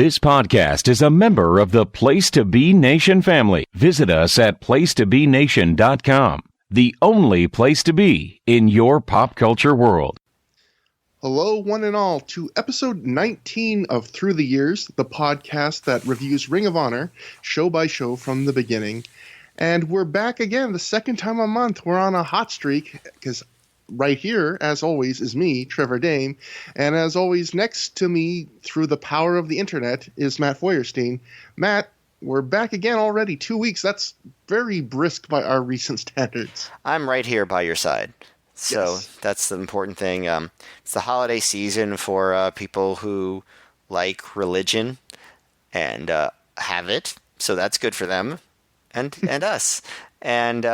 This podcast is a member of the Place to Be Nation family. Visit us at placetobenation.com, the only place to be in your pop culture world. Hello, one and all, to episode 19 of ThROH The Years, the podcast that reviews Ring of Honor, show by show from the beginning. And we're back again, the second time a month. We're on a hot streak, because right here, as always, is me, Trevor Dame. And as always, next to me, through the power of the internet, is Matt Feuerstein. Matt, we're back again already. 2 weeks. That's very brisk by our recent standards. I'm right here by your side. So Yes. That's the important thing. It's the holiday season for people who like religion and have it. So that's good for them and us. And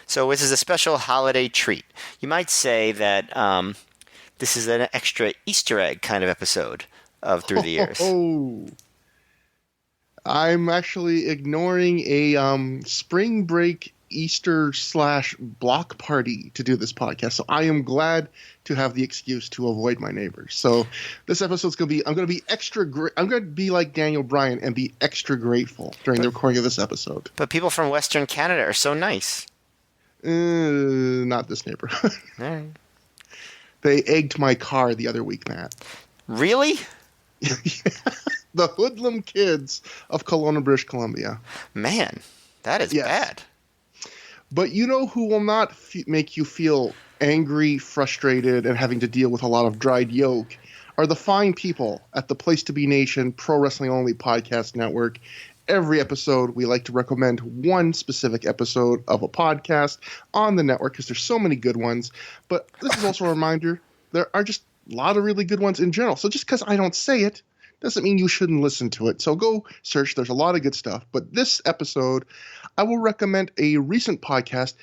so this is a special holiday treat. You might say that this is an extra Easter egg kind of episode of ThROH The Years. Oh, I'm actually ignoring a spring break Easter / block party to do this podcast. So I am glad to have the excuse to avoid my neighbors. So this episode's going to be, I'm going to be extra great. I'm going to be like Daniel Bryan and be extra grateful during the recording of this episode. But people from Western Canada are so nice. Not this neighborhood. All right. They egged my car the other week, Matt. Really? The hoodlum kids of Kelowna, British Columbia. Man, that is Yes. bad. But you know who will not make you feel angry, frustrated, and having to deal with a lot of dried yolk are the fine people at the Place to Be Nation Pro Wrestling Only Podcast Network. Every episode, we like to recommend one specific episode of a podcast on the network because there's so many good ones. But this is also a reminder, there are just a lot of really good ones in general. So just because I don't say it doesn't mean you shouldn't listen to it. So go search. There's a lot of good stuff. But this episode, I will recommend a recent podcast,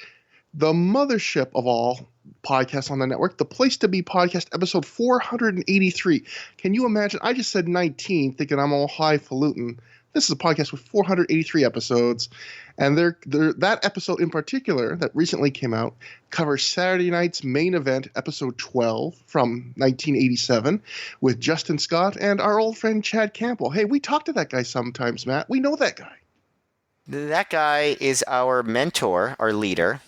the mothership of all podcasts on the network, the Place to Be podcast, episode 483. Can you imagine? I just said 19, thinking I'm all highfalutin. This is a podcast with 483 episodes, and that episode in particular that recently came out covers Saturday night's main event, episode 12 from 1987, with Justin Scott and our old friend Chad Campbell. Hey, we talk to that guy sometimes, Matt. We know that guy. That guy is our mentor, our leader,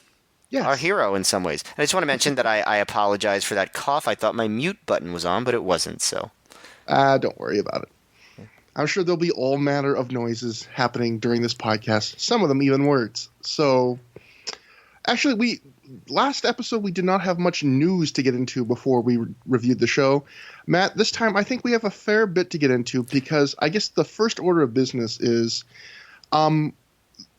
Yes. our hero in some ways. And I just want to mention that I apologize for that cough. I thought my mute button was on, but it wasn't, so. Don't worry about it. I'm sure there'll be all manner of noises happening during this podcast, some of them even words. So, actually, last episode we did not have much news to get into before we reviewed the show. Matt, this time I think we have a fair bit to get into because I guess the first order of business is,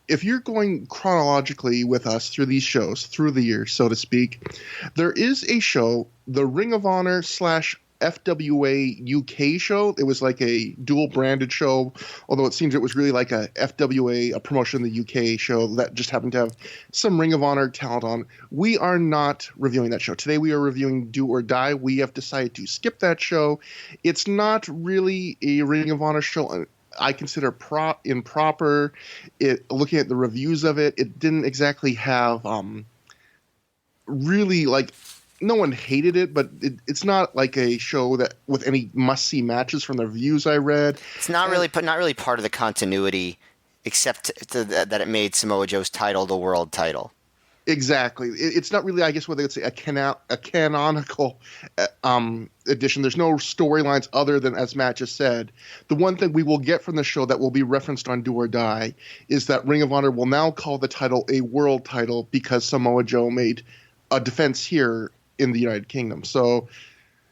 if you're going chronologically with us through these shows, through the years, so to speak, there is a show, the Ring of Honor / FWA UK show. It was like a dual branded show, although it seems it was really like a FWA, a promotion in the UK show that just happened to have some Ring of Honor talent on. We are not reviewing that show. Today we are reviewing Do or Die. We have decided to skip that show. It's not really a Ring of Honor show. I consider improper. Looking at the reviews of it, it didn't exactly have really like. No one hated it, but it's not like a show that with any must-see matches from the reviews I read. It's not really part of the continuity, except that it made Samoa Joe's title the world title. Exactly. It's not really, I guess, whether it's a canonical edition. There's no storylines other than, as Matt just said, the one thing we will get from the show that will be referenced on Do or Die is that Ring of Honor will now call the title a world title because Samoa Joe made a defense here in the United Kingdom. So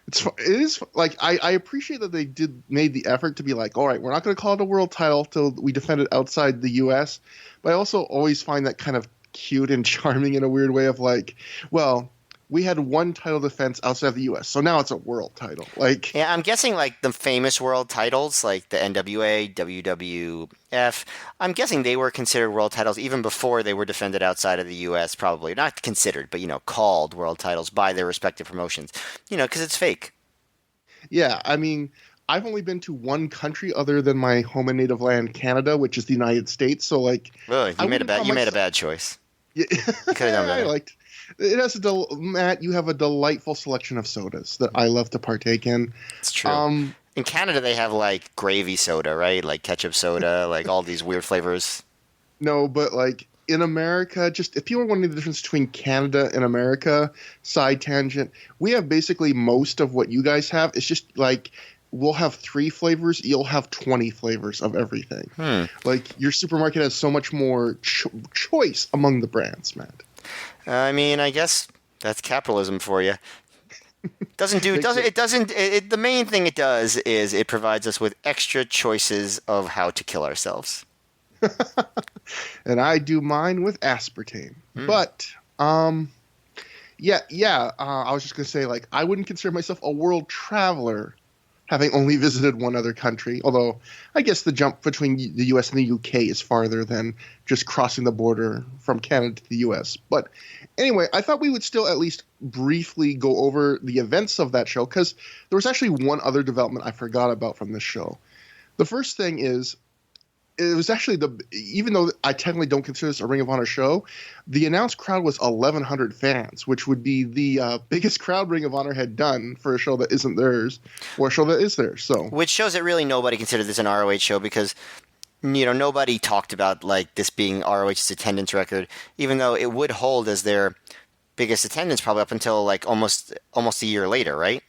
it is like I appreciate that they made the effort to be like, all right, we're not going to call it a world title till we defend it outside the US. But I also always find that kind of cute and charming in a weird way of like, well, we had one title defense outside of the US, so now it's a world title. Like, yeah, I'm guessing like the famous world titles, like the NWA, WWF. I'm guessing they were considered world titles even before they were defended outside of the US. Probably not considered, but called world titles by their respective promotions. Because it's fake. Yeah, I mean, I've only been to one country other than my home and native land, Canada, which is the United States. So like, really, you made a bad choice. Yeah, you could have done better. It has Matt, you have a delightful selection of sodas that I love to partake in. It's true. In Canada, they have like gravy soda, right? Like ketchup soda, like all these weird flavors. No, but like in America, just if people want to know the difference between Canada and America, side tangent, we have basically most of what you guys have. It's just like we'll have 3 flavors, you'll have 20 flavors of everything. Like your supermarket has so much more choice among the brands, Matt. I mean, I guess that's capitalism for you. The main thing it does is it provides us with extra choices of how to kill ourselves. And I do mine with aspartame. But I was just gonna say, like, I wouldn't consider myself a world traveler, having only visited one other country. Although I guess the jump between the U.S. and the U.K. is farther than just crossing the border from Canada to the U.S. But anyway, I thought we would still at least briefly go over the events of that show, because there was actually one other development I forgot about from this show. The first thing is, it was actually even though I technically don't consider this a Ring of Honor show, the announced crowd was 1,100 fans, which would be the biggest crowd Ring of Honor had done for a show that isn't theirs, or a show that is theirs. So, which shows that really nobody considered this an ROH show, because nobody talked about like this being ROH's attendance record, even though it would hold as their biggest attendance probably up until like almost a year later, right?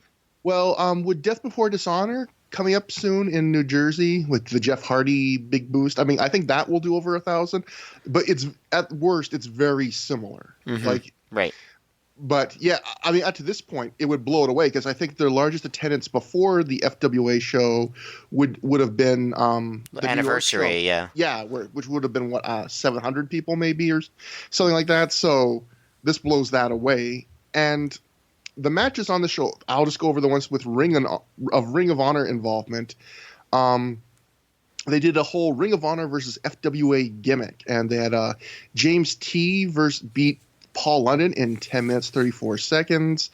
Well, with Death Before Dishonor coming up soon in New Jersey with the Jeff Hardy big boost, I mean, I think that will do over 1,000, but it's at worst it's very similar. Like, right. But yeah, I mean, up to this point, it would blow it away, because I think their largest attendance before the FWA show would have been the anniversary, which would have been 700 people maybe, or something like that. So this blows that away. And the matches on the show, I'll just go over the ones with Ring of Honor involvement. They did a whole Ring of Honor versus FWA gimmick, and they had James T beat Paul London in 10 minutes 34 seconds.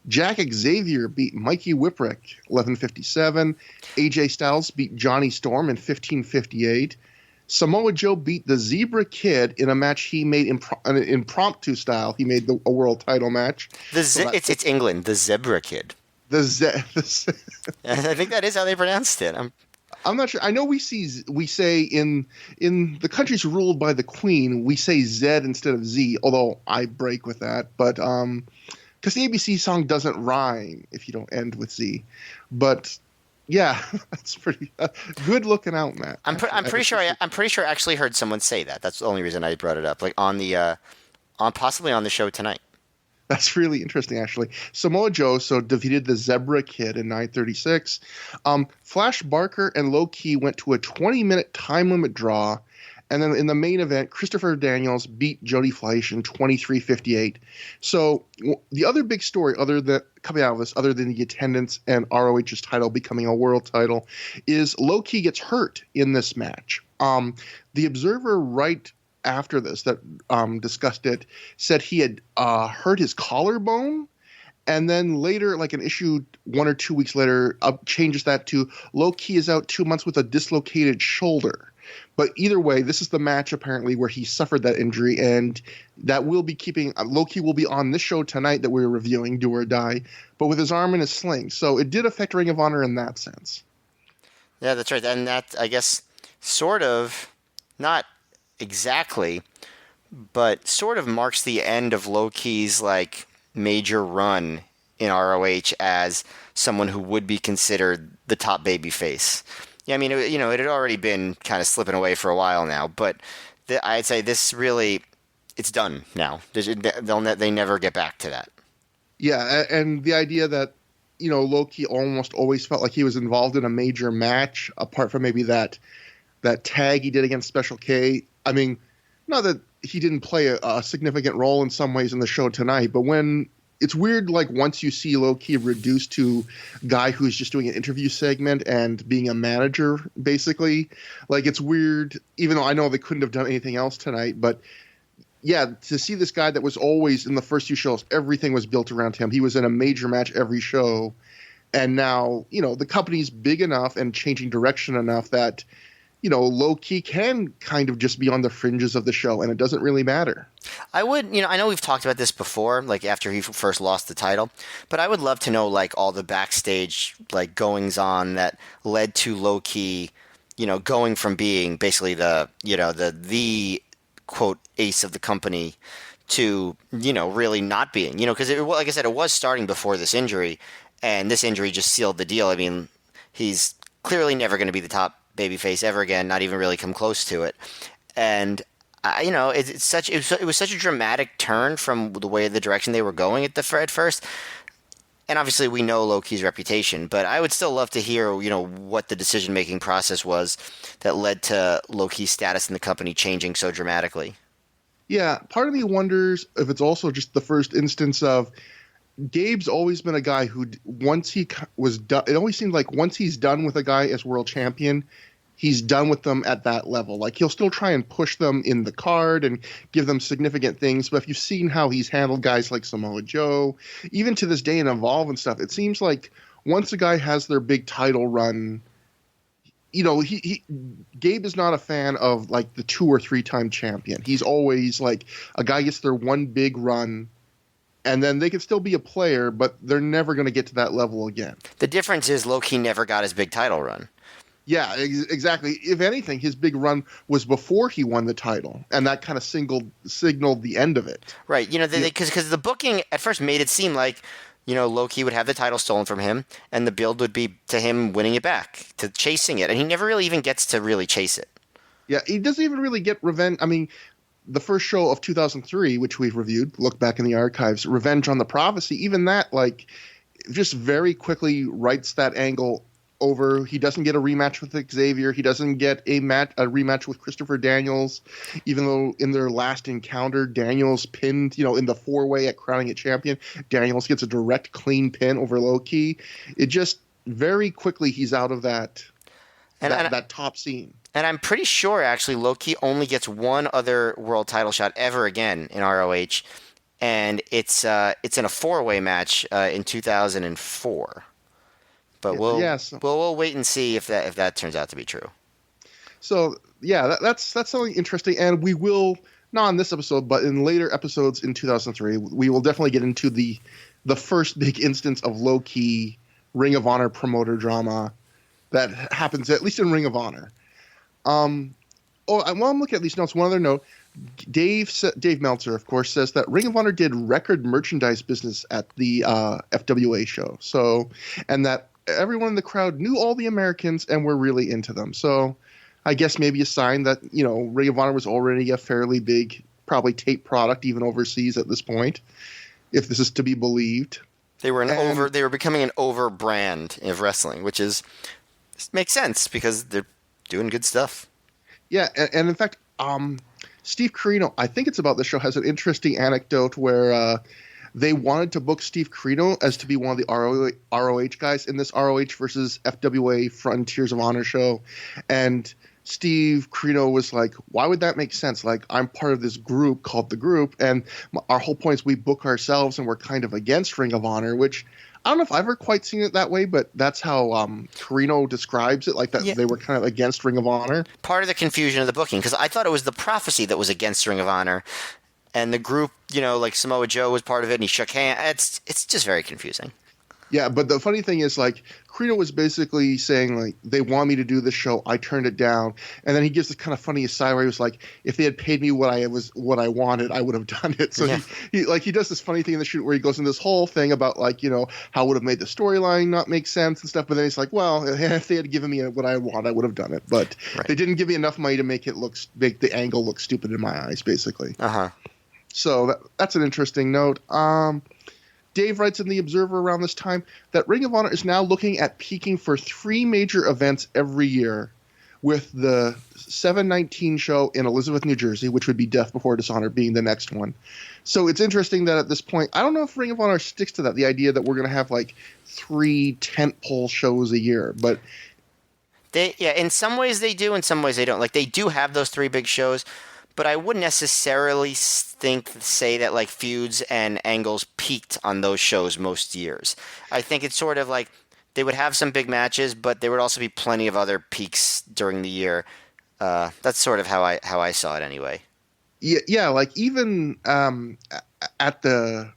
Jack Xavier beat Mikey Whipwreck 11:57. AJ Styles beat Johnny Storm in 15:58. Samoa Joe beat the Zebra Kid in a match he made an impromptu style. He made a world title match. It's England, the Zebra Kid. I think that is how they pronounced it. I'm not sure. I know we say in the countries ruled by the Queen, we say Z instead of Z, although I break with that. But because the ABC song doesn't rhyme if you don't end with Z. But yeah, that's pretty good looking out, Matt. I'm pretty sure I actually heard someone say that. That's the only reason I brought it up. Like possibly on the show tonight. That's really interesting, actually. Samoa Joe defeated the Zebra Kid in 9:36. Flash Barker and Low Key went to a 20-minute time limit draw. And then in the main event, Christopher Daniels beat Jody Fleisch in 23:58. So the other big story coming out of this, other than the attendance and ROH's title becoming a world title, is Low Key gets hurt in this match. The Observer right after this that discussed it said he had hurt his collarbone, and then later, like an issue 1 or 2 weeks later, changes that to Low Key is out 2 months with a dislocated shoulder. But either way, this is the match apparently where he suffered that injury, and that will be keeping Low Key will be on this show tonight that we're reviewing, Do or Die, but with his arm in a sling. So it did affect Ring of Honor in that sense. Yeah, that's right. And that, I guess, sort of, not exactly, but sort of marks the end of Low Key's like major run in ROH as someone who would be considered the top babyface. Yeah, I mean, it had already been kind of slipping away for a while now, but I'd say this really, it's done now. They never get back to that. Yeah, and the idea that, Low Key almost always felt like he was involved in a major match, apart from maybe that tag he did against Special K. I mean, not that he didn't play a significant role in some ways in the show tonight, but when it's weird, like once you see Low Key reduced to guy who's just doing an interview segment and being a manager, basically, like it's weird, even though I know they couldn't have done anything else tonight, but yeah, to see this guy that was always in the first 2 shows, everything was built around him. He was in a major match every show. And now, the company's big enough and changing direction enough that Low-key can kind of just be on the fringes of the show, and it doesn't really matter. I would, I know we've talked about this before, like after he first lost the title, but I would love to know like all the backstage like goings on that led to Low-key, going from being basically the quote ace of the company to, really not being, because like I said, it was starting before this injury, and this injury just sealed the deal. I mean, he's clearly never going to be the top babyface ever again, not even really come close to it. And it was such a dramatic turn from the direction they were going at first. And obviously we know Low-key's reputation, but I would still love to hear, what the decision-making process was that led to Low-key's status in the company changing so dramatically. Yeah, part of me wonders if it's also just the first instance of Gabe's always been a guy who, once he was done, it always seemed like once he's done with a guy as world champion, he's done with them at that level. Like, he'll still try and push them in the card and give them significant things. But if you've seen how he's handled guys like Samoa Joe, even to this day in Evolve and stuff, it seems like once a guy has their big title run, Gabe is not a fan of like the 2 or 3 time champion. He's always like a guy gets their one big run, and then they can still be a player, but they're never going to get to that level again. The difference is Low-key never got his big title run. Yeah, exactly. If anything, his big run was before he won the title, and that kind of signaled the end of it. Right. Because the booking at first made it seem like, Low-key would have the title stolen from him, and the build would be to him winning it back, to chasing it, and he never really even gets to really chase it. Yeah, he doesn't even really get revenge. I mean, the first show of 2003, which we've reviewed, look back in the archives, Revenge on the Prophecy, even that, like, just very quickly writes that angle over. He doesn't get a rematch with Xavier. He doesn't get a rematch with Christopher Daniels, even though in their last encounter, Daniels pinned, in the 4-way at Crowning It Champion, Daniels gets a direct clean pin over Low-key. It just, very quickly, he's out of that top scene. And I'm pretty sure, actually, Low-key only gets one other world title shot ever again in ROH, and it's in a 4-way match in 2004. But we'll wait and see if that turns out to be true. So yeah, that's something interesting, and we will, not in this episode, but in later episodes in 2003, we will definitely get into the first big instance of Low-key Ring of Honor promoter drama that happens at least in Ring of Honor. While I'm looking at these notes, one other note: Dave Meltzer, of course, says that Ring of Honor did record merchandise business at the FWA show. So, and that everyone in the crowd knew all the Americans and were really into them. So, I guess maybe a sign that Ring of Honor was already a fairly big, probably tape product even overseas at this point, if this is to be believed. They were becoming an over brand of wrestling, which makes sense because they're doing good stuff. Yeah, and in fact, Steve Corino, I think it's about this show, has an interesting anecdote where they wanted to book Steve Corino as to be one of the ROH guys in this ROH versus FWA Frontiers of Honor show. And Steve Corino was like, why would that make sense? Like, I'm part of this group called The Group, and our whole point is we book ourselves and we're kind of against Ring of Honor, which I don't know if I've ever quite seen it that way, but that's how Corino describes it, like that. Yeah. They were kind of against Ring of Honor. Part of the confusion of the booking, because I thought it was the Prophecy that was against Ring of Honor, and the group, like Samoa Joe was part of it, and he shook hands. It's just very confusing. Yeah, but the funny thing is, like, Corino was basically saying, like, they want me to do this show, I turned it down, and then he gives this kind of funny aside where he was like, if they had paid me what I wanted, I would have done it. So yeah. he does this funny thing in the shoot where he goes into this whole thing about, like, how it would have made the storyline not make sense and stuff, but then he's like, well, if they had given me what I want, I would have done it, but They didn't give me enough money to make the angle look stupid in my eyes, basically. Uh-huh. So that's an interesting note. Dave writes in The Observer around this time that Ring of Honor is now looking at peaking for 3 major events every year, with the 7/19 show in Elizabeth, New Jersey, which would be Death Before Dishonor, being the next one. So it's interesting that at this point, I don't know if Ring of Honor sticks to that, the idea that we're going to have like 3 tentpole shows a year, but in some ways they do, in some ways they don't. Like, they do have those 3 big shows, but I wouldn't necessarily say that like feuds and angles peaked on those shows most years. I think it's sort of like they would have some big matches, but there would also be plenty of other peaks during the year. That's sort of how I saw it anyway. Yeah, like at the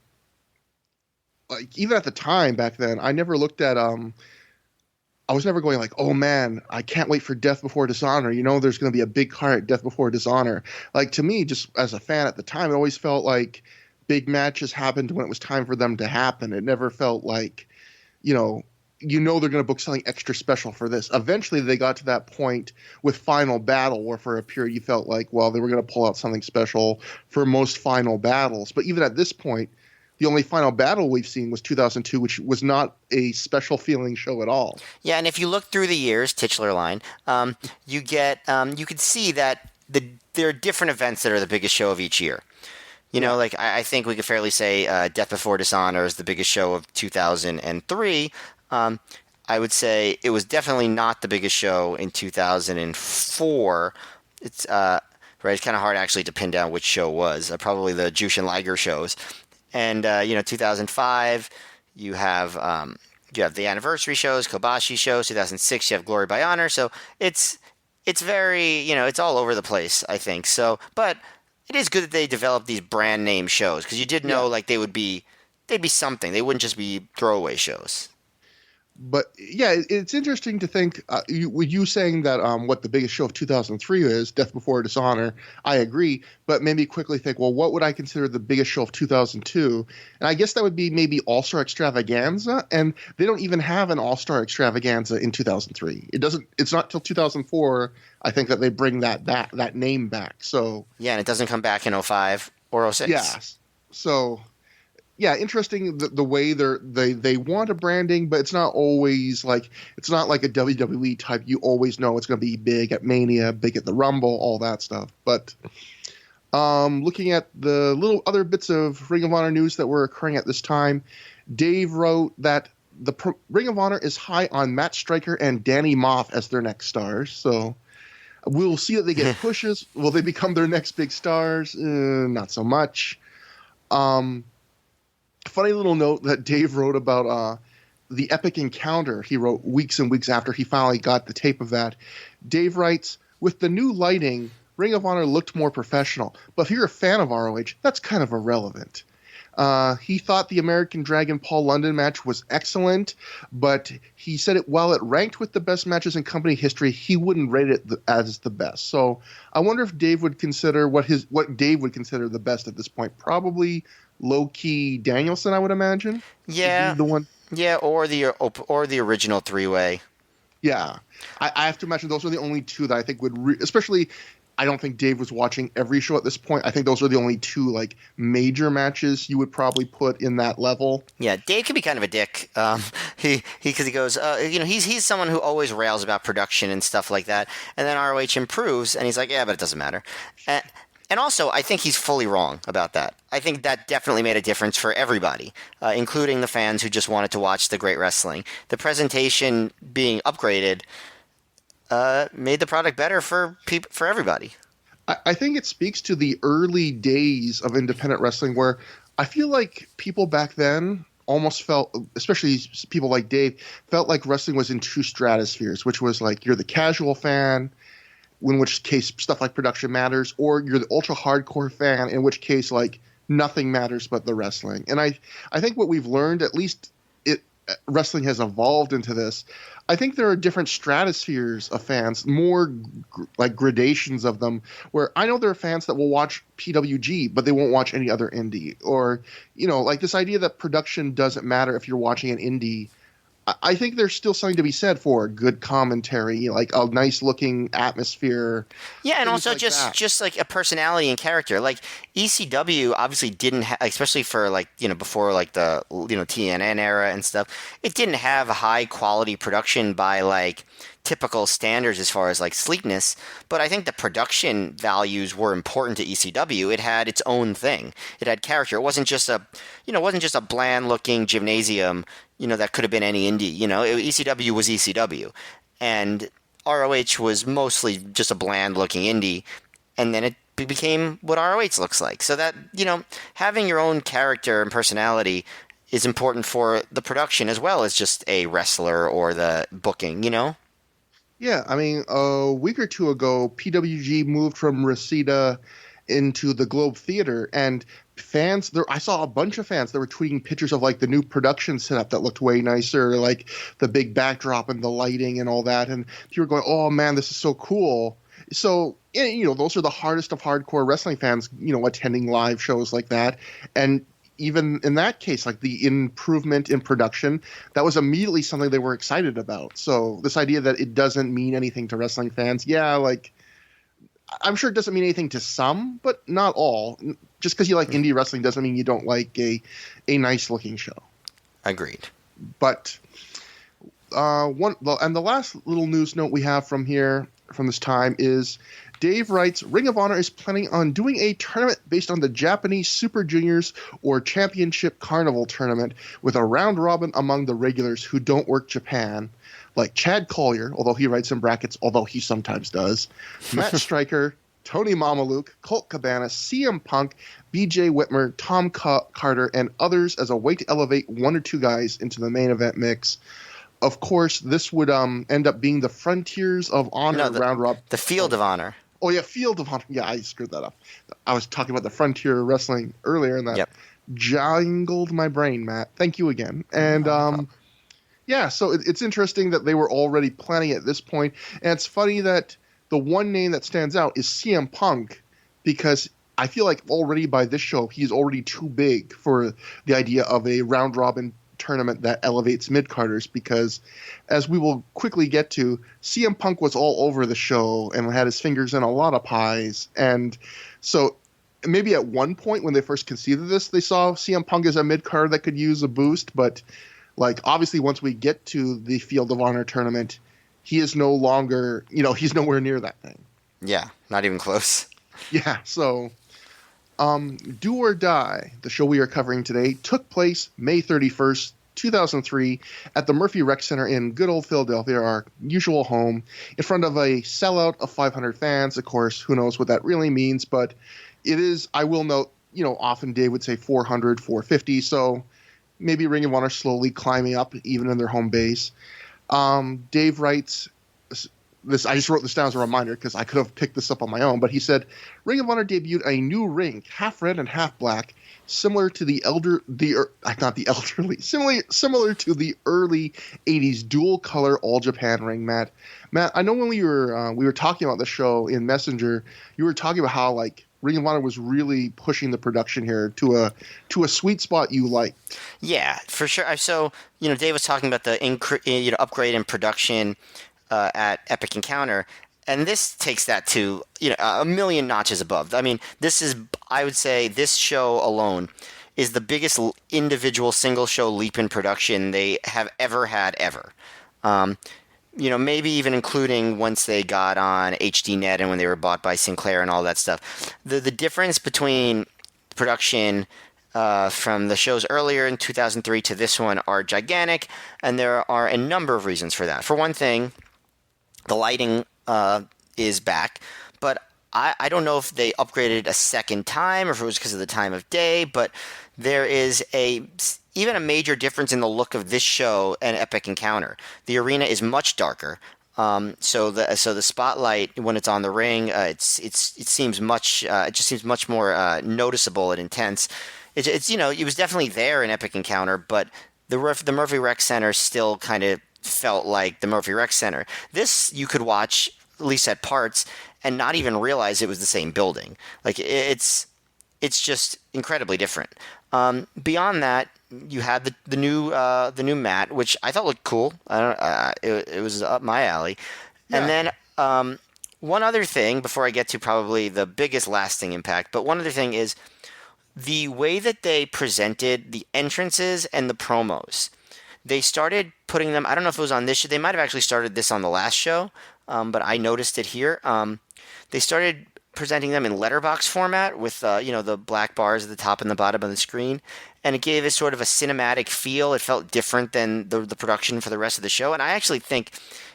even at the time back then, I never looked at I was never going like, oh man, I can't wait for Death Before Dishonor. You know, there's going to be a big card at Death Before Dishonor. Like to me, just as a fan at the time, it always felt like big matches happened when it was time for them to happen. It never felt like, they're going to book something extra special for this. Eventually, they got to that point with Final Battle, where for a period you felt like, well, they were going to pull out something special for most Final Battles. But even at this point, the only Final Battle we've seen was 2002, which was not a special feeling show at all. Yeah, and if you look through the years, titular line, you could see that there are different events that are the biggest show of each year. Like I think we could fairly say Death Before Dishonor is the biggest show of 2003. I would say it was definitely not the biggest show in 2004. It's right. It's kind of hard actually to pin down which show was. Probably the Jushin Liger shows. And 2005, you have the anniversary shows, Kobashi shows. 2006, you have Glory by Honor. So it's very it's all over the place, I think. So, but it is good that they developed these brand name shows because you did know like they'd be something. They wouldn't just be throwaway shows. But yeah, it's interesting to think. You saying that what the biggest show of 2003 is, Death Before Dishonor, I agree. But maybe quickly think, well, what would I consider the biggest show of 2002? And I guess that would be maybe All Star Extravaganza. And they don't even have an All Star Extravaganza in 2003. It's not till 2004, I think, that they bring that name back. So yeah, and it doesn't come back in 05 or 06. Yeah. So. Yeah, interesting the way they want a branding, but it's not always like a WWE type. You always know it's going to be big at Mania, big at the Rumble, all that stuff. But looking at the little other bits of Ring of Honor news that were occurring at this time, Dave wrote that the Ring of Honor is high on Matt Striker and Danny Moff as their next stars. So we'll see that they get pushes. Will they become their next big stars? Not so much. Funny little note that Dave wrote about the epic encounter he wrote weeks and weeks after he finally got the tape of that. Dave writes, with the new lighting, Ring of Honor looked more professional. But if you're a fan of ROH, that's kind of irrelevant. He thought the American Dragon Paul London match was excellent, but he said while it ranked with the best matches in company history, he wouldn't rate it as the best. So I wonder if Dave would consider what Dave would consider the best at this point. Probably low-key Danielson, I would imagine. Yeah, the one. Yeah, or the original three-way. Yeah, I have to imagine those are the only two that I think would, especially. I don't think Dave was watching every show at this point. I think those are the only two like major matches you would probably put in that level. Yeah, Dave can be kind of a dick. Because he goes, he's someone who always rails about production and stuff like that, and then ROH improves, and he's like, yeah, but it doesn't matter. And also, I think he's fully wrong about that. I think that definitely made a difference for everybody, including the fans who just wanted to watch the great wrestling. The presentation being upgraded made the product better for everybody. I think it speaks to the early days of independent wrestling where I feel like people back then almost felt, especially people like Dave, felt like wrestling was in two stratospheres, which was like you're the casual fan, in which case stuff like production matters, or you're the ultra hardcore fan, in which case like nothing matters but the wrestling. And I think what we've learned, at least wrestling has evolved into this. I think there are different stratospheres of fans, more like gradations of them, where I know there are fans that will watch PWG, but they won't watch any other indie. Or, like this idea that production doesn't matter if you're watching an indie. I think there's still something to be said for good commentary, like a nice looking atmosphere. Yeah, and also like just like a personality and character. Like ECW obviously didn't have, especially for like, before like the, TNN era and stuff, it didn't have a high quality production by like typical standards as far as like sleekness, but I think the production values were important to ECW. It had its own thing. It had character. It wasn't just a bland looking gymnasium, that could have been any indie. ECW was ECW, and ROH was mostly just a bland looking indie, and then it became what ROH looks like. So that, having your own character and personality is important for the production as well as just a wrestler or the booking, Yeah, I mean, a week or two ago, PWG moved from Reseda into the Globe Theater, and fans there. I saw a bunch of fans that were tweeting pictures of like the new production setup that looked way nicer, like the big backdrop and the lighting and all that. And people were going, "Oh man, this is so cool!" So those are the hardest of hardcore wrestling fans, attending live shows like that, and even in that case, like the improvement in production, that was immediately something they were excited about. So this idea that it doesn't mean anything to wrestling fans, yeah, like I'm sure it doesn't mean anything to some, but not all. Just because you like indie wrestling doesn't mean you don't like a nice looking show. Agreed. But the last little news note we have from this time is Dave writes, Ring of Honor is planning on doing a tournament based on the Japanese Super Juniors or Championship Carnival tournament with a round robin among the regulars who don't work Japan, like Chad Collier, although he writes in brackets, although he sometimes does, Matt Stryker, Tony Mamaluke, Colt Cabana, CM Punk, BJ Whitmer, Tom Carter, and others as a way to elevate one or two guys into the main event mix. Of course, this would end up being the Frontiers of Honor round robin. The Field of Honor. Oh, yeah, Field of Honor. Yeah, I screwed that up. I was talking about the Frontier Wrestling earlier, and that jangled my brain, Matt. Thank you again. And, yeah, so it's interesting that they were already planning it at this point. And it's funny that the one name that stands out is CM Punk, because I feel like already by this show, he's already too big for the idea of a round-robin tournament that elevates mid-carders, because as we will quickly get to, CM Punk was all over the show and had his fingers in a lot of pies. And so maybe at one point when they first conceived of this, they saw CM Punk as a mid-carder that could use a boost. But like obviously once we get to the Field of Honor tournament, he is no longer, he's nowhere near that thing. Yeah, not even close. Yeah, so Do or Die, the show we are covering today, took place May 31st, 2003 at the Murphy Rec Center in good old Philadelphia, our usual home, in front of a sellout of 500 fans. Of course, who knows what that really means, but it is, I will note, often Dave would say 400, 450, so maybe Ring of Honor slowly climbing up even in their home base. Dave writes this, I just wrote this down as a reminder because I could have picked this up on my own, but he said, Ring of Honor debuted a new ring, half red and half black, similar to similar to the early 80s dual color All Japan ring. Matt, I know when we were talking about the show in Messenger, you were talking about how like Ring of Honor was really pushing the production here to a sweet spot you liked. Yeah, for sure. So, Dave was talking about the upgrade in production at Epic Encounter, and this takes that to a million notches above. I mean, I would say this show alone is the biggest individual single show leap in production they have ever had ever. Maybe even including once they got on HDNet and when they were bought by Sinclair and all that stuff. The difference between production from the shows earlier in 2003 to this one are gigantic, and there are a number of reasons for that. For one thing, the lighting is back, but I don't know if they upgraded a second time or if it was because of the time of day, but there is even a major difference in the look of this show and Epic Encounter. The arena is much darker. So the spotlight when it's on the ring, it just seems much more noticeable and intense. It was definitely there in Epic Encounter, but the Murphy Rec Center still kind of felt like the Murphy Rec Center. This you could watch, at least at parts, and not even realize it was the same building. Like it's just incredibly different. Beyond that, you had the new mat, which I thought looked cool. It was up my alley. Yeah. And then one other thing before I get to probably the biggest lasting impact, but one other thing is the way that they presented the entrances and the promos. They started putting them, I don't know if it was on this show, they might have actually started this on the last show, but I noticed it here. They started presenting them in letterbox format with, the black bars at the top and the bottom of the screen, and it gave it sort of a cinematic feel. It felt different than the production for the rest of the show, and I actually think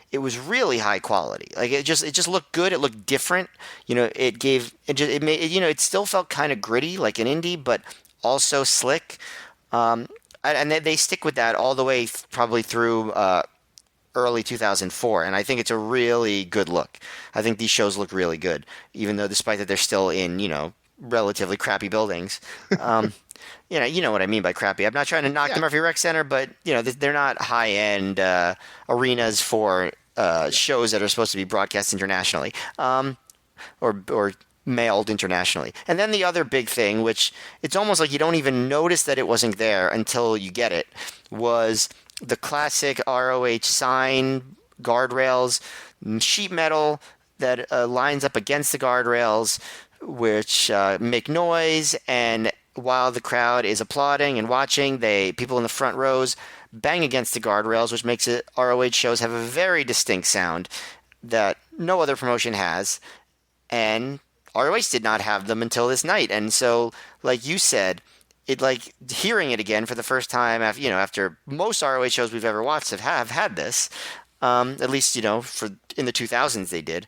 it was really high quality. Like it just looked good. It looked different. It still felt kind of gritty, like an indie, but also slick. And they stick with that all the way probably through early 2004, and I think it's a really good look. I think these shows look really good, even though despite that they're still in, relatively crappy buildings. Um, you know what I mean by crappy. I'm not trying to knock the Yeah, Murphy Rec Center, but they're not high-end arenas for shows that are supposed to be broadcast internationally, or mailed internationally. And then the other big thing, which it's almost like you don't even notice that it wasn't there until you get it, was the classic ROH sign, guardrails, sheet metal that lines up against the guardrails, which make noise, and while the crowd is applauding and watching, people in the front rows bang against the guardrails, which makes it ROH shows have a very distinct sound that no other promotion has, and ROH did not have them until this night. And so, like you said, hearing it again for the first time after most ROH shows we've ever watched have had this, at least for in the 2000s they did.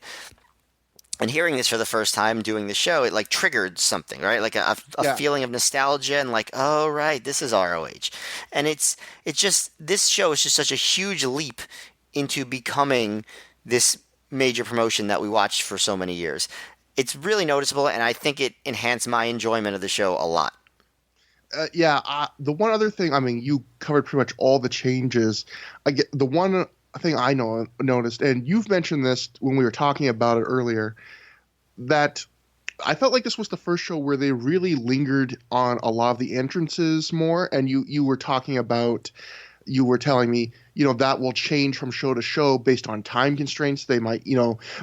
And hearing this for the first time doing the show, it triggered something, right? Like a feeling of nostalgia and oh, right, this is ROH. And it's just, this show is just such a huge leap into becoming this major promotion that we watched for so many years. It's really noticeable, and I think it enhanced my enjoyment of the show a lot. The one other thing, you covered pretty much all the changes. The one thing I noticed, and you've mentioned this when we were talking about it earlier, that I felt like this was the first show where they really lingered on a lot of the entrances more. And you were talking about, you were telling me, that will change from show to show based on time constraints. They might,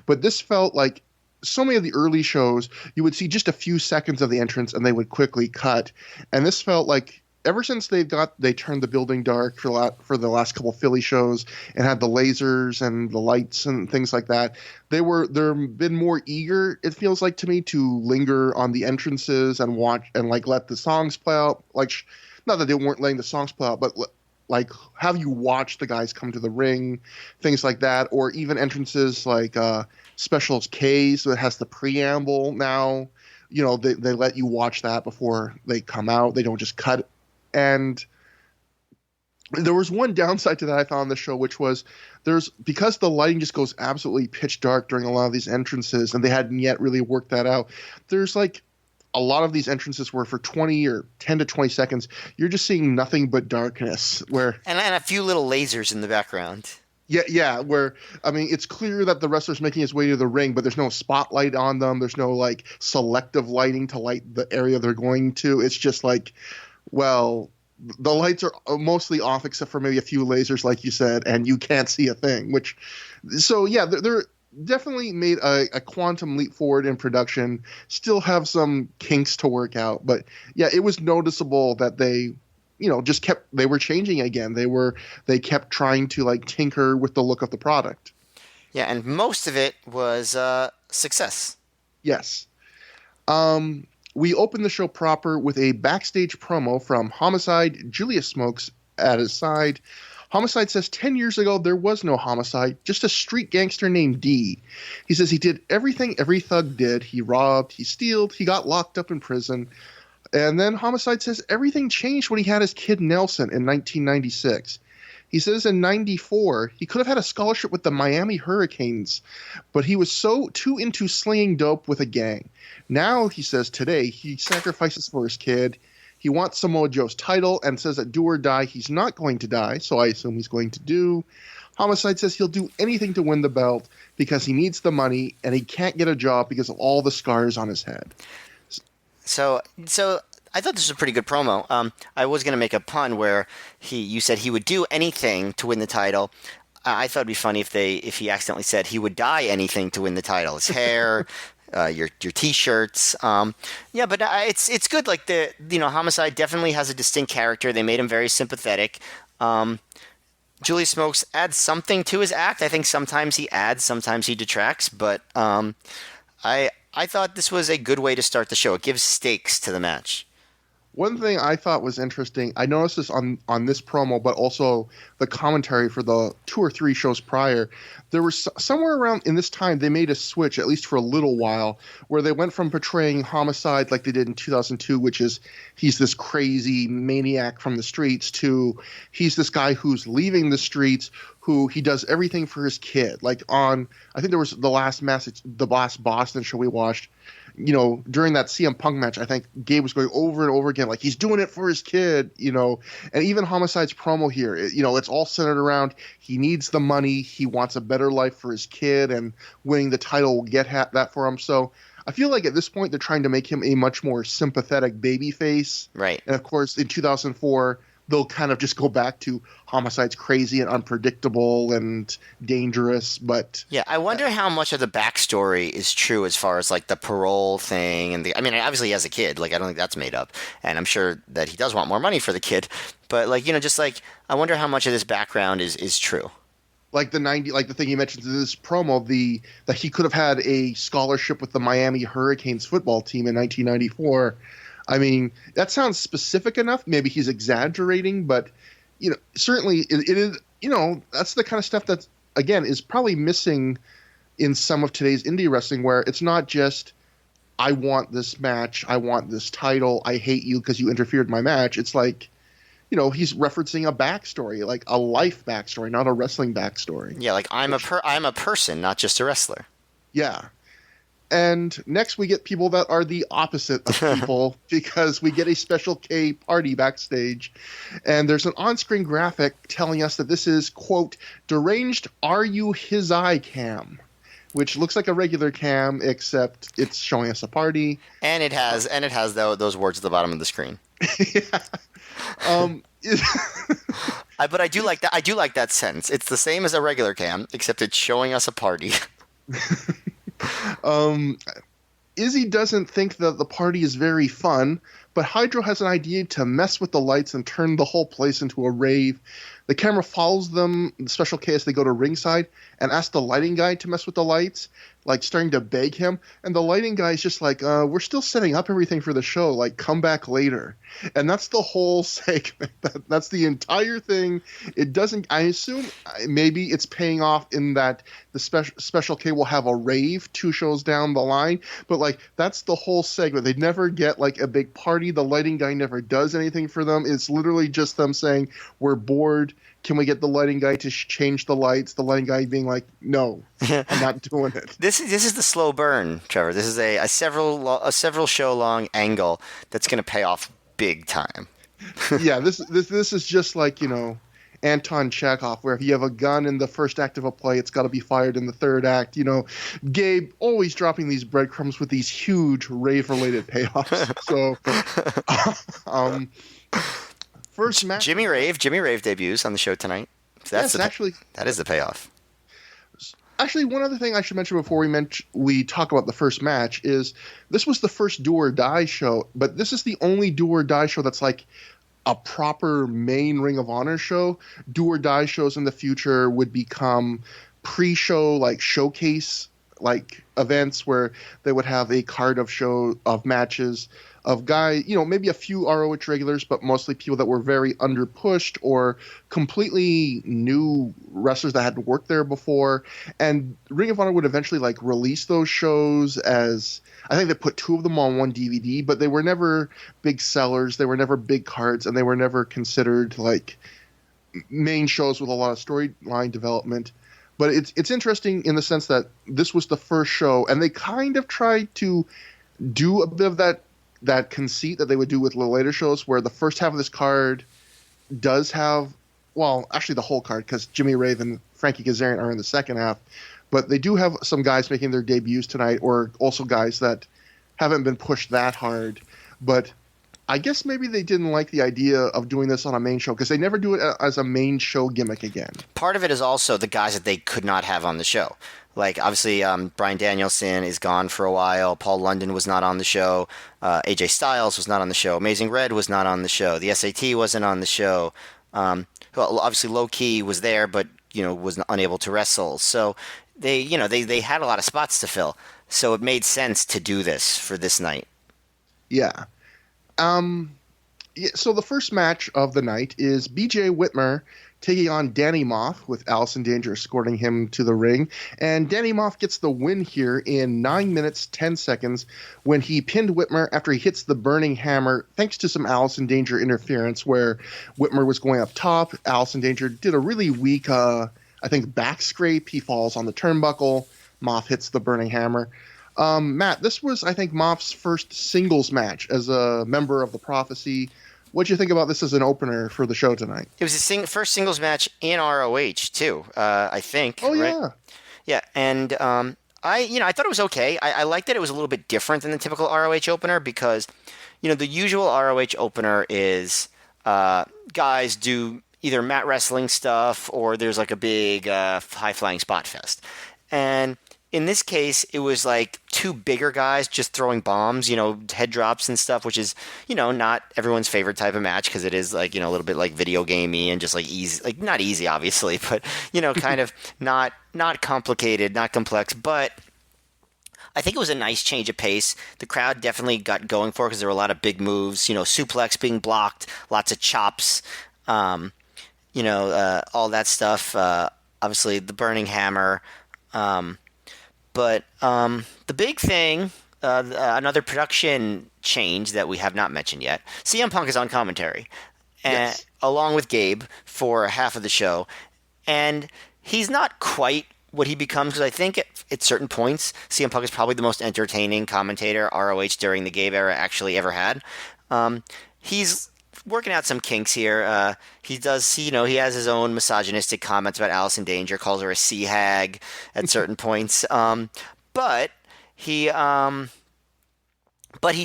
but this felt like so many of the early shows, you would see just a few seconds of the entrance and they would quickly cut. And this felt like ever since they turned the building dark for the last couple of Philly shows and had the lasers and the lights and things like that, they're been more eager, it feels like to me, to linger on the entrances and watch and let the songs play out. Not that they weren't letting the songs play out, but have you watch the guys come to the ring, things like that, or even entrances like Specials K's that has the preamble now. They let you watch that before they come out. They don't just cut. And there was one downside to that I found on the show, which was because the lighting just goes absolutely pitch dark during a lot of these entrances, and they hadn't yet really worked that out. There's a lot of these entrances where for 20 or 10 to 20 seconds, you're just seeing nothing but darkness. And a few little lasers in the background. Yeah, where, it's clear that the wrestler's making his way to the ring, but there's no spotlight on them. There's no, selective lighting to light the area they're going to. It's just the lights are mostly off except for maybe a few lasers, like you said, and you can't see a thing. They're definitely made a quantum leap forward in production. Still have some kinks to work out, but yeah, it was noticeable that they they were changing again. They kept trying to tinker with the look of the product. Yeah, and most of it was success. Yes. We opened the show proper with a backstage promo from Homicide. Julius Smokes at his side. Homicide says 10 years ago there was no homicide, just a street gangster named D. He says he did everything every thug did. He robbed, he stealed, he got locked up in prison. And then Homicide says everything changed when he had his kid Nelson in 1996. He says in 94, he could have had a scholarship with the Miami Hurricanes, but he was too into slinging dope with a gang. Now, he says today, he sacrifices for his kid. He wants Samoa Joe's title and says that do or die, he's not going to die, so I assume he's going to do. Homicide says he'll do anything to win the belt because he needs the money and he can't get a job because of all the scars on his head. So I thought this was a pretty good promo. I was going to make a pun where you said he would do anything to win the title. I thought it'd be funny if he accidentally said he would dye anything to win the title. His hair, your T-shirts. But it's good. Homicide definitely has a distinct character. They made him very sympathetic. Julius Smokes adds something to his act. I think sometimes he adds, sometimes he detracts. But I thought this was a good way to start the show. It gives stakes to the match. One thing I thought was interesting, I noticed this on this promo, but also the commentary for the 2 or 3 shows prior, there was somewhere around in this time they made a switch, at least for a little while, where they went from portraying Homicide like they did in 2002, which is he's this crazy maniac from the streets, to he's this guy who's leaving the streets, who he does everything for his kid. Like on, I think there was the last Boston show we watched, you know, during that CM Punk match, I think Gabe was going over and over again, like he's doing it for his kid, you know, and even Homicide's promo here, you know, it's all centered around he needs the money, he wants a better life for his kid, and winning the title will get that for him. So I feel like at this point they're trying to make him a much more sympathetic babyface. Right. And of course, in 2004, they'll kind of just go back to Homicide's crazy and unpredictable and dangerous. But yeah, I wonder how much of the backstory is true as far as like the parole thing and I mean, obviously he has a kid, like I don't think that's made up, and I'm sure that he does want more money for the kid. But like, you know, just like I wonder how much of this background is true. Like the thing you mentioned in this promo, that he could have had a scholarship with the Miami Hurricanes football team in 1994. I mean, that sounds specific enough. Maybe he's exaggerating, but you know, certainly it is. You know, that's the kind of stuff that, again, is probably missing in some of today's indie wrestling, where it's not just I want this match, I want this title, I hate you because you interfered in my match. It's like, you know, he's referencing a backstory, like a life backstory, not a wrestling backstory. Yeah, like I'm a person, not just a wrestler. Yeah. And next we get people that are the opposite of people because we get a Special K party backstage. And there's an on-screen graphic telling us that this is, quote, deranged Are You His Eye cam, which looks like a regular cam, except it's showing us a party. And it has those words at the bottom of the screen. Yeah. But I do like that. I do like that sentence. It's the same as a regular cam, except it's showing us a party. Izzy doesn't think that the party is very fun, but Hydro has an idea to mess with the lights and turn the whole place into a rave. The camera follows them, the Special K, as they go to ringside, and asks the lighting guy to mess with the lights, like starting to beg him. And the lighting guy is just like, we're still setting up everything for the show, like, come back later. And that's the whole segment. That's the entire thing. It doesn't, I assume maybe it's paying off in that the Special K will have a rave 2 shows down the line. But, like, that's the whole segment. They never get, like, a big party. The lighting guy never does anything for them. It's literally just them saying, we're bored. Can we get the lighting guy to change the lights? The lighting guy being like, no, I'm not doing it. This is the slow burn, Trevor. This is a several show long angle that's going to pay off big time. Yeah, this is just like, you know, Anton Chekhov, where if you have a gun in the first act of a play, it's got to be fired in the third act. You know, Gabe always dropping these breadcrumbs with these huge rave-related payoffs. So, first match. Jimmy Rave debuts on the show tonight. So that is the payoff. Actually, one other thing I should mention before we talk about the first match is this was the first Do or Die show, but this is the only Do or Die show that's like a proper main Ring of Honor show. Do or Die shows in the future would become pre-show, like showcase like events where they would have a card of matches of guys, you know, maybe a few ROH regulars, but mostly people that were very underpushed or completely new wrestlers that hadn't worked there before. And Ring of Honor would eventually like release those shows as, I think they put 2 of them on one DVD, but they were never big sellers. They were never big cards, and they were never considered like main shows with a lot of storyline development. But it's interesting in the sense that this was the first show, and they kind of tried to do a bit of that conceit that they would do with the later shows, where the first half of this card does have, well, actually the whole card, because Jimmy Rave and Frankie Kazarian are in the second half, but they do have some guys making their debuts tonight, or also guys that haven't been pushed that hard. But I guess maybe they didn't like the idea of doing this on a main show, because they never do it as a main show gimmick again. Part of it is also the guys that they could not have on the show. Like, obviously, Bryan Danielson is gone for a while. Paul London was not on the show. AJ Styles was not on the show. Amazing Red was not on the show. The SAT wasn't on the show. Well, obviously, Low Key was there, but, you know, was unable to wrestle. So they had a lot of spots to fill. So it made sense to do this for this night. Yeah. So the first match of the night is BJ Whitmer taking on Danny Moff with Allison Danger escorting him to the ring. And Danny Moff gets the win here in 9 minutes, 10 seconds when he pinned Whitmer after he hits the burning hammer, thanks to some Allison Danger interference where Whitmer was going up top. Allison Danger did a really weak, I think, back scrape. He falls on the turnbuckle. Moff hits the burning hammer. Matt, this was, I think, Moff's first singles match as a member of the Prophecy. What'd you think about this as an opener for the show tonight? It was his first singles match in ROH too, I think. Oh, right? yeah. Yeah, and I thought it was okay. I liked that it was a little bit different than the typical ROH opener because, the usual ROH opener is guys do either mat wrestling stuff or there's like a big high-flying spot fest. And in this case, it was like two bigger guys just throwing bombs, head drops and stuff, which is, not everyone's favorite type of match because it is like, a little bit like video gamey and just like easy, like not easy, obviously, but, kind of not complicated, not complex. But I think it was a nice change of pace. The crowd definitely got going for it because there were a lot of big moves, suplex being blocked, lots of chops, all that stuff. Obviously, the burning hammer. But the big thing, another production change that we have not mentioned yet, CM Punk is on commentary, Yes. along with Gabe for half of the show. And he's not quite what he becomes because I think at certain points, CM Punk is probably the most entertaining commentator ROH during the Gabe era actually ever had. He's working out some kinks here. He does, he has his own misogynistic comments about Allison Danger, calls her a sea hag at certain points. But he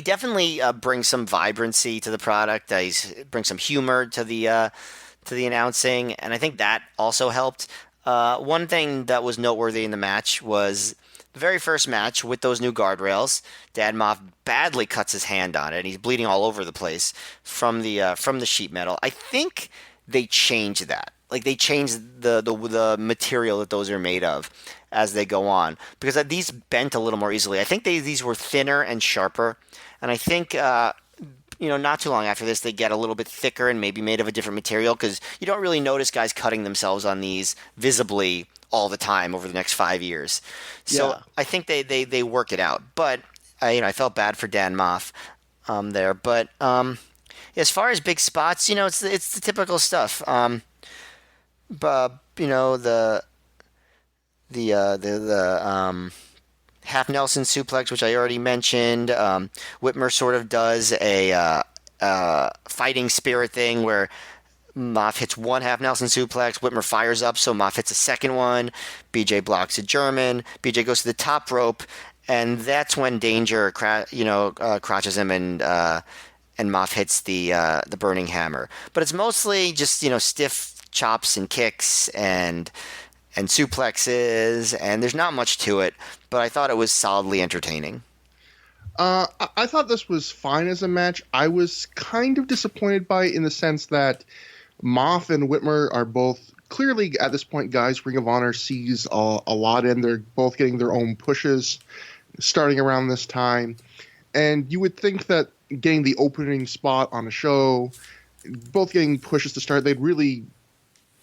definitely brings some vibrancy to the product. He brings some humor to the announcing, and I think that also helped. One thing that was noteworthy in the match was the very first match with those new guardrails. Dad Moff badly cuts his hand on it, and he's bleeding all over the place from the sheet metal. I think they changed that. Like they changed the material that those are made of as they go on because these bent a little more easily. I think these were thinner and sharper, and I think not too long after this they get a little bit thicker and maybe made of a different material because you don't really notice guys cutting themselves on these visibly all the time over the next 5 years. So Yeah. I think they work it out. But I felt bad for Dan Moff there. But as far as big spots, it's the typical stuff. But the half Nelson suplex, which I already mentioned. Whitmer sort of does a fighting spirit thing where Moff hits one half Nelson suplex. Whitmer fires up, so Moff hits a second one. BJ blocks a German. BJ goes to the top rope, and that's when Danger, crotches him, and Moff hits the burning hammer. But it's mostly just stiff chops and kicks and suplexes, and there's not much to it. But I thought it was solidly entertaining. I thought this was fine as a match. I was kind of disappointed by it in the sense that Moff and Whitmer are both clearly at this point guys Ring of Honor sees a lot in. They're both getting their own pushes starting around this time. And you would think that getting the opening spot on a show, both getting pushes to start, they'd really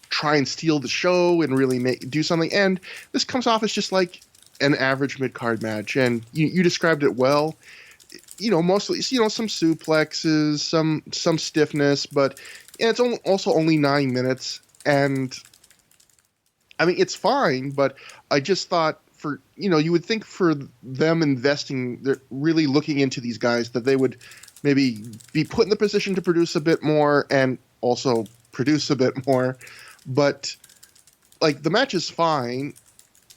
try and steal the show and really do something. And this comes off as just like an average mid-card match. And you described it well. Mostly, some suplexes, some stiffness, but it's also only 9 minutes. And I mean, it's fine, but I just thought you would think for them investing, they're really looking into these guys that they would maybe be put in the position to produce a bit more and also produce a bit more. But like the match is fine.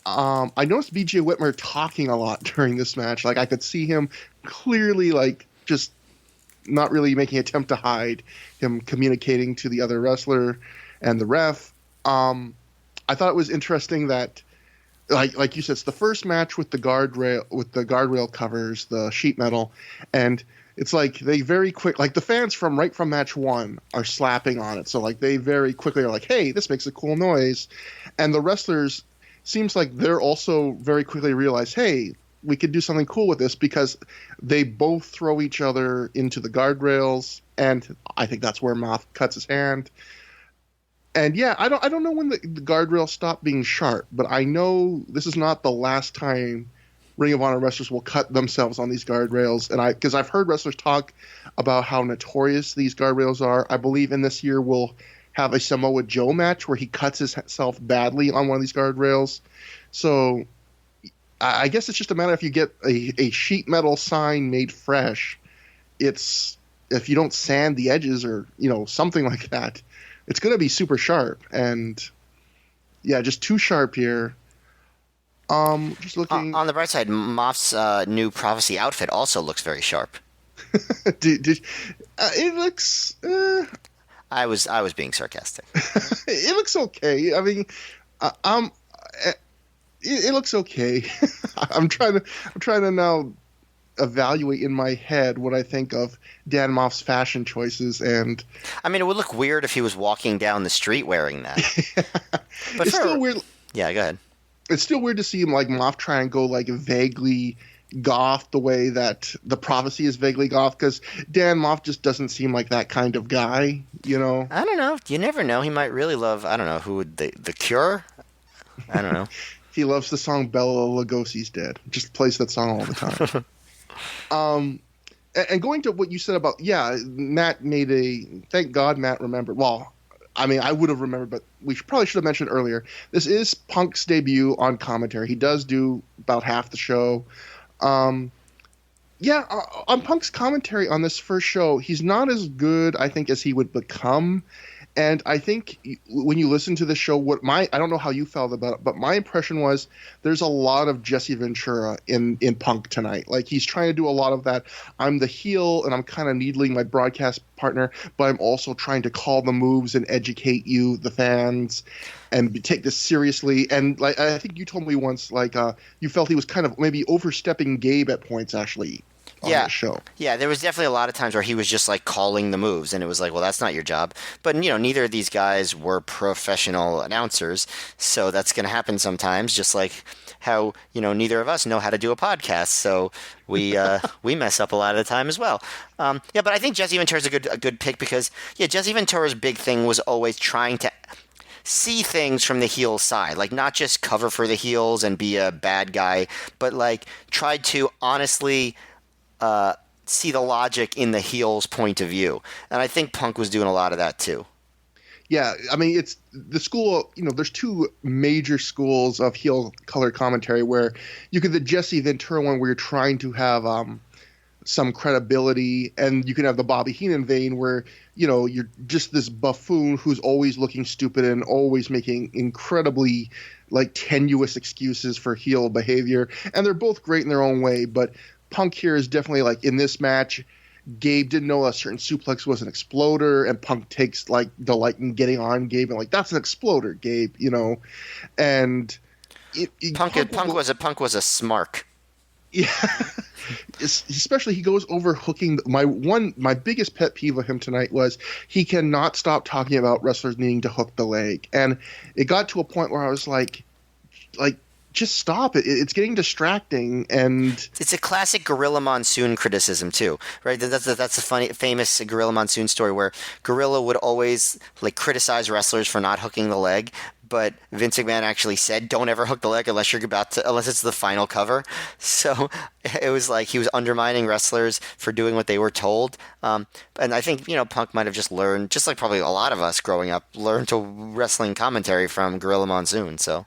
I noticed BJ Whitmer talking a lot during this match. Like I could see him clearly like just not really making an attempt to hide, him communicating to the other wrestler and the ref. I thought it was interesting that like you said, it's the first match with the guardrail covers, the sheet metal, and it's like they very quick, like the fans from match one are slapping on it. So like they very quickly are like, hey, this makes a cool noise. And the wrestlers seems like they're also very quickly realize, hey, we could do something cool with this because they both throw each other into the guardrails. And I think that's where Moff cuts his hand. And yeah, I don't know when the guardrails stop being sharp, but I know this is not the last time Ring of Honor wrestlers will cut themselves on these guardrails. And because I've heard wrestlers talk about how notorious these guardrails are. I believe in this year we'll have a Samoa Joe match where he cuts himself badly on one of these guardrails. So I guess it's just a matter if you get a sheet metal sign made fresh. If you don't sand the edges or something like that, it's going to be super sharp. And yeah, just too sharp here. Just looking on the bright side, Moff's new Prophecy outfit also looks very sharp. It looks. I was being sarcastic. It looks okay. I mean, it looks okay. I'm trying to now evaluate in my head what I think of Dan Moff's fashion choices, and I mean, it would look weird if he was walking down the street wearing that. But it's still weird. Yeah, go ahead. It's still weird to see him like Moff try and go like vaguely goth the way that the Prophecy is vaguely goth, because Dan Moff just doesn't seem like that kind of guy, I don't know. You never know. He might really love, I don't know, who would the Cure? I don't know. He loves the song Bela Lugosi's Dead. Just plays that song all the time. And going to what you said about, Matt thank God Matt remembered. Well, I mean, I would have remembered, but we probably should have mentioned earlier. This is Punk's debut on commentary. He does do about half the show. On Punk's commentary on this first show, he's not as good, I think, as he would become. And I think when you listen to the show, I don't know how you felt about it, but my impression was there's a lot of Jesse Ventura in Punk tonight. Like, he's trying to do a lot of that. I'm the heel and I'm kind of needling my broadcast partner, but I'm also trying to call the moves and educate you, the fans, and take this seriously. And like, I think you told me once, like, you felt he was kind of maybe overstepping Gabe at points, actually. On the show. Yeah, there was definitely a lot of times where he was just like calling the moves, and it was like, well, that's not your job. But neither of these guys were professional announcers, so that's going to happen sometimes. Just like how neither of us know how to do a podcast, so we we mess up a lot of the time as well. But I think Jesse Ventura's a good pick because Jesse Ventura's big thing was always trying to see things from the heel side, like not just cover for the heels and be a bad guy, but like tried to honestly see the logic in the heel's point of view. And I think Punk was doing a lot of that too. Yeah, I mean, it's the school, there's two major schools of heel color commentary where you get the Jesse Ventura one where you're trying to have some credibility, and you can have the Bobby Heenan vein where, you're just this buffoon who's always looking stupid and always making incredibly like tenuous excuses for heel behavior. And they're both great in their own way, but Punk here is definitely like, in this match, Gabe didn't know a certain suplex was an exploder, and Punk takes like delight in getting on Gabe and like, that's an exploder, Gabe, and Punk was a smark. Yeah, especially he goes over hooking. My biggest pet peeve of him tonight was he cannot stop talking about wrestlers needing to hook the leg, and it got to a point where I was like. Just stop it. It's getting distracting, and it's a classic Gorilla Monsoon criticism too, right? That's a famous Gorilla Monsoon story where Gorilla would always like criticize wrestlers for not hooking the leg, but Vince McMahon actually said, "Don't ever hook the leg unless it's the final cover." So it was like he was undermining wrestlers for doing what they were told. And I think Punk might have just learned, just like probably a lot of us growing up, learned to wrestling commentary from Gorilla Monsoon. So.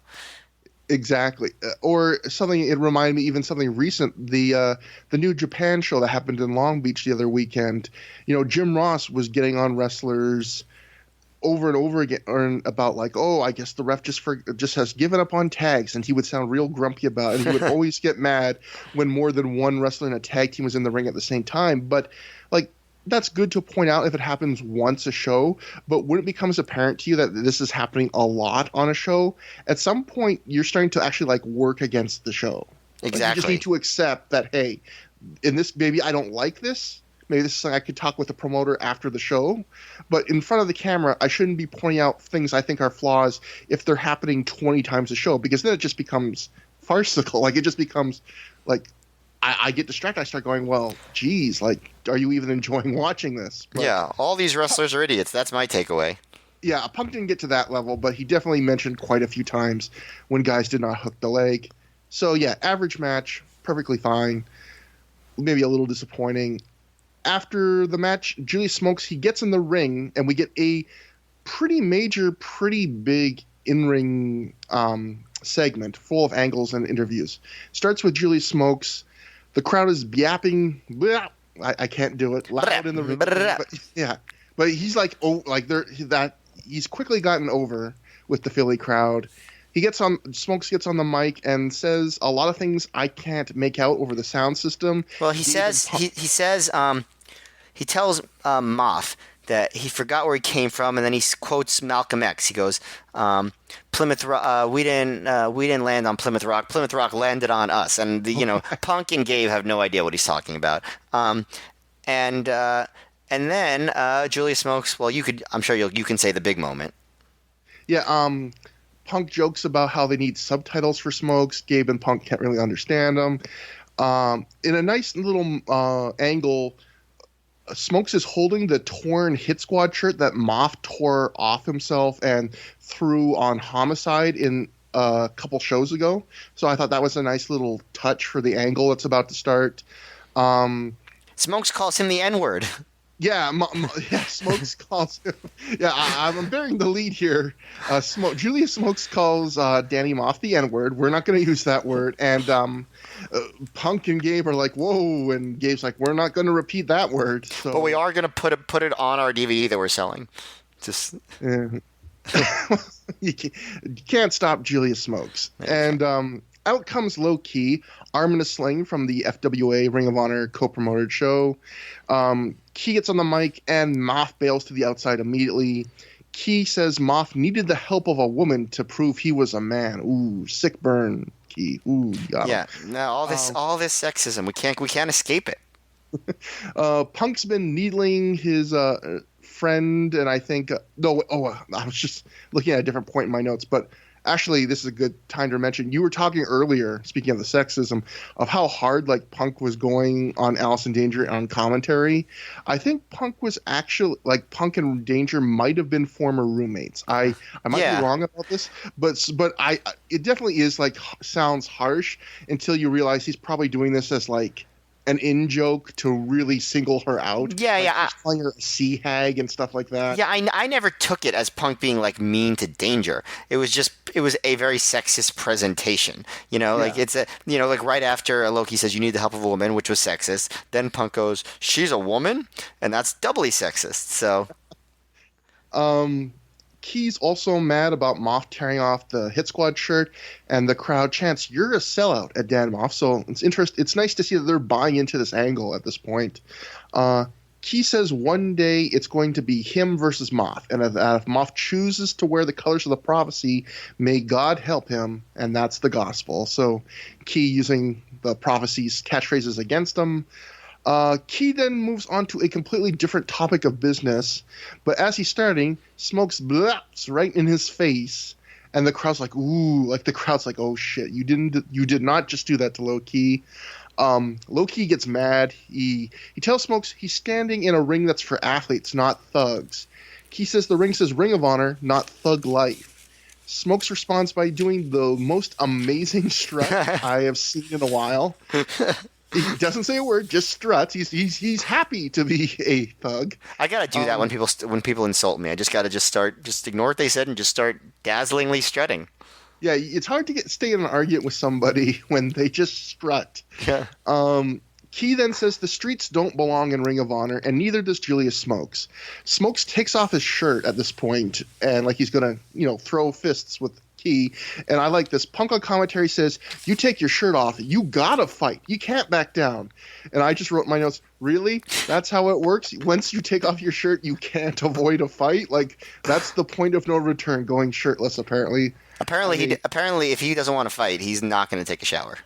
Exactly. Or something, it reminded me, even something recent, the New Japan show that happened in Long Beach the other weekend. Jim Ross was getting on wrestlers over and over again about like, oh, I guess the ref just has given up on tags, and he would sound real grumpy about it. And he would always get mad when more than one wrestler in a tag team was in the ring at the same time. But like, that's good to point out if it happens once a show, but when it becomes apparent to you that this is happening a lot on a show, at some point you're starting to actually like work against the show. Exactly. Like, you just need to accept that, hey, in this, maybe I don't like this. Maybe this is something I could talk with the promoter after the show, but in front of the camera, I shouldn't be pointing out things I think are flaws if they're happening 20 times a show, because then it just becomes farcical. Like, it just becomes like, I get distracted. I start going, well, geez, like, are you even enjoying watching this? But, yeah, all these wrestlers are idiots. That's my takeaway. Yeah, Punk didn't get to that level, but he definitely mentioned quite a few times when guys did not hook the leg. So yeah, average match, perfectly fine. Maybe a little disappointing. After the match, Julius Smokes, he gets in the ring, and we get a pretty major, pretty big in-ring segment full of angles and interviews. Starts with Julius Smokes. The crowd is yapping. I can't do it. Loud in the ring. But he's like, he's quickly gotten over with the Philly crowd. Smokes gets on the mic and says a lot of things I can't make out over the sound system. Well, he tells Moff that he forgot where he came from, and then he quotes Malcolm X. He goes, "Plymouth Rock, we didn't land on Plymouth Rock. Plymouth Rock landed on us." And Punk and Gabe have no idea what he's talking about. And then Julius Smokes. Well, I'm sure you can say the big moment. Yeah. Punk jokes about how they need subtitles for Smokes. Gabe and Punk can't really understand them. In a nice little angle, Smokes is holding the torn Hit Squad shirt that Moff tore off himself and threw on Homicide in a couple shows ago. So I thought that was a nice little touch for the angle that's about to start. Smokes calls him the N-word. Yeah, Smokes calls him. Yeah, I'm bearing the lead here. Julius Smokes calls Danny Moff the N-word. We're not going to use that word. And Punk and Gabe are like, whoa. And Gabe's like, we're not going to repeat that word. So. But we are going to put it on our DVD that we're selling. Just you can't stop Julius Smokes. And out comes Low Key, arm in a sling from the FWA Ring of Honor co-promoted show. Key gets on the mic, and Moff bails to the outside immediately. Key says Moff needed the help of a woman to prove he was a man. Ooh, sick burn, Key. Ooh, got him. No, all this sexism, we can't escape it. Punk's been needling his friend, and I think I was just looking at a different point in my notes, but actually, this is a good time to mention. You were talking earlier, speaking of the sexism, of how hard Punk was going on Alice in Danger on commentary. I think Punk was actually Punk and Danger might have been former roommates. I might be wrong about this, but it definitely is sounds harsh until you realize he's probably doing this as an in-joke to really single her out. Yeah. Calling her a sea hag and stuff like that. Yeah, I never took it as Punk being mean to Danger. It was a very sexist presentation. It's right after Loki says you need the help of a woman, which was sexist. Then Punk goes, she's a woman, and that's doubly sexist. So, Key's also mad about Moff tearing off the Hit Squad shirt, and the crowd chants, "You're a sellout" at Dan Moff. So it's nice to see that they're buying into this angle at this point. Key says one day it's going to be him versus Moff, and if Moff chooses to wear the colors of the prophecy, may God help him, and that's the gospel. So Key using the prophecy's catchphrases against him. Key then moves on to a completely different topic of business, but as he's starting, Smokes blaps right in his face, and the crowd's like, ooh, the crowd's like, oh shit, you did not just do that to Low Key. Low Key gets mad. He tells Smokes he's standing in a ring that's for athletes, not thugs. Key says the ring says Ring of Honor, not Thug Life. Smokes responds by doing the most amazing strut I have seen in a while. He doesn't say a word, just struts. He's happy to be a thug. I gotta do that when people insult me. I just gotta just ignore what they said and just start dazzlingly strutting. Yeah, it's hard to stay in an argument with somebody when they just strut. Yeah. Key then says the streets don't belong in Ring of Honor, and neither does Julius Smokes. Smokes takes off his shirt at this point, and he's gonna throw fists with Key, and I like this. Punk on commentary says, "You take your shirt off, you gotta fight. You can't back down." And I just wrote in my notes, really? That's how it works? Once you take off your shirt, you can't avoid a fight? That's the point of no return, going shirtless, apparently. Apparently, if he doesn't want to fight, he's not going to take a shower.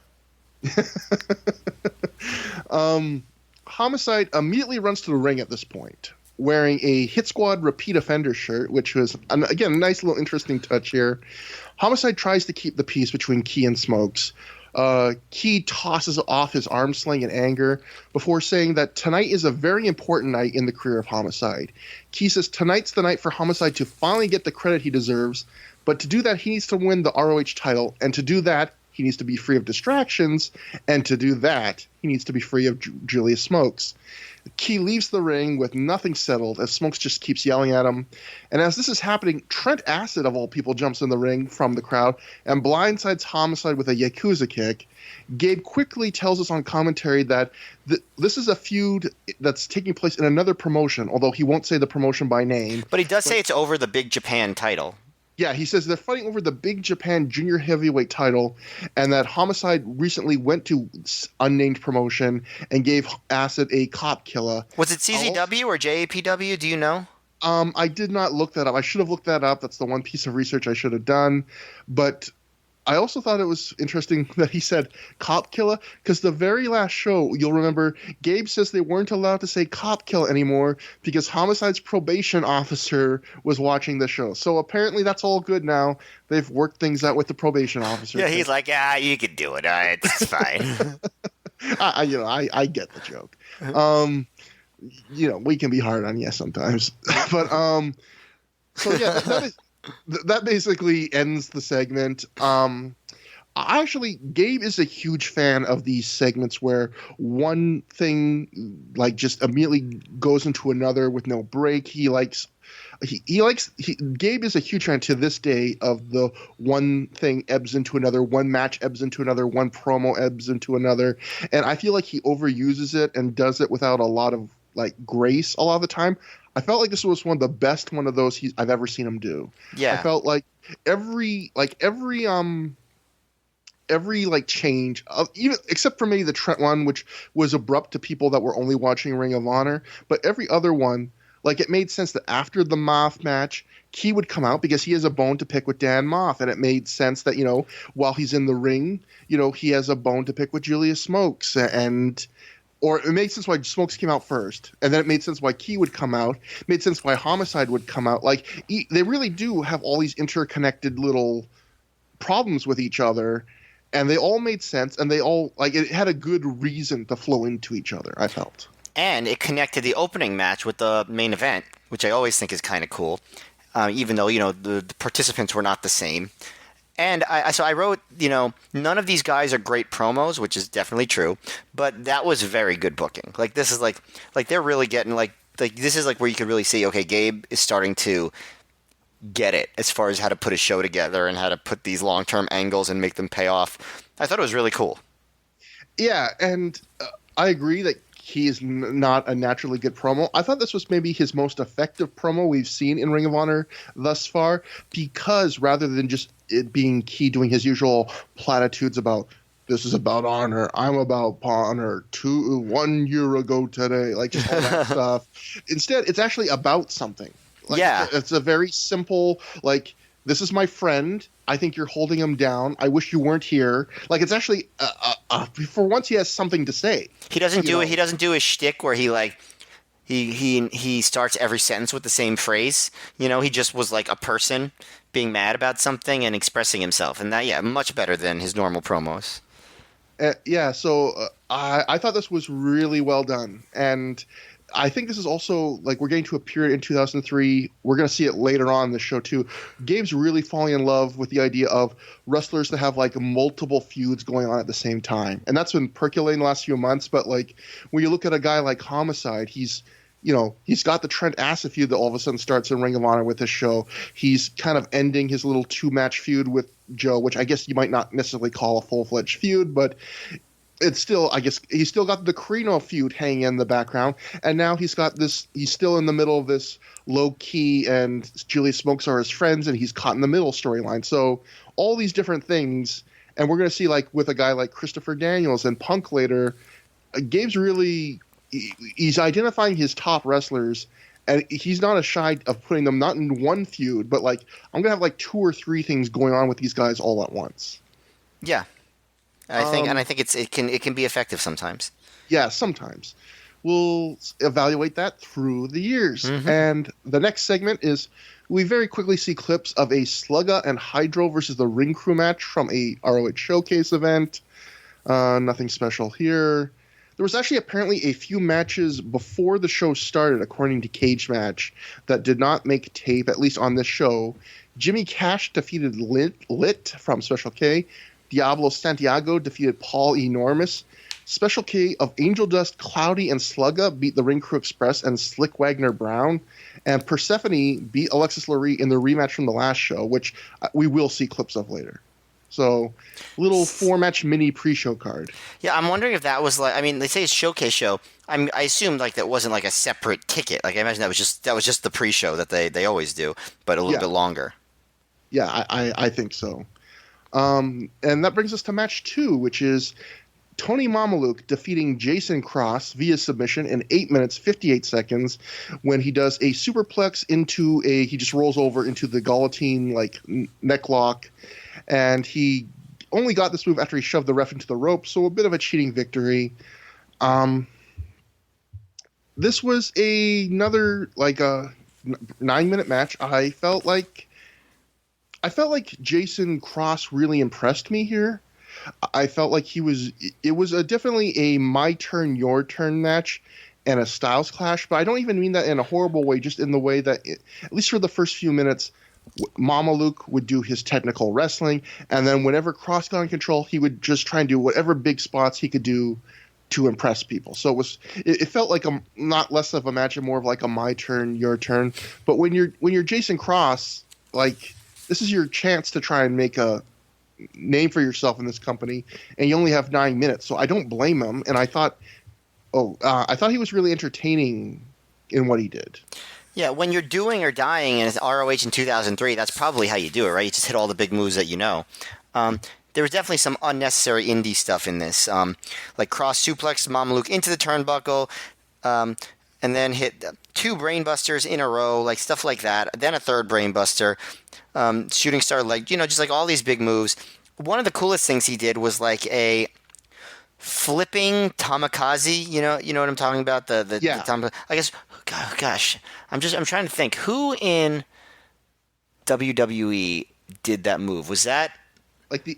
Homicide immediately runs to the ring at this point, wearing a Hit Squad repeat offender shirt, which was, again, a nice little interesting touch here. Homicide tries to keep the peace between Key and Smokes. Key tosses off his arm sling in anger before saying that tonight is a very important night in the career of Homicide. Key says tonight's the night for Homicide to finally get the credit he deserves, but to do that he needs to win the ROH title, and to do that he needs to be free of distractions, and to do that he needs to be free of Julius Smokes. Key leaves the ring with nothing settled as Smokes just keeps yelling at him. And as this is happening, Trent Acid, of all people, jumps in the ring from the crowd and blindsides Homicide with a Yakuza kick. Gabe quickly tells us on commentary that this is a feud that's taking place in another promotion, although he won't say the promotion by name. But he does say it's over the Big Japan title. Yeah, he says they're fighting over the Big Japan Junior Heavyweight title, and that Homicide recently went to unnamed promotion and gave Acid a cop killer. Was it CZW or JAPW? Do you know? I did not look that up. I should have looked that up. That's the one piece of research I should have done. But I also thought it was interesting that he said cop killer, because the very last show, you'll remember, Gabe says they weren't allowed to say cop killer anymore because Homicide's probation officer was watching the show. So apparently that's all good now. They've worked things out with the probation officer. Yeah, he's like, you can do it. It's fine. I get the joke. We can be hard on you sometimes. But so yeah, that basically ends the segment. Gabe is a huge fan of these segments where one thing like just immediately goes into another with no break. Gabe is a huge fan to this day of the one thing ebbs into another, one match ebbs into another, one promo ebbs into another. And I feel like he overuses it and does it without a lot of grace a lot of the time. I felt like this was one of the best one of those I've ever seen him do. Yeah. I felt like every change, even except for maybe the Trent one, which was abrupt to people that were only watching Ring of Honor, but every other one, it made sense that after the Moth match, Key would come out because he has a bone to pick with Dan Moth, and it made sense that while he's in the ring, he has a bone to pick with Julius Smokes, or it made sense why Smokes came out first, and then it made sense why Key would come out. It made sense why Homicide would come out. They really do have all these interconnected little problems with each other, and they all made sense, and they all it had a good reason to flow into each other, I felt. And it connected the opening match with the main event, which I always think is kind of cool, even though the participants were not the same. And I wrote, none of these guys are great promos, which is definitely true, but that was very good booking. This is they're really getting this is where you could really see, okay, Gabe is starting to get it as far as how to put a show together and how to put these long-term angles and make them pay off. I thought it was really cool. Yeah, and I agree that he is not a naturally good promo. I thought this was maybe his most effective promo we've seen in Ring of Honor thus far, because rather than just it being Key doing his usual platitudes about this is about honor, I'm about honor, 1 year ago today, just all that stuff. Instead, it's actually about something. It's a very simple, this is my friend. I think you're holding him down. I wish you weren't here. It's actually, for once, he has something to say. He doesn't do it. He doesn't do his shtick where he starts every sentence with the same phrase. He just was a person being mad about something and expressing himself, and that much better than his normal promos. So I thought this was really well done, and I think this is also we're getting to a period in 2003. We're going to see it later on in the show too. Gabe's really falling in love with the idea of wrestlers that have multiple feuds going on at the same time, and that's been percolating the last few months. But when you look at a guy like Homicide, he's got the Trent Acid feud that all of a sudden starts in Ring of Honor with this show. He's kind of ending his little 2-match feud with Joe, which I guess you might not necessarily call a full-fledged feud, but it's still, I guess, he's still got the Carino feud hanging in the background, and now he's got this. He's still in the middle of this low key, and Julius Smokes are his friends, and he's caught in the middle storyline. So all these different things, and we're going to see with a guy like Christopher Daniels and Punk later, Gabe's really he's identifying his top wrestlers, and he's not shy of putting them not in one feud, but I'm going to have 2 or 3 things going on with these guys all at once. Yeah. I think it can be effective sometimes. Yeah, sometimes. We'll evaluate that through the years. Mm-hmm. And the next segment is We very quickly see clips of a Slugga and Hydro versus the Ring Crew match from a ROH Showcase event. Nothing special here. There was actually apparently a few matches before the show started, according to Cage Match, that did not make tape, at least on this show. Jimmy Cash defeated Lit from Special K. Diablo Santiago defeated Paul Enormous. Special K of Angel Dust, Cloudy, and Slugga beat the Ring Crew Express and Slick Wagner Brown. And Persephone beat Alexis Lurie in the rematch from the last show, which we will see clips of later. So, little 4-match mini pre-show card. Yeah, I'm wondering if that was like, I mean, they say it's showcase show. I assumed like that wasn't like a separate ticket. Like I imagine that was just the pre-show that they always do, but a little bit longer. Yeah, I think so. And that brings us to match 2, which is Tony Mamaluke defeating Jason Cross via submission in 8 minutes 58 seconds when he does a superplex he just rolls over into the guillotine like neck lock. And he only got this move after he shoved the ref into the rope, so a bit of a cheating victory. This was another like a 9-minute match. I felt like Jason Cross really impressed me here. I felt like it was definitely a my turn, your turn match and a styles clash, but I don't even mean that in a horrible way, just in the way that, at least for the first few minutes, Mamaluke would do his technical wrestling, and then whenever Cross got in control, he would just try and do whatever big spots he could do to impress people. So it felt like not less of a match and more of like a my turn, your turn. But when you're Jason Cross, like, this is your chance to try and make a name for yourself in this company, and you only have 9 minutes. So I don't blame him, and I thought he was really entertaining in what he did. Yeah, when you're doing or dying in ROH in 2003, that's probably how you do it, right? You just hit all the big moves that you know. There was definitely some unnecessary indie stuff in this, like cross suplex Mamaluke into the turnbuckle, and then hit 2 brainbusters in a row, like stuff like that. Then a third brainbuster, shooting star leg, just like all these big moves. One of the coolest things he did was like a flipping Tamikaze. You know what I'm talking about? The I guess. Gosh, I'm trying to think who in WWE did that move. Was that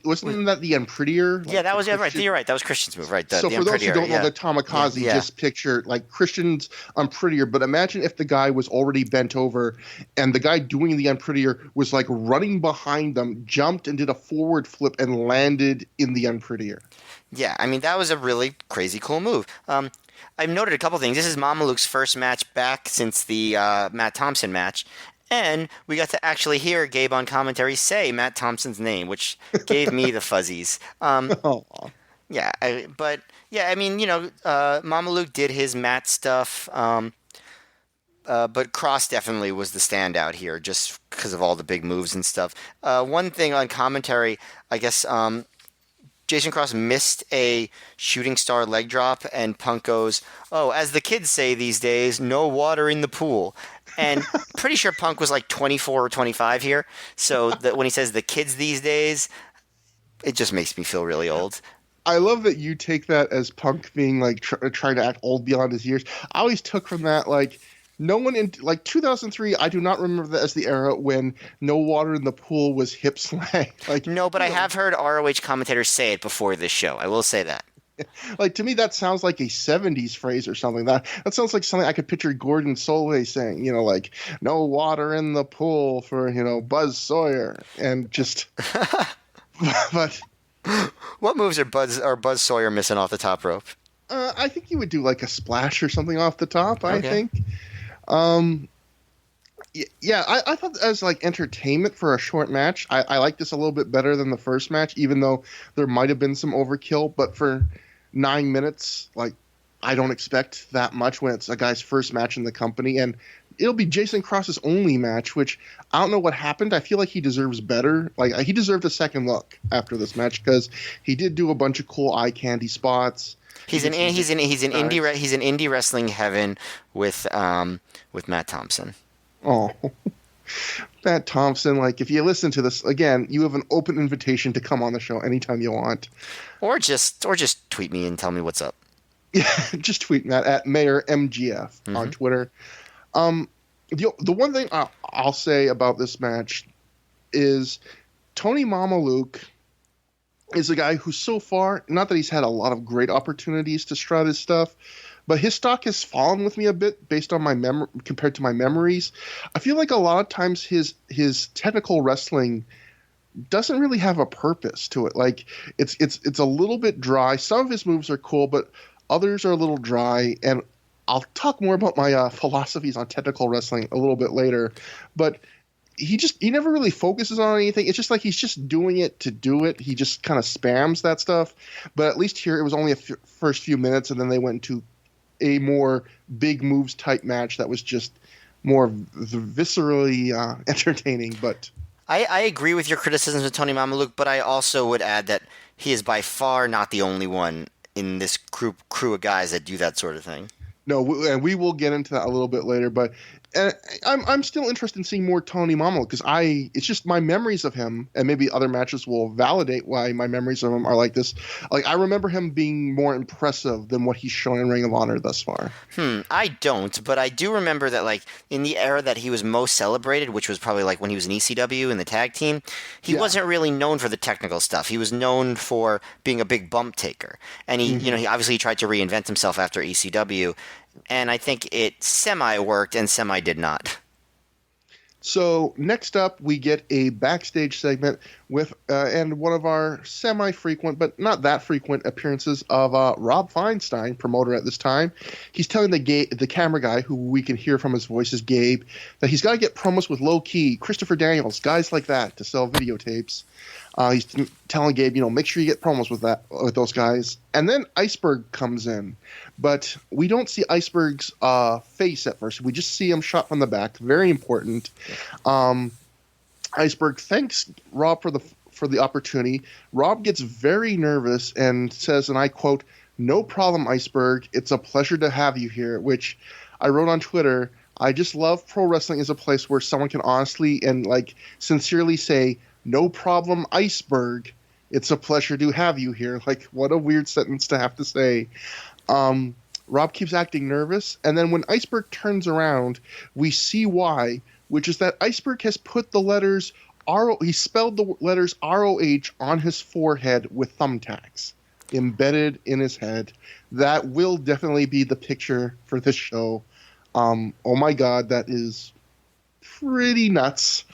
wasn't that the Unprettier? Yeah, that was right. You're right. That was Christian's move, right? So for those who don't know the Tamikaze, just picture like Christian's Unprettier. But imagine if the guy was already bent over, and the guy doing the Unprettier was like running behind them, jumped and did a forward flip and landed in the Unprettier. Yeah, I mean that was a really crazy cool move. I've noted a couple things. This is Mamaluke's first match back since the Matt Thompson match. And we got to actually hear Gabe on commentary say Matt Thompson's name, which gave me the fuzzies. Yeah, Mamaluke did his Matt stuff, but Cross definitely was the standout here just because of all the big moves and stuff. One thing on commentary, I guess Jason Cross missed a shooting star leg drop, and Punk goes, "Oh, as the kids say these days, no water in the pool." And pretty sure Punk was like 24 or 25 here. So that when he says the kids these days, it just makes me feel really old. I love that you take that as Punk being like trying to act old beyond his years. I always took from that like no one in like 2003. I do not remember that as the era when no water in the pool was hip slang. Like no, but I have heard ROH commentators say it before this show. I will say that. Like to me, that sounds like a '70s phrase or something. That sounds like something I could picture Gordon Solie saying. like no water in the pool for Buzz Sawyer and just. But what moves are Buzz Sawyer missing off the top rope? I think he would do like a splash or something off the top. Okay. I think. I thought as like entertainment for a short match, I like this a little bit better than the first match, even though there might have been some overkill. But for 9 minutes, like I don't expect that much when it's a guy's first match in the company, and it'll be Jason Cross's only match, which I don't know what happened. I feel like he deserves better. Like he deserved a second look after this match because he did do a bunch of cool eye candy spots. He's in indie wrestling heaven with Matt Thompson. Oh, Matt Thompson! Like if you listen to this again, you have an open invitation to come on the show anytime you want, or just tweet me and tell me what's up. Yeah, just tweet Matt at MayorMGF on Twitter. The one thing I'll say about this match is Tony Mamaluke is a guy who so far, not that he's had a lot of great opportunities to strut his stuff, but his stock has fallen with me a bit based on my compared to my memories. I feel like a lot of times his technical wrestling doesn't really have a purpose to it. Like it's a little bit dry. Some of his moves are cool, but others are a little dry. And I'll talk more about my philosophies on technical wrestling a little bit later. But he never really focuses on anything. It's just like he's just doing it to do it. He just kind of spams that stuff. But at least here it was only first few minutes, and then they went into a more big moves type match that was just more viscerally entertaining. But I agree with your criticisms of Tony Mamaluke, but I also would add that he is by far not the only one in this crew of guys that do that sort of thing. No, and we will get into that a little bit later, but I'm still interested in seeing more Tony Mamaluke because it's just my memories of him, and maybe other matches will validate why my memories of him are like this. Like I remember him being more impressive than what he's shown in Ring of Honor thus far. I don't, but I do remember that like in the era that he was most celebrated, which was probably like when he was in ECW in the tag team, he wasn't really known for the technical stuff. He was known for being a big bump taker, and he obviously tried to reinvent himself after ECW. And I think it semi-worked and semi-did not. So next up, we get a backstage segment with and one of our semi-frequent, but not that frequent appearances of Rob Feinstein, promoter at this time. He's telling the camera guy, who we can hear from his voice is Gabe, that he's got to get promos with Low Key, Christopher Daniels, guys like that to sell videotapes. He's telling Gabe, make sure you get promos with those guys. And then Iceberg comes in, but we don't see Iceberg's face at first. We just see him shot from the back. Very important. Iceberg thanks Rob for the opportunity. Rob gets very nervous and says, and I quote, "No problem, Iceberg. It's a pleasure to have you here," which I wrote on Twitter. I just love pro wrestling as a place where someone can honestly and sincerely say, "No problem, Iceberg. It's a pleasure to have you here." Like, what a weird sentence to have to say. Rob keeps acting nervous, and then when Iceberg turns around, we see why, which is that Iceberg has put the letters he spelled the letters ROH on his forehead with thumbtacks embedded in his head. That will definitely be the picture for this show. Oh my God, that is pretty nuts.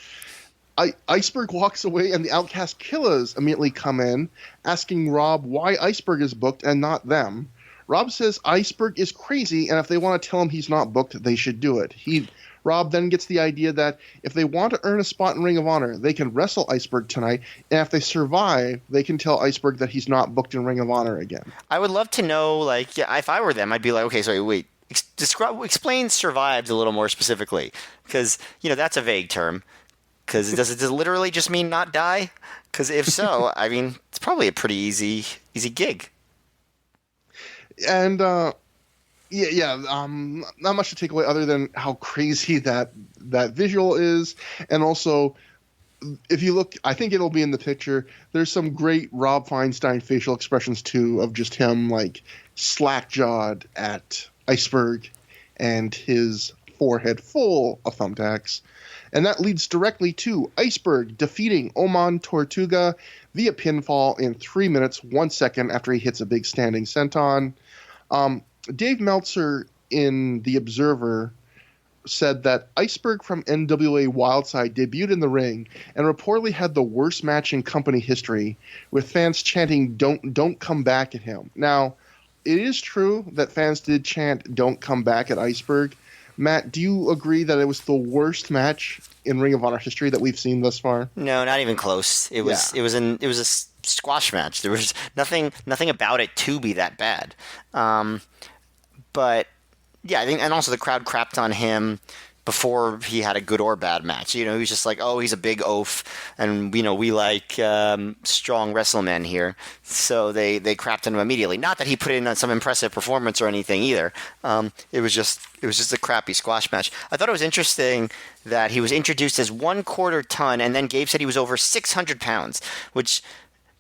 Iceberg walks away, and the Outcast Killers immediately come in, asking Rob why Iceberg is booked and not them. Rob says Iceberg is crazy, and if they want to tell him he's not booked, they should do it. Rob then gets the idea that if they want to earn a spot in Ring of Honor, they can wrestle Iceberg tonight, and if they survive, they can tell Iceberg that he's not booked in Ring of Honor again. I would love to know, if I were them, I'd be like, okay, sorry, wait, explain survived a little more specifically, because, that's a vague term. Because does it literally just mean not die? Because if so, I mean, it's probably a pretty easy gig. And not much to take away other than how crazy that visual is, and also if you look, I think it'll be in the picture. There's some great Rob Feinstein facial expressions too, of just him slack jawed at Iceberg and his forehead full of thumbtacks. And that leads directly to Iceberg defeating Oman Tortuga via pinfall in 3 minutes, 1 second after he hits a big standing senton. Dave Meltzer in The Observer said that Iceberg from NWA Wildside debuted in the ring and reportedly had the worst match in company history, with fans chanting "Don't come back" at him. Now, it is true that fans did chant "Don't come back" at Iceberg. Matt, do you agree that it was the worst match in Ring of Honor history that we've seen thus far? No, not even close. It was a squash match. There was nothing about it to be that bad. But yeah, I think, and also the crowd crapped on him before he had a good or bad match. He was just like, oh, he's a big oaf, and we like strong wrestlemen here, so they crapped on him immediately. Not that he put in some impressive performance or anything either. It was just a crappy squash match. I thought it was interesting that he was introduced as 1/4 ton, and then Gabe said he was over 600 pounds, which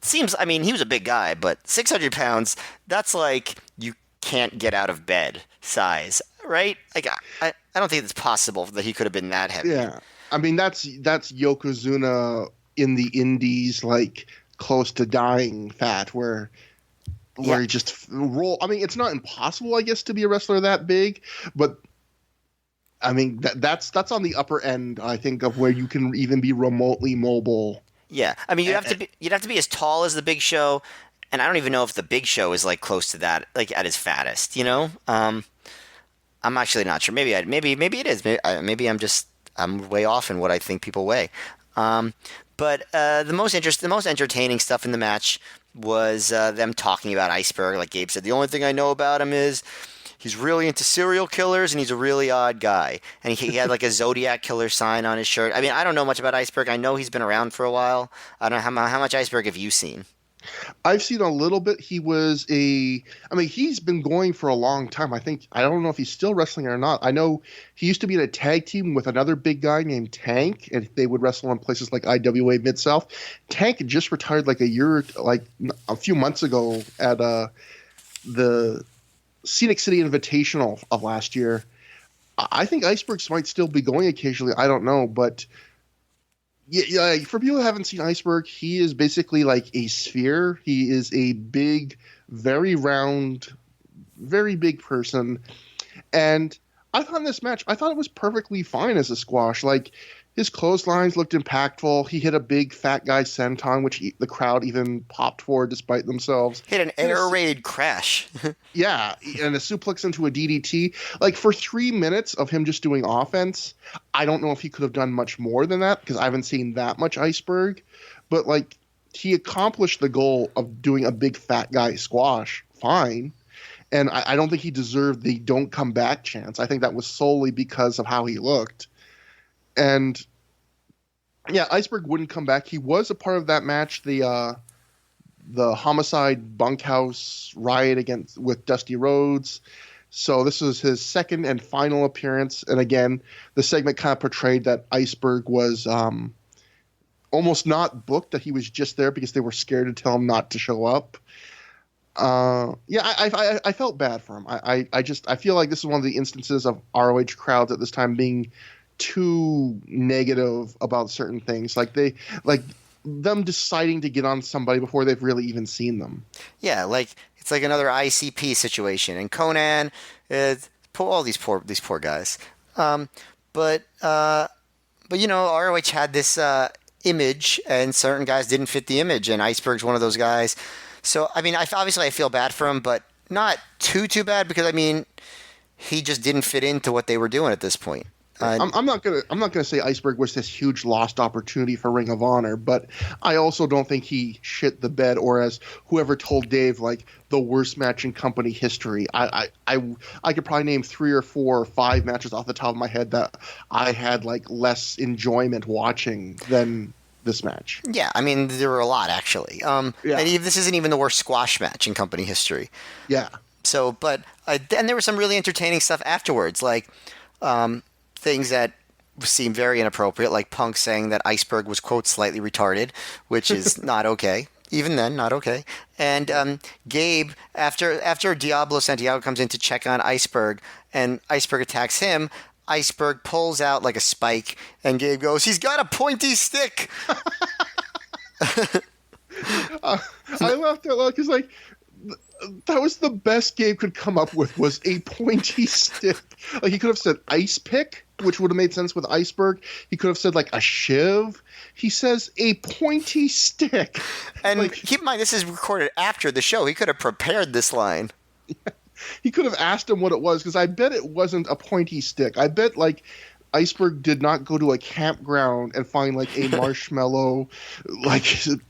seems, I mean, he was a big guy, but 600 pounds, that's like you can't get out of bed size. right? Like I don't think it's possible that he could have been that heavy. Yeah. I mean, that's Yokozuna in the indies, like close to dying fat, where Yeah. you just roll. I mean, it's not impossible, I guess, to be a wrestler that big, but I mean that's on the upper end, I think, of where you can even be remotely mobile. Yeah, I mean, you'd have to be as tall as the Big Show, and I don't even know if the Big Show is like close to that, like at his fattest. You know, I'm actually not sure. Maybe maybe it is. Maybe I'm way off in what I think people weigh. But the most entertaining stuff in the match was them talking about Iceberg. Like Gabe said, the only thing I know about him is he's really into serial killers and he's a really odd guy. And he had like a Zodiac killer sign on his shirt. I mean, I don't know much about Iceberg. I know he's been around for a while. I don't know how much Iceberg have you seen? I've seen a little bit. I mean, he's been going for a long time. I don't know if he's still wrestling or not. I know he used to be in a tag team with another big guy named Tank, and they would wrestle in places like IWA Mid-South. Tank just retired like a few months ago at the Scenic City Invitational of last year. I think Icebergs might still be going occasionally. I don't know, but yeah, for people who haven't seen Iceberg, he is basically like a sphere. He is a big, very round, very big person. And I thought in this match, I thought it was perfectly fine as a squash. Like, his clotheslines looked impactful. He hit a big fat guy senton, which the crowd even popped for despite themselves. Hit an air raid crash. Yeah, and a suplex into a DDT. Like, for 3 minutes of him just doing offense, I don't know if he could have done much more than that because I haven't seen that much Iceberg. But, like, he accomplished the goal of doing a big fat guy squash fine. And I don't think he deserved the don't come back chance. I think that was solely because of how he looked. And yeah, Iceberg wouldn't come back. He was a part of that match, the Homicide Bunkhouse riot with Dusty Rhodes. So this was his second and final appearance. And again, the segment kind of portrayed that Iceberg was almost not booked, that he was just there because they were scared to tell him not to show up. I felt bad for him. I feel like this is one of the instances of ROH crowds at this time being too negative about certain things. Like them deciding to get on somebody before they've really even seen them. Yeah, like it's like another ICP situation. And Conan, all these poor guys. But you know, ROH had this image, and certain guys didn't fit the image, and Iceberg's one of those guys. So I mean, obviously I feel bad for him, but not too bad because I mean, he just didn't fit into what they were doing at this point. I'm not gonna say Iceberg was this huge lost opportunity for Ring of Honor, but I also don't think he shit the bed, or as whoever told Dave, like the worst match in company history. I could probably name 3 or 4 or 5 matches off the top of my head that I had like less enjoyment watching than this match. Yeah, I mean there were a lot actually. And this isn't even the worst squash match in company history. Yeah. So, but then there was some really entertaining stuff afterwards, like things that seem very inappropriate, like Punk saying that Iceberg was, quote, slightly retarded, which is not okay. Even then, not okay. And Gabe, after Diablo Santiago comes in to check on Iceberg, and Iceberg attacks him, Iceberg pulls out like a spike, and Gabe goes, "He's got a pointy stick." I laughed out loud because, like, that was the best Gabe could come up with, was a pointy stick. Like, he could have said ice pick, which would have made sense with Iceberg. He could have said, like, a shiv. He says a pointy stick. And like, keep in mind, this is recorded after the show. He could have prepared this line. Yeah, he could have asked him what it was, because I bet it wasn't a pointy stick. I bet, like, Iceberg did not go to a campground and find like a marshmallow, like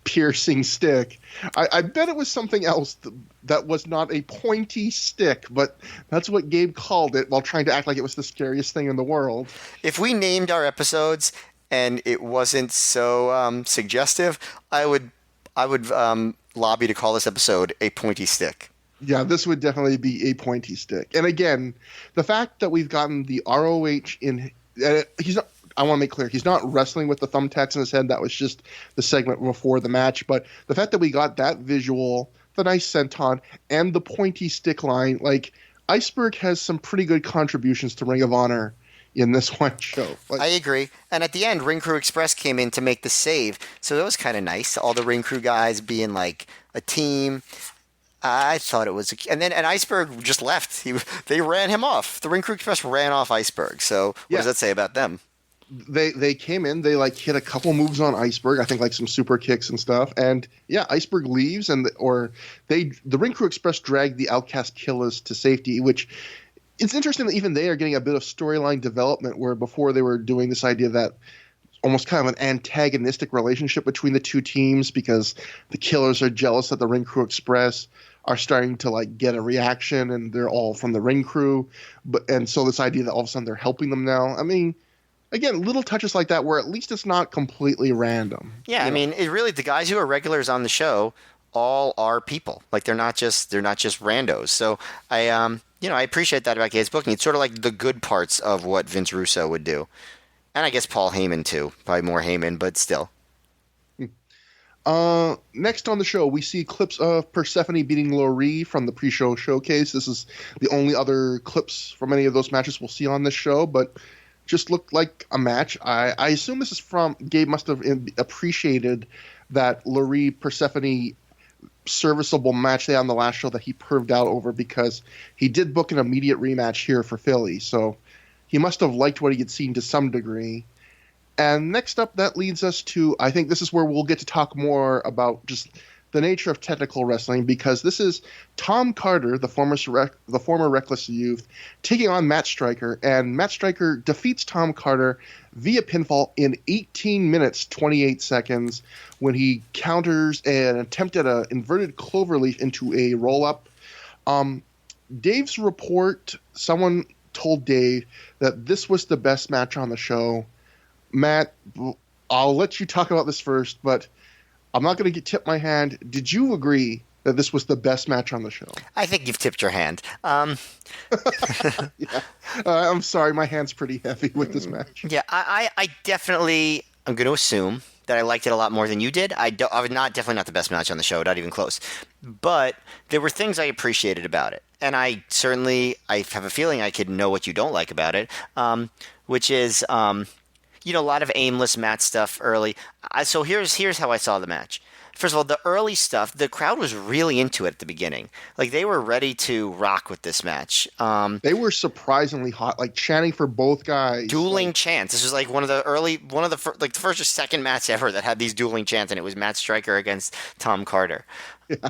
piercing stick. I bet it was something else that was not a pointy stick, but that's what Gabe called it while trying to act like it was the scariest thing in the world. If we named our episodes and it wasn't so suggestive, I would lobby to call this episode A Pointy Stick. Yeah, this would definitely be a pointy stick. And again, the fact that we've gotten the ROH in... he's not. I want to make clear, he's not wrestling with the thumbtacks in his head. That was just the segment before the match. But the fact that we got that visual, the nice senton, and the pointy stick line, like, Iceberg has some pretty good contributions to Ring of Honor in this one show. I agree. And at the end, Ring Crew Express came in to make the save, so that was kind of nice. All the Ring Crew guys being like a team. I thought it was, and Iceberg just left. They ran him off. The Ring Crew Express ran off Iceberg. So what does that say about them? They came in, they like hit a couple moves on Iceberg, I think like some super kicks and stuff, and yeah, Iceberg leaves, the Ring Crew Express dragged the Outcast Killers to safety, which it's interesting that even they are getting a bit of storyline development, where before they were doing this idea that almost kind of an antagonistic relationship between the two teams because the Killers are jealous that the Ring Crew Express are starting to like get a reaction, and they're all from the Ring Crew, and so this idea that all of a sudden they're helping them now. I mean, again, little touches like that where at least it's not completely random. Yeah, I mean, it really, the guys who are regulars on the show all are people. Like they're not just randos. So I appreciate that about Gabe's booking. It's sort of like the good parts of what Vince Russo would do, and I guess Paul Heyman too. Probably more Heyman, but still. Next on the show, we see clips of Persephone beating Laurie from the pre-show showcase. This is the only other clips from any of those matches we'll see on this show, but just looked like a match. I assume this is from Gabe must have appreciated that Laurie Persephone serviceable match they had on the last show that he perved out over, because he did book an immediate rematch here for Philly. So he must have liked what he had seen to some degree. And next up, that leads us to, I think this is where we'll get to talk more about just the nature of technical wrestling, because this is Tom Carter, the former Reckless Youth, taking on Matt Striker, and Matt Striker defeats Tom Carter via pinfall in 18 minutes 28 seconds when he counters an attempt at an inverted cloverleaf into a roll-up. Dave's report, someone told Dave that this was the best match on the show. Matt, I'll let you talk about this first, but I'm not going to tip my hand. Did you agree that this was the best match on the show? I think you've tipped your hand. Yeah. I'm sorry, my hand's pretty heavy with this match. Yeah, I definitely, I'm going to assume that I liked it a lot more than you did. I was definitely not the best match on the show, not even close. But there were things I appreciated about it. And I have a feeling I could know what you don't like about it, which is a lot of aimless Matt stuff early. So here's how I saw the match. First of all, the early stuff, the crowd was really into it at the beginning. Like they were ready to rock with this match. They were surprisingly hot, like chanting for both guys. Dueling chants. This was like the first or second match ever that had these dueling chants, and it was Matt Striker against Tom Carter. Yeah.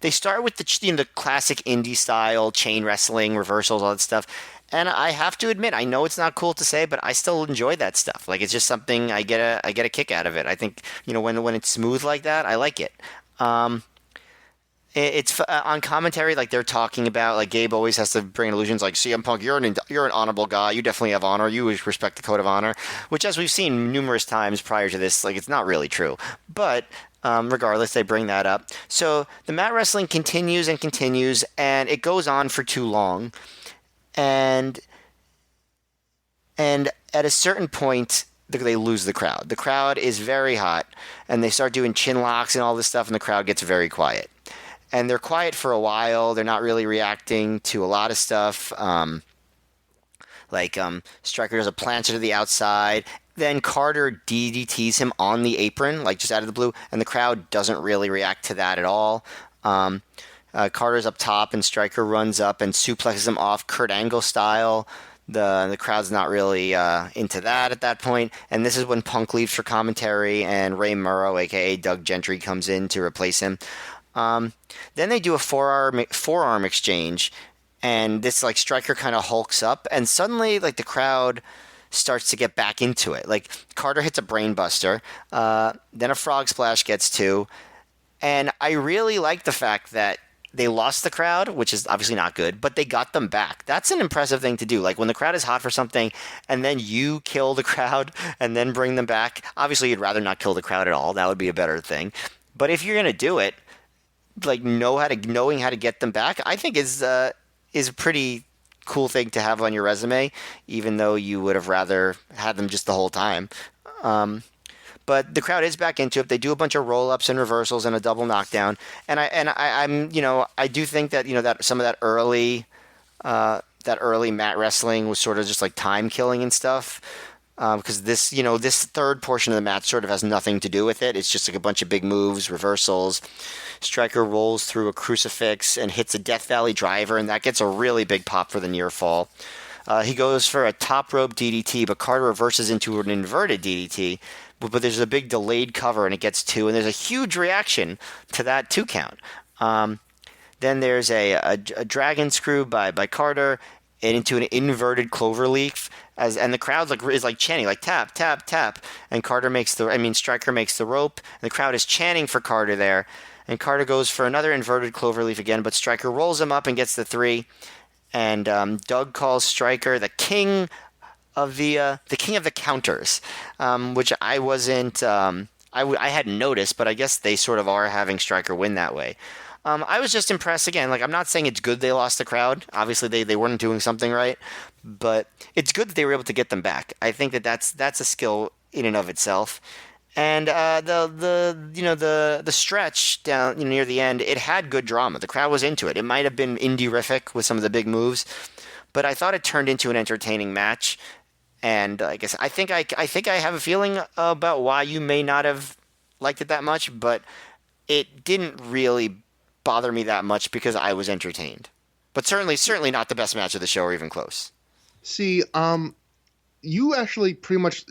They start with the classic indie style chain wrestling, reversals, all that stuff. And I have to admit, I know it's not cool to say, but I still enjoy that stuff. Like it's just something I get a kick out of it. I think when it's smooth like that, I like it. It's on commentary, like they're talking about, like Gabe always has to bring illusions, like CM Punk, you're an honorable guy, you definitely have honor, you respect the code of honor, which as we've seen numerous times prior to this, like it's not really true. But regardless, they bring that up. So the mat wrestling continues and continues, and it goes on for too long. And at a certain point, they lose the crowd. The crowd is very hot, and they start doing chin locks and all this stuff, and the crowd gets very quiet. And they're quiet for a while. They're not really reacting to a lot of stuff. Striker does a plancha to the outside. Then Carter DDTs him on the apron, like just out of the blue, and the crowd doesn't really react to that at all. Carter's up top, and Striker runs up and suplexes him off Kurt Angle style. The crowd's not really into that at that point, and this is when Punk leaves for commentary, and Ray Murrow, aka Doug Gentry, comes in to replace him. Then they do a forearm exchange, and this like Striker kind of hulks up, and suddenly like the crowd starts to get back into it. Like Carter hits a brainbuster, then a frog splash gets two, and I really like the fact that they lost the crowd, which is obviously not good, but they got them back. That's an impressive thing to do. Like when the crowd is hot for something and then you kill the crowd and then bring them back. Obviously, you'd rather not kill the crowd at all. That would be a better thing. But if you're going to do it, like knowing how to get them back, I think is a pretty cool thing to have on your resume, even though you would have rather had them just the whole time. But the crowd is back into it. They do a bunch of roll-ups and reversals and a double knockdown. And I do think that that some of that early that early mat wrestling was sort of just like time killing and stuff. Because this third portion of the match sort of has nothing to do with it. It's just like a bunch of big moves, reversals. Stryker rolls through a crucifix and hits a Death Valley driver, and that gets a really big pop for the near fall. He goes for a top rope DDT, but Carter reverses into an inverted DDT. But there's a big delayed cover, and it gets 2, and there's a huge reaction to that 2 count. Then there's a dragon screw by Carter and into an inverted cloverleaf, and the crowd is chanting like tap tap tap, and Stryker makes the rope, and the crowd is chanting for Carter there, and Carter goes for another inverted cloverleaf again, but Stryker rolls him up and gets the 3, and Doug calls Stryker the king of the counters, which I wasn't. I hadn't noticed, but I guess they sort of are having Stryker win that way. I was just impressed again. Like, I'm not saying it's good they lost the crowd. Obviously, they weren't doing something right, but it's good that they were able to get them back. I think that's a skill in and of itself. And the stretch down near the end, it had good drama. The crowd was into it. It might have been indie-rific with some of the big moves, but I thought it turned into an entertaining match. And I guess I think I have a feeling about why you may not have liked it that much, but it didn't really bother me that much because I was entertained. But certainly not the best match of the show or even close. See, you actually pretty much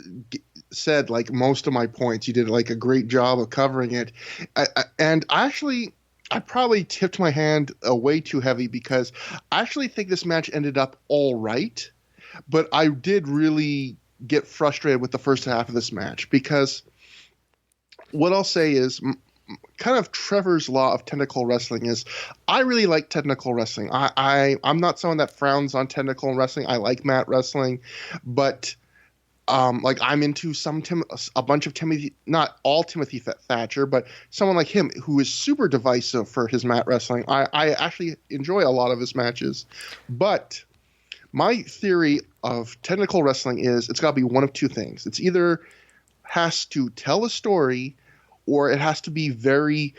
said like most of my points. You did like a great job of covering it. I probably tipped my hand way too heavy because I actually think this match ended up all right. But I did really get frustrated with the first half of this match because what I'll say is kind of Trevor's law of technical wrestling is I really like technical wrestling. I'm not someone that frowns on technical wrestling. I like mat wrestling, but like I'm into a bunch of Timothy, not all Timothy Thatcher, but someone like him who is super divisive for his mat wrestling. I actually enjoy a lot of his matches, but my theory of technical wrestling is it's got to be one of two things. It's either has to tell a story or it has to be very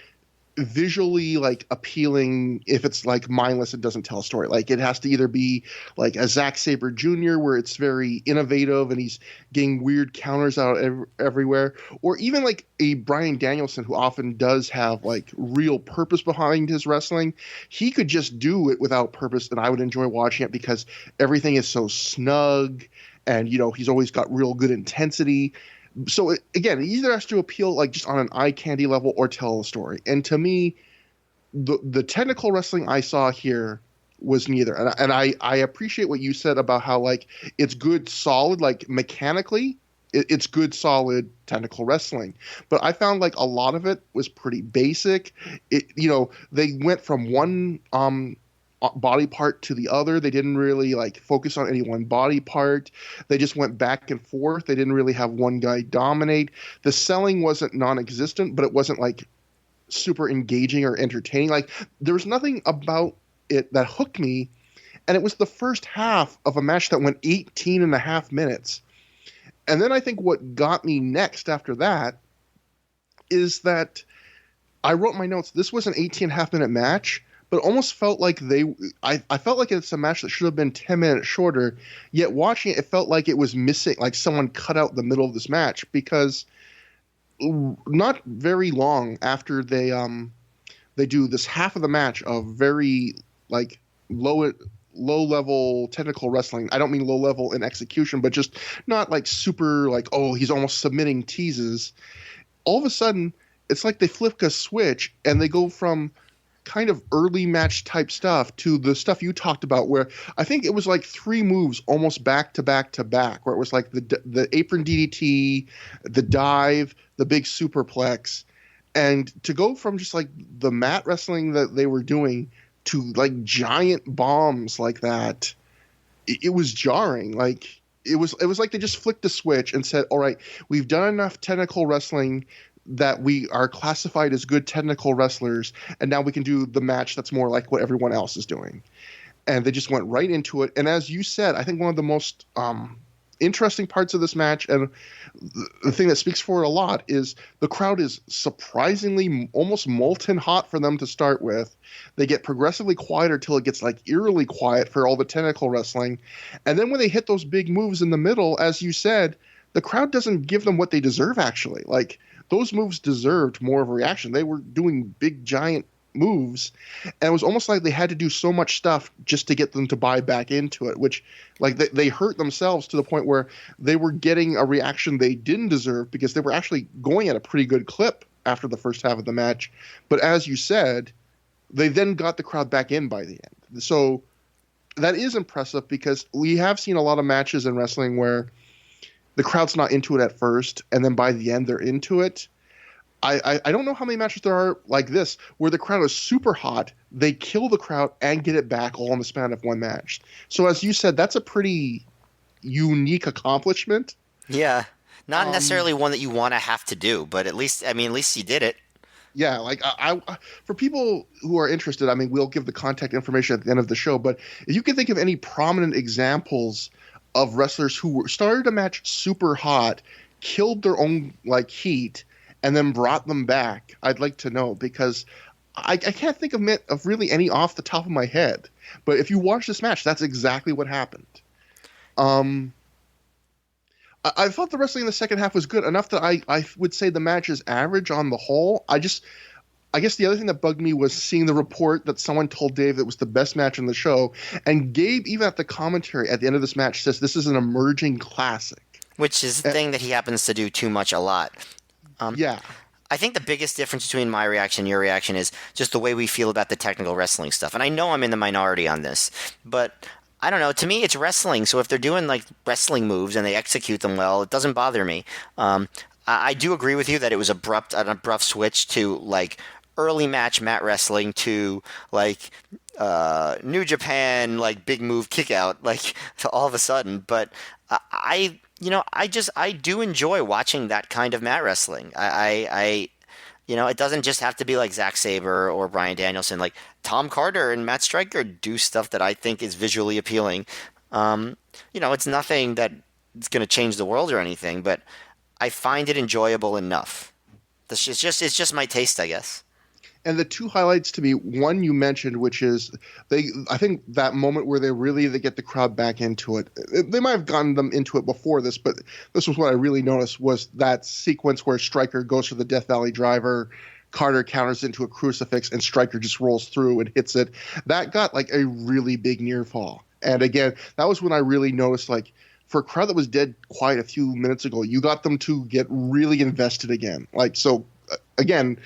visually like appealing. If it's like mindless, it doesn't tell a story. Like it has to either be like a Zack Sabre Jr. where it's very innovative and he's getting weird counters out everywhere, or even like a Bryan Danielson who often does have like real purpose behind his wrestling. He could just do it without purpose and I would enjoy watching it because everything is so snug and he's always got real good intensity. So again, it either has to appeal like just on an eye candy level or tell a story. And to me, the technical wrestling I saw here was neither. And I appreciate what you said about how like it's good, solid, like mechanically, it's good, solid technical wrestling. But I found like a lot of it was pretty basic. They went from one body part to the other. They didn't really like focus on any one body part. They just went back and forth. They didn't really have one guy dominate. The selling wasn't non-existent, but it wasn't like super engaging or entertaining. Like there was nothing about it that hooked me. And it was the first half of a match that went 18 and a half minutes. And then I think what got me next after that is that I wrote my notes. This was an 18 and a half minute match, but almost felt like I felt like it's a match that should have been 10 minutes shorter, yet watching it, it felt like it was missing, like someone cut out the middle of this match because not very long after they do this half of the match of very like low level technical wrestling. I don't mean low level in execution, but just not like super like, oh, he's almost submitting teases. All of a sudden, it's like they flip a switch and they go from kind of early match type stuff to the stuff you talked about where I think it was like 3 moves almost back to back to back where it was like the apron DDT, the dive, the big superplex, and to go from just like the mat wrestling that they were doing to like giant bombs like that, it was jarring. Like it was like they just flicked a switch and said, all right, we've done enough technical wrestling that we are classified as good technical wrestlers, and now we can do the match that's more like what everyone else is doing. And they just went right into it. And as you said, I think one of the most interesting parts of this match, and the thing that speaks for it a lot is the crowd is surprisingly almost molten hot for them to start with. They get progressively quieter till it gets like eerily quiet for all the technical wrestling. And then when they hit those big moves in the middle, as you said, the crowd doesn't give them what they deserve, actually. Like, those moves deserved more of a reaction. They were doing big, giant moves, and it was almost like they had to do so much stuff just to get them to buy back into it, which, like, they hurt themselves to the point where they were getting a reaction they didn't deserve because they were actually going at a pretty good clip after the first half of the match. But as you said, they then got the crowd back in by the end. So that is impressive because we have seen a lot of matches in wrestling where the crowd's not into it at first, and then by the end they're into it. I don't know how many matches there are like this where the crowd is super hot, they kill the crowd and get it back all in the span of one match. So as you said, that's a pretty unique accomplishment. Yeah, not necessarily one that you want to have to do, but at least you did it. Yeah, like I for people who are interested, I mean, we'll give the contact information at the end of the show, but if you can think of any prominent examples of wrestlers who started a match super hot, killed their own like heat, and then brought them back, I'd like to know, because I can't think of really any off the top of my head. But if you watch this match, that's exactly what happened. I thought the wrestling in the second half was good enough that I would say the match is average on the whole. I guess the other thing that bugged me was seeing the report that someone told Dave that it was the best match in the show. And Gabe, even at the commentary at the end of this match, says this is an emerging classic. Which is the thing that he happens to do too much a lot. Yeah. I think the biggest difference between my reaction and your reaction is just the way we feel about the technical wrestling stuff. And I know I'm in the minority on this, but I don't know. To me, it's wrestling. So if they're doing like wrestling moves and they execute them well, it doesn't bother me. I do agree with you that it was an abrupt switch to like early match mat wrestling to like New Japan, like big move kick out, like all of a sudden. But I do enjoy watching that kind of mat wrestling. It doesn't just have to be like Zack Sabre or Bryan Danielson. Like Tom Carter and Matt Striker do stuff that I think is visually appealing. It's nothing that it's going to change the world or anything, but I find it enjoyable enough. It's just my taste, I guess. And the two highlights to me, one you mentioned, which is I think that moment where they get the crowd back into it. They might have gotten them into it before this, but this was what I really noticed was that sequence where Stryker goes for the Death Valley Driver, Carter counters into a crucifix, and Stryker just rolls through and hits it. That got like a really big near fall. And again, that was when I really noticed, like, for a crowd that was dead quiet a few minutes ago, you got them to get really invested again. Like, so again,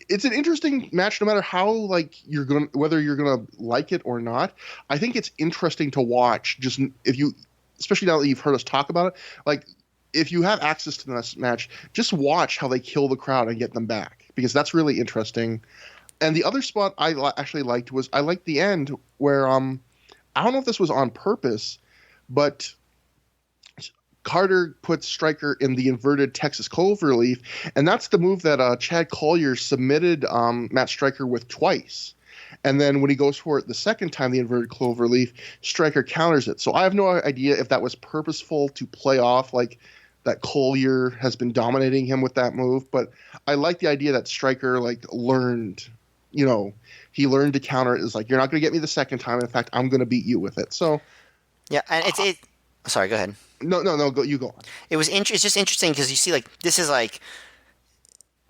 it's an interesting match no matter how like whether you're gonna like it or not. I think it's interesting to watch, just especially now that you've heard us talk about it. Like, if you have access to this match, just watch how they kill the crowd and get them back, because that's really interesting. And the other spot I actually liked was I liked the end where I don't know if this was on purpose, but Carter puts Stryker in the inverted Texas cloverleaf, and that's the move that Chad Collier submitted Matt Stryker with twice. And then when he goes for it the second time, the inverted cloverleaf, Stryker counters it. So I have no idea if that was purposeful to play off like that Collier has been dominating him with that move, but I like the idea that Stryker like learned, he learned to counter it. It's like, you're not going to get me the second time. In fact, I'm going to beat you with it. So yeah, and sorry, go ahead. No, go on. It's just interesting because you see, like, this is like,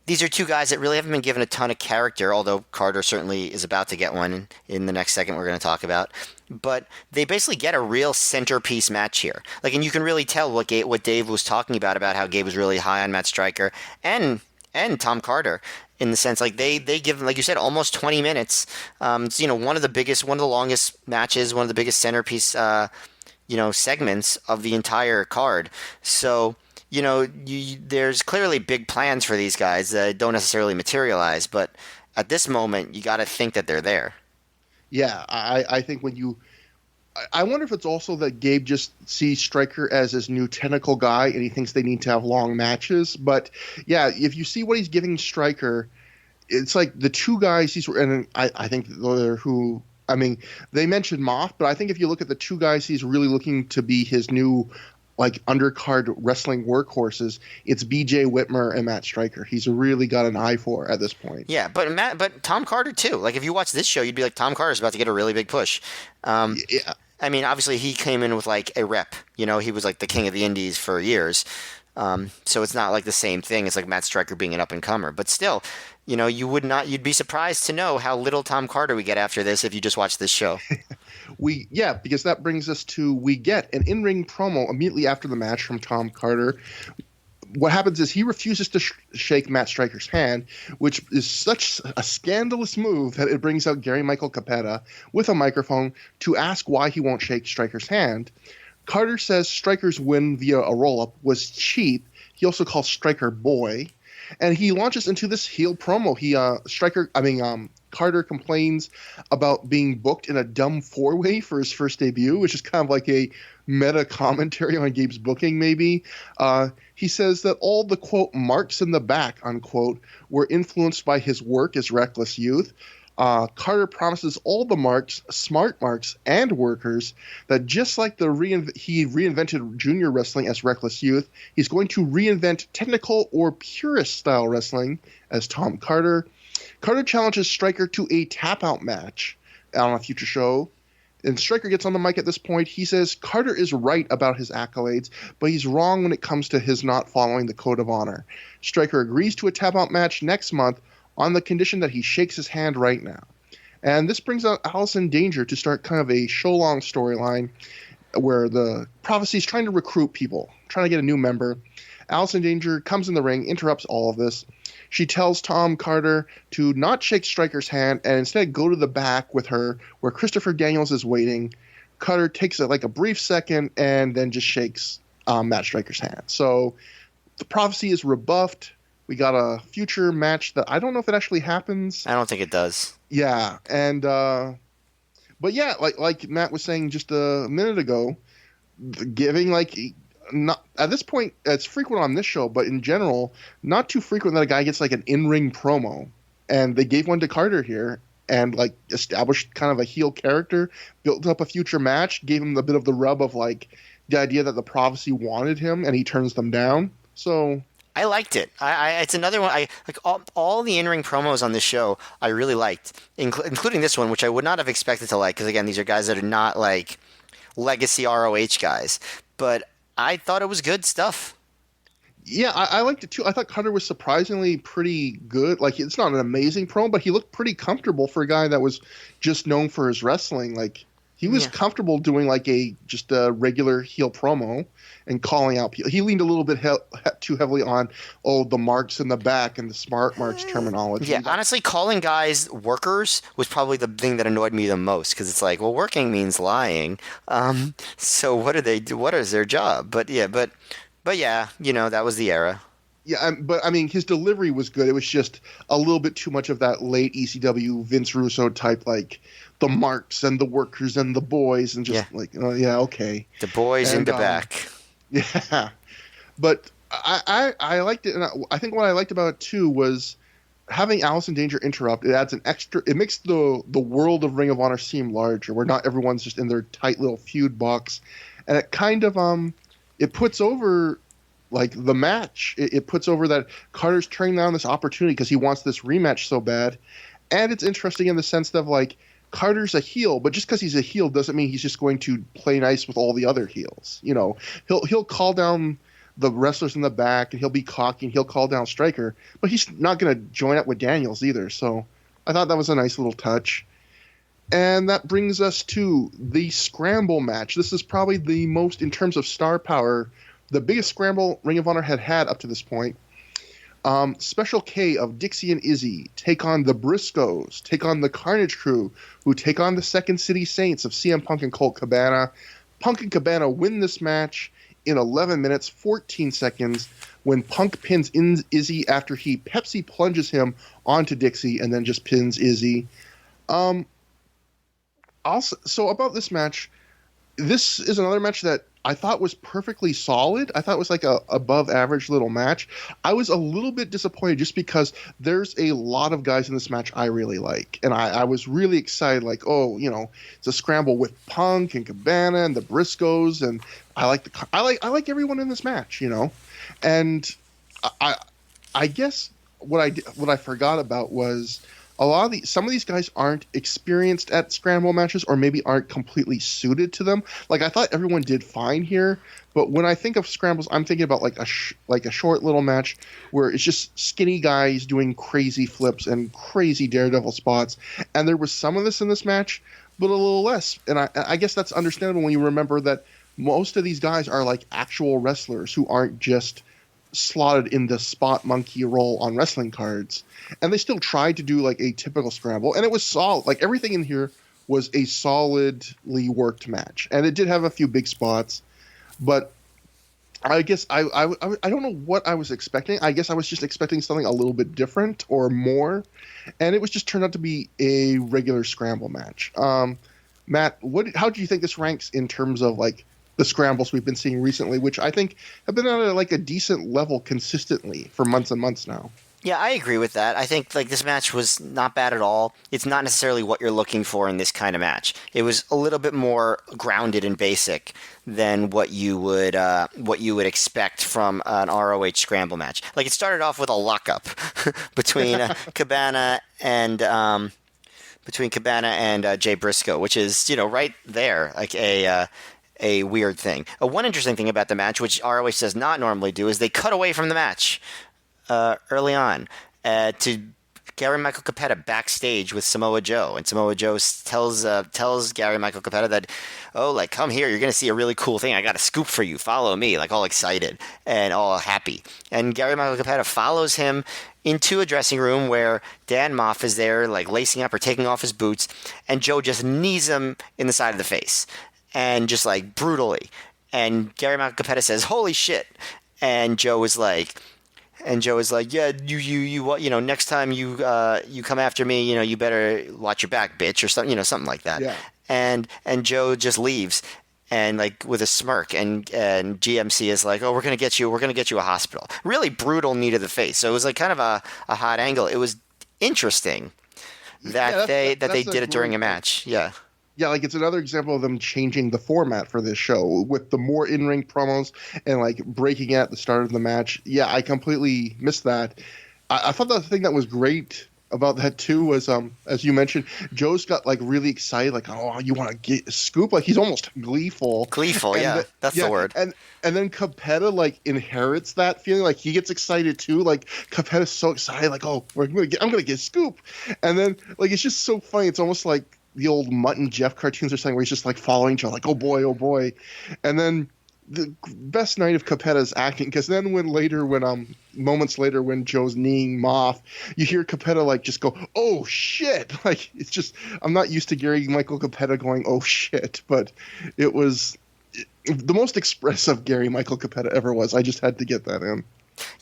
these are two guys that really haven't been given a ton of character, although Carter certainly is about to get one in the next segment we're going to talk about. But they basically get a real centerpiece match here. Like, and you can really tell what Dave was talking about how Gabe was really high on Matt Stryker and Tom Carter, in the sense, like, they give them, like you said, almost 20 minutes. It's, one of the longest matches, one of the biggest centerpiece segments of the entire card. So, there's clearly big plans for these guys that don't necessarily materialize, but at this moment, you got to think that they're there. Yeah, I think I wonder if it's also that Gabe just sees Stryker as his new tentacle guy and he thinks they need to have long matches. But yeah, if you see what he's giving Stryker, it's like the two guys I think they're who. I mean, they mentioned Moff, but I think if you look at the two guys he's really looking to be his new like undercard wrestling workhorses, it's BJ Whitmer and Matt Striker. He's really got an eye for at this point. Yeah, but Tom Carter too. Like if you watch this show, you'd be like, Tom Carter's about to get a really big push. Yeah. I mean, obviously he came in with like a rep. You know, he was like the king of the indies for years. So it's not like the same thing as like Matt Striker being an up and comer. But still, you know, you'd be surprised to know how little Tom Carter we get after this if you just watch this show. Because that brings us to, we get an in-ring promo immediately after the match from Tom Carter. What happens is he refuses to shake Matt Striker's hand, which is such a scandalous move that it brings out Gary Michael Capetta with a microphone to ask why he won't shake Striker's hand. Carter says Striker's win via a roll-up was cheap. He also calls Striker boy. And he launches into this heel promo. Carter complains about being booked in a dumb four-way for his first debut, which is kind of like a meta commentary on Gabe's booking, maybe. He says that all the, quote, marks in the back, unquote, were influenced by his work as Reckless Youth. Carter promises all the marks, smart marks, and workers that just like he reinvented junior wrestling as Reckless Youth, he's going to reinvent technical or purist style wrestling as Tom Carter. Carter challenges Striker to a tap-out match on a future show. And Striker gets on the mic at this point. He says Carter is right about his accolades, but he's wrong when it comes to his not following the code of honor. Striker agrees to a tap-out match next month on the condition that he shakes his hand right now. And this brings out Allison Danger to start kind of a show-long storyline where the Prophecy is trying to recruit people, trying to get a new member. Allison Danger comes in the ring, interrupts all of this. She tells Tom Carter to not shake Striker's hand and instead go to the back with her where Christopher Daniels is waiting. Carter takes a brief second and then just shakes Matt Striker's hand. So the Prophecy is rebuffed. We got a future match that I don't know if it actually happens. I don't think it does. Yeah, and but yeah, like Matt was saying just a minute ago, giving not at this point it's frequent on this show, but in general, not too frequent that a guy gets like an in-ring promo, and they gave one to Carter here and like established kind of a heel character, built up a future match, gave him a bit of the rub of like the idea that the Prophecy wanted him, and he turns them down. So. I liked it. It's another one. I like all the in-ring promos on this show. I really liked, including this one, which I would not have expected to like. Because again, these are guys that are not like legacy ROH guys. But I thought it was good stuff. Yeah, I liked it too. I thought Carter was surprisingly pretty good. Like, it's not an amazing promo, but he looked pretty comfortable for a guy that was just known for his wrestling. Like, he was comfortable doing like just a regular heel promo and calling out people. He leaned a little bit too heavily on, the marks in the back and the smart marks terminology. Yeah, honestly, calling guys workers was probably the thing that annoyed me the most, because it's like, well, working means lying. So what do they do? What is their job? But yeah, you know, that was the era. Yeah, but I mean, his delivery was good. It was just a little bit too much of that late ECW Vince Russo type, like the marks and the workers and the boys, and just okay. The boys in the back. Yeah, but I liked it, and I think what I liked about it too was having Allison Danger interrupt. It adds an extra. It makes the world of Ring of Honor seem larger, where not everyone's just in their tight little feud box, and it kind of it puts over like the match. It puts over that Carter's turning down this opportunity because he wants this rematch so bad, and it's interesting in the sense of like Carter's a heel, but just because he's a heel doesn't mean he's just going to play nice with all the other heels. You know, he'll call down the wrestlers in the back, and he'll be cocky, and he'll call down Striker, but he's not going to join up with Daniels either. So I thought that was a nice little touch. And that brings us to the Scramble match. This is probably the most, in terms of star power, the biggest Scramble Ring of Honor had up to this point. Special K of Dixie and Izzy take on the Briscoes, take on the Carnage Crew, who take on the Second City Saints of CM Punk and Colt Cabana. Punk and Cabana win this match in 11 minutes, 14 seconds, when Punk pins Izzy after he Pepsi plunges him onto Dixie and then just pins Izzy. So about this match, this is another match that I thought was perfectly solid. I thought it was like a above average little match. I was a little bit disappointed just because there's a lot of guys in this match I really like, and I was really excited. Like, oh, it's a scramble with Punk and Cabana and the Briscoes, and I like everyone in this match, and I I guess what I forgot about was some of these guys aren't experienced at scramble matches, or maybe aren't completely suited to them. Like, I thought everyone did fine here, but when I think of scrambles, I'm thinking about like a short little match where it's just skinny guys doing crazy flips and crazy daredevil spots. And there was some of this in this match, but a little less. And I guess that's understandable when you remember that most of these guys are like actual wrestlers who aren't just slotted in the spot monkey role on wrestling cards. And they still tried to do like a typical scramble, and it was solid. Like, everything in here was a solidly worked match, and it did have a few big spots, but I guess I don't know what I was expecting. I guess I was just expecting something a little bit different or more, and it was just turned out to be a regular scramble match. Matt, how do you think this ranks in terms of like the scrambles we've been seeing recently, which I think have been at like a decent level consistently for months and months now? Yeah, I agree with that. I think like this match was not bad at all. It's not necessarily what you're looking for in this kind of match. It was a little bit more grounded and basic than what you would expect from an ROH scramble match. Like, it started off with a lockup between Cabana and Jay Briscoe, which is right there, like a weird thing. One interesting thing about the match, which ROH does not normally do, is they cut away from the match early on to Gary Michael Capetta backstage with Samoa Joe, and Samoa Joe tells Gary Michael Capetta that, oh, like, come here, you're gonna see a really cool thing. I got a scoop for you. Follow me, like, all excited and all happy. And Gary Michael Capetta follows him into a dressing room where Dan Moff is there, like lacing up or taking off his boots, and Joe just knees him in the side of the face, and just like brutally. And Gary Michael Capetta says, "Holy shit!" And Joe is like, yeah, you next time you come after me, you better watch your back, bitch, or something, something like that. Yeah. And Joe just leaves, and like with a smirk, and GMC is like, oh, we're gonna get you a hospital. Really brutal knee to the face. So it was like kind of a hot angle. It was interesting that they did it during a match. Yeah. Yeah, like, it's another example of them changing the format for this show with the more in-ring promos and like breaking at the start of the match. Yeah, I completely missed that. I thought the thing that was great about that too was, as you mentioned, Joe's got like really excited, like, oh, you want to get a scoop? Like, he's almost gleeful. Yeah, that's the word. And then Capetta like inherits that feeling, like he gets excited too. Like, Capetta's so excited, like, oh, I'm gonna get a scoop, and then like it's just so funny. It's almost like the old Mutt and Jeff cartoons or something, where he's just like following Joe, like, oh boy. And then the best night of Capetta's acting, because then moments later when Joe's kneeing Moff, you hear Capetta like just go, oh shit. Like, it's just, I'm not used to Gary Michael Capetta going, oh shit, but it was the most expressive Gary Michael Capetta ever was. I just had to get that in.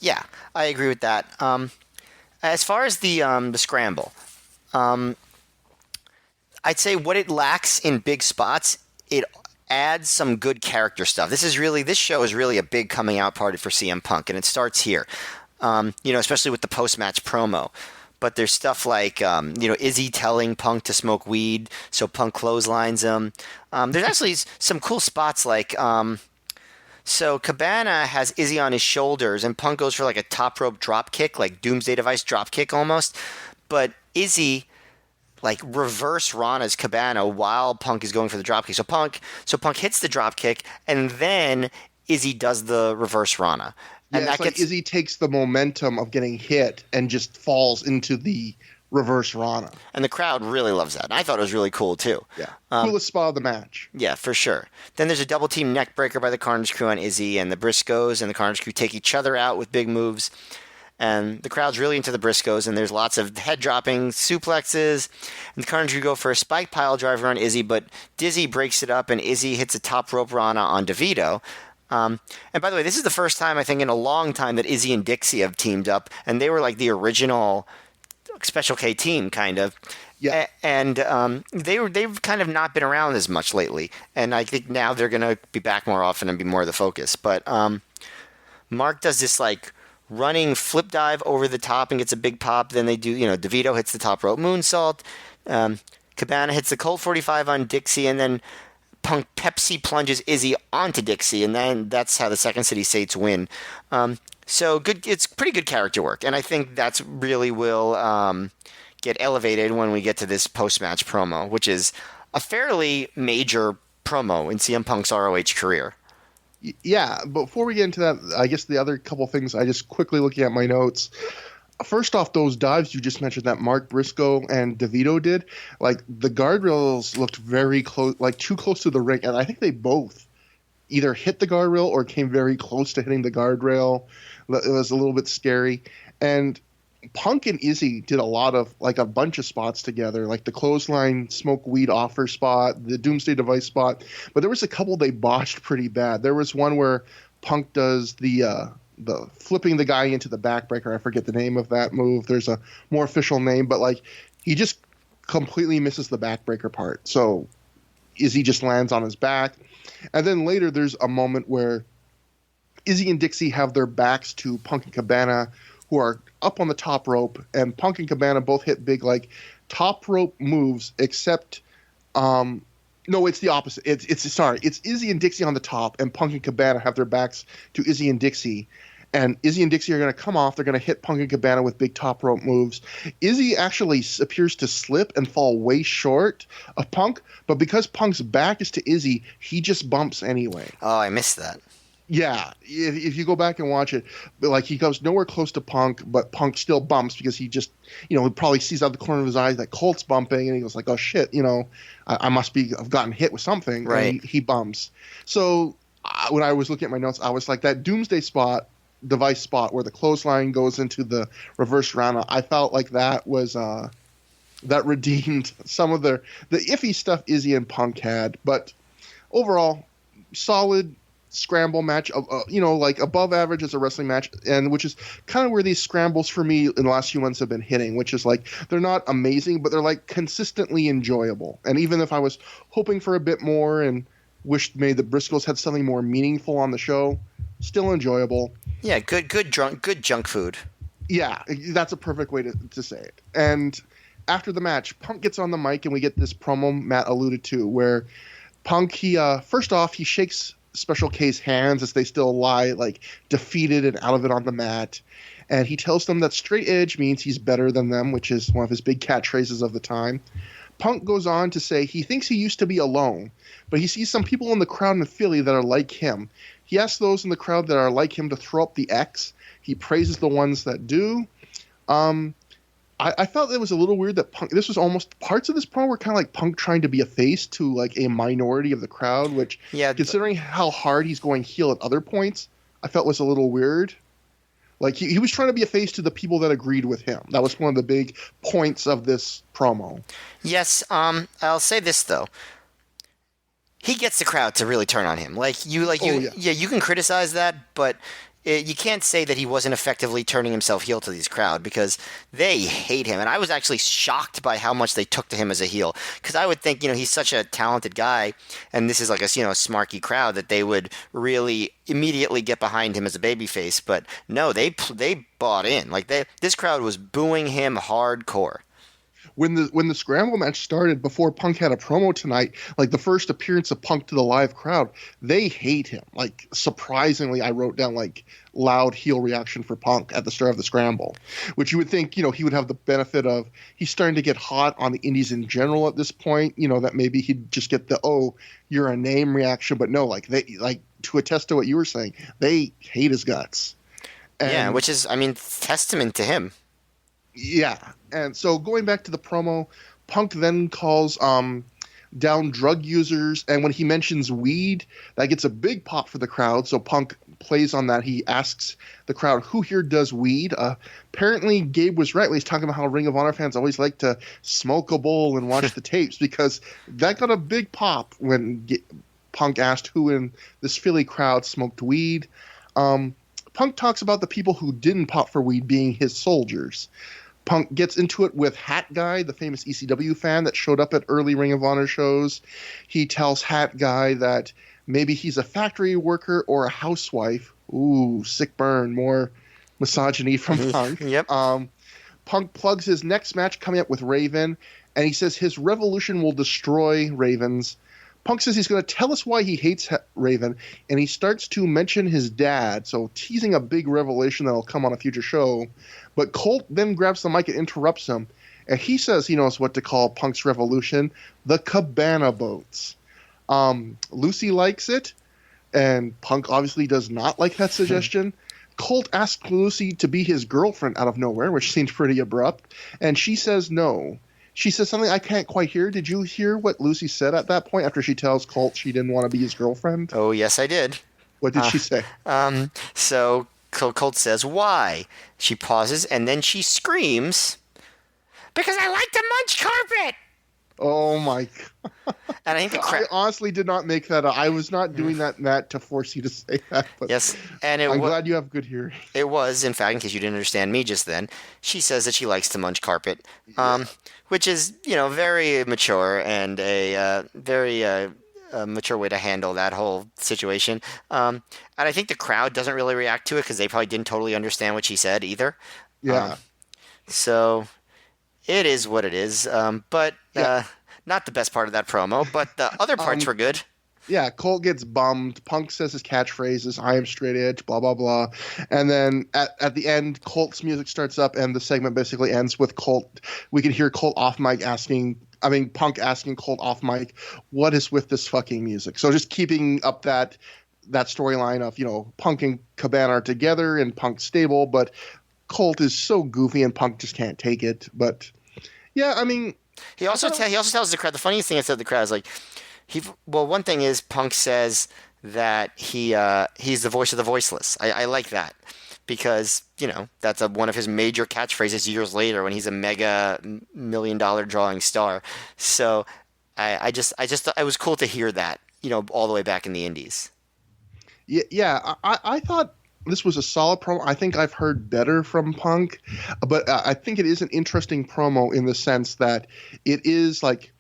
Yeah, I agree with that. As far as the scramble, I'd say what it lacks in big spots, it adds some good character stuff. This show is really a big coming out party for CM Punk, and it starts here. Especially with the post-match promo. But there's stuff like, Izzy telling Punk to smoke weed, so Punk clotheslines him. There's actually some cool spots like, so Cabana has Izzy on his shoulders, and Punk goes for like a top rope drop kick, like Doomsday Device drop kick almost. But Izzy like reverse Rana's Cabana while Punk is going for the dropkick. So Punk hits the dropkick, and then Izzy does the reverse Rana. And yeah, it's Izzy takes the momentum of getting hit and just falls into the reverse Rana. And the crowd really loves that. And I thought it was really cool too. Yeah. Coolest spot of the match. Yeah, for sure. Then there's a double team neck breaker by the Carnage Crew on Izzy, and the Briscoes and the Carnage Crew take each other out with big moves. And the crowd's really into the Briscoes, and there's lots of head-dropping suplexes. And the Carnage Crew go for a spike pile driver on Izzy, but Dizzy breaks it up, and Izzy hits a top rope Rana on DeVito. And by the way, this is the first time, I think, in a long time that Izzy and Dixie have teamed up, and they were like the original Special K team, kind of. Yeah. And they've kind of not been around as much lately, and I think now they're going to be back more often and be more of the focus. But Mark does this like running flip dive over the top and gets a big pop. Then they do, DeVito hits the top rope moonsault. Cabana hits the Colt 45 on Dixie, and then Punk Pepsi plunges Izzy onto Dixie, and then that's how the Second City Saints win. So good, it's pretty good character work, and I think that's really will get elevated when we get to this post-match promo, which is a fairly major promo in CM Punk's ROH career. Yeah, before we get into that, I guess the other couple things, I just quickly looking at my notes. First off, those dives you just mentioned that Mark Briscoe and DeVito did, like the guardrails looked very close, like too close to the ring, and I think they both either hit the guardrail or came very close to hitting the guardrail. It was a little bit scary. And Punk and Izzy did a lot of, like, a bunch of spots together, like the clothesline smoke weed offer spot, the Doomsday Device spot. But there was a couple they botched pretty bad. There was one where Punk does the flipping the guy into the backbreaker. I forget the name of that move. There's a more official name, but like he just completely misses the backbreaker part. So Izzy just lands on his back. And then later there's a moment where Izzy and Dixie have their backs to Punk and Cabana, who are up on the top rope, and Punk and Cabana both hit big, like, top rope moves, except, no, it's the opposite. It's Izzy and Dixie on the top, and Punk and Cabana have their backs to Izzy and Dixie, and Izzy and Dixie are going to come off. They're going to hit Punk and Cabana with big top rope moves. Izzy actually appears to slip and fall way short of Punk, but because Punk's back is to Izzy, he just bumps anyway. Oh, I missed that. Yeah, if you go back and watch it, like he goes nowhere close to Punk, but Punk still bumps because he just, he probably sees out the corner of his eyes that Colt's bumping, and he goes like, oh shit, I must have gotten hit with something, right? And he bumps. So when I was looking at my notes, I was like, that Doomsday Device spot where the clothesline goes into the reverse round, I felt like that was that redeemed some of the iffy stuff Izzy and Punk had, but overall, solid scramble match, like above average as a wrestling match, and which is kind of where these scrambles for me in the last few months have been hitting, which is like they're not amazing, but they're like consistently enjoyable. And even if I was hoping for a bit more and wished maybe the Briscoes had something more meaningful on the show, still enjoyable. Yeah, good junk food. Yeah, that's a perfect way to say it. And after the match, Punk gets on the mic, and we get this promo Matt alluded to, where Punk, first off, he shakes Special K's hands as they still lie, like, defeated and out of it on the mat. And he tells them that straight edge means he's better than them, which is one of his big catchphrases of the time. Punk goes on to say he thinks he used to be alone, but he sees some people in the crowd in Philly that are like him. He asks those in the crowd that are like him to throw up the X. He praises the ones that do. I felt it was a little weird that Punk, this was almost, parts of this promo were kind of like Punk trying to be a face to like a minority of the crowd, which, considering how hard he's going heel at other points, I felt was a little weird. Like he was trying to be a face to the people that agreed with him. That was one of the big points of this promo. Yes, I'll say this though. He gets the crowd to really turn on him. You can criticize that, but you can't say that he wasn't effectively turning himself heel to these crowd, because they hate him. And I was actually shocked by how much they took to him as a heel, because I would think, he's such a talented guy, and this is like a, smarky crowd, that they would really immediately get behind him as a babyface. But no, they bought in. Like this crowd was booing him hardcore. When the scramble match started, before Punk had a promo tonight, like the first appearance of Punk to the live crowd, they hate him. Like, surprisingly, I wrote down like loud heel reaction for Punk at the start of the scramble, which you would think, he would have the benefit of, he's starting to get hot on the indies in general at this point, that maybe he'd just get the, oh, you're a name reaction. But no, like to attest to what you were saying, they hate his guts. And, which is, testament to him. Yeah, and so going back to the promo, Punk then calls down drug users, and when he mentions weed, that gets a big pop for the crowd, so Punk plays on that. He asks the crowd, who here does weed? Apparently, Gabe was right when he's talking about how Ring of Honor fans always like to smoke a bowl and watch the tapes, because that got a big pop when Punk asked who in this Philly crowd smoked weed. Punk talks about the people who didn't pop for weed being his soldiers. Punk gets into it with Hat Guy, the famous ECW fan that showed up at early Ring of Honor shows. He tells Hat Guy that maybe he's a factory worker or a housewife. Ooh, sick burn. More misogyny from Punk. Yep. Punk plugs his next match coming up with Raven, and he says his revolution will destroy Raven's. Punk says he's going to tell us why he hates Raven, and he starts to mention his dad, so teasing a big revelation that'll come on a future show. But Colt then grabs the mic and interrupts him, and he says he knows what to call Punk's revolution, the Cabana Boats. Lucy likes it, and Punk obviously does not like that suggestion. Colt asks Lucy to be his girlfriend out of nowhere, which seems pretty abrupt, and she says no. She says something I can't quite hear. Did you hear what Lucy said at that point after she tells Colt she didn't want to be his girlfriend? Oh, yes, I did. What did she say? So Colt says, why? She pauses, and then she screams, because I like to munch carpet! Oh, my God. And I think I honestly did not make that up. I was not doing that, Matt, to force you to say that. But yes, and I'm glad you have good hearing. It was, in fact, in case you didn't understand me just then, she says that she likes to munch carpet, which is, very mature and a very mature way to handle that whole situation. And I think the crowd doesn't really react to it because they probably didn't totally understand what she said either. Yeah. So it is what it is. But not the best part of that promo, but the other parts were good. Yeah, Colt gets bummed. Punk says his catchphrases, I am straight edge, blah, blah, blah. And then at the end, Colt's music starts up, and the segment basically ends with Colt. We can hear Colt off mic Punk asking Colt off mic, what is with this fucking music? So just keeping up that storyline of, Punk and Cabana are together and Punk's stable, but Colt is so goofy and Punk just can't take it. But, yeah, I mean... He also tells the crowd, the funniest thing I said to the crowd is like, one thing is Punk says that he's the voice of the voiceless. I like that because, that's one of his major catchphrases years later when he's a mega $1 million drawing star. So I just thought it was cool to hear that, all the way back in the Indies. Yeah. I thought this was a solid promo. I think I've heard better from Punk, but I think it is an interesting promo in the sense that it is like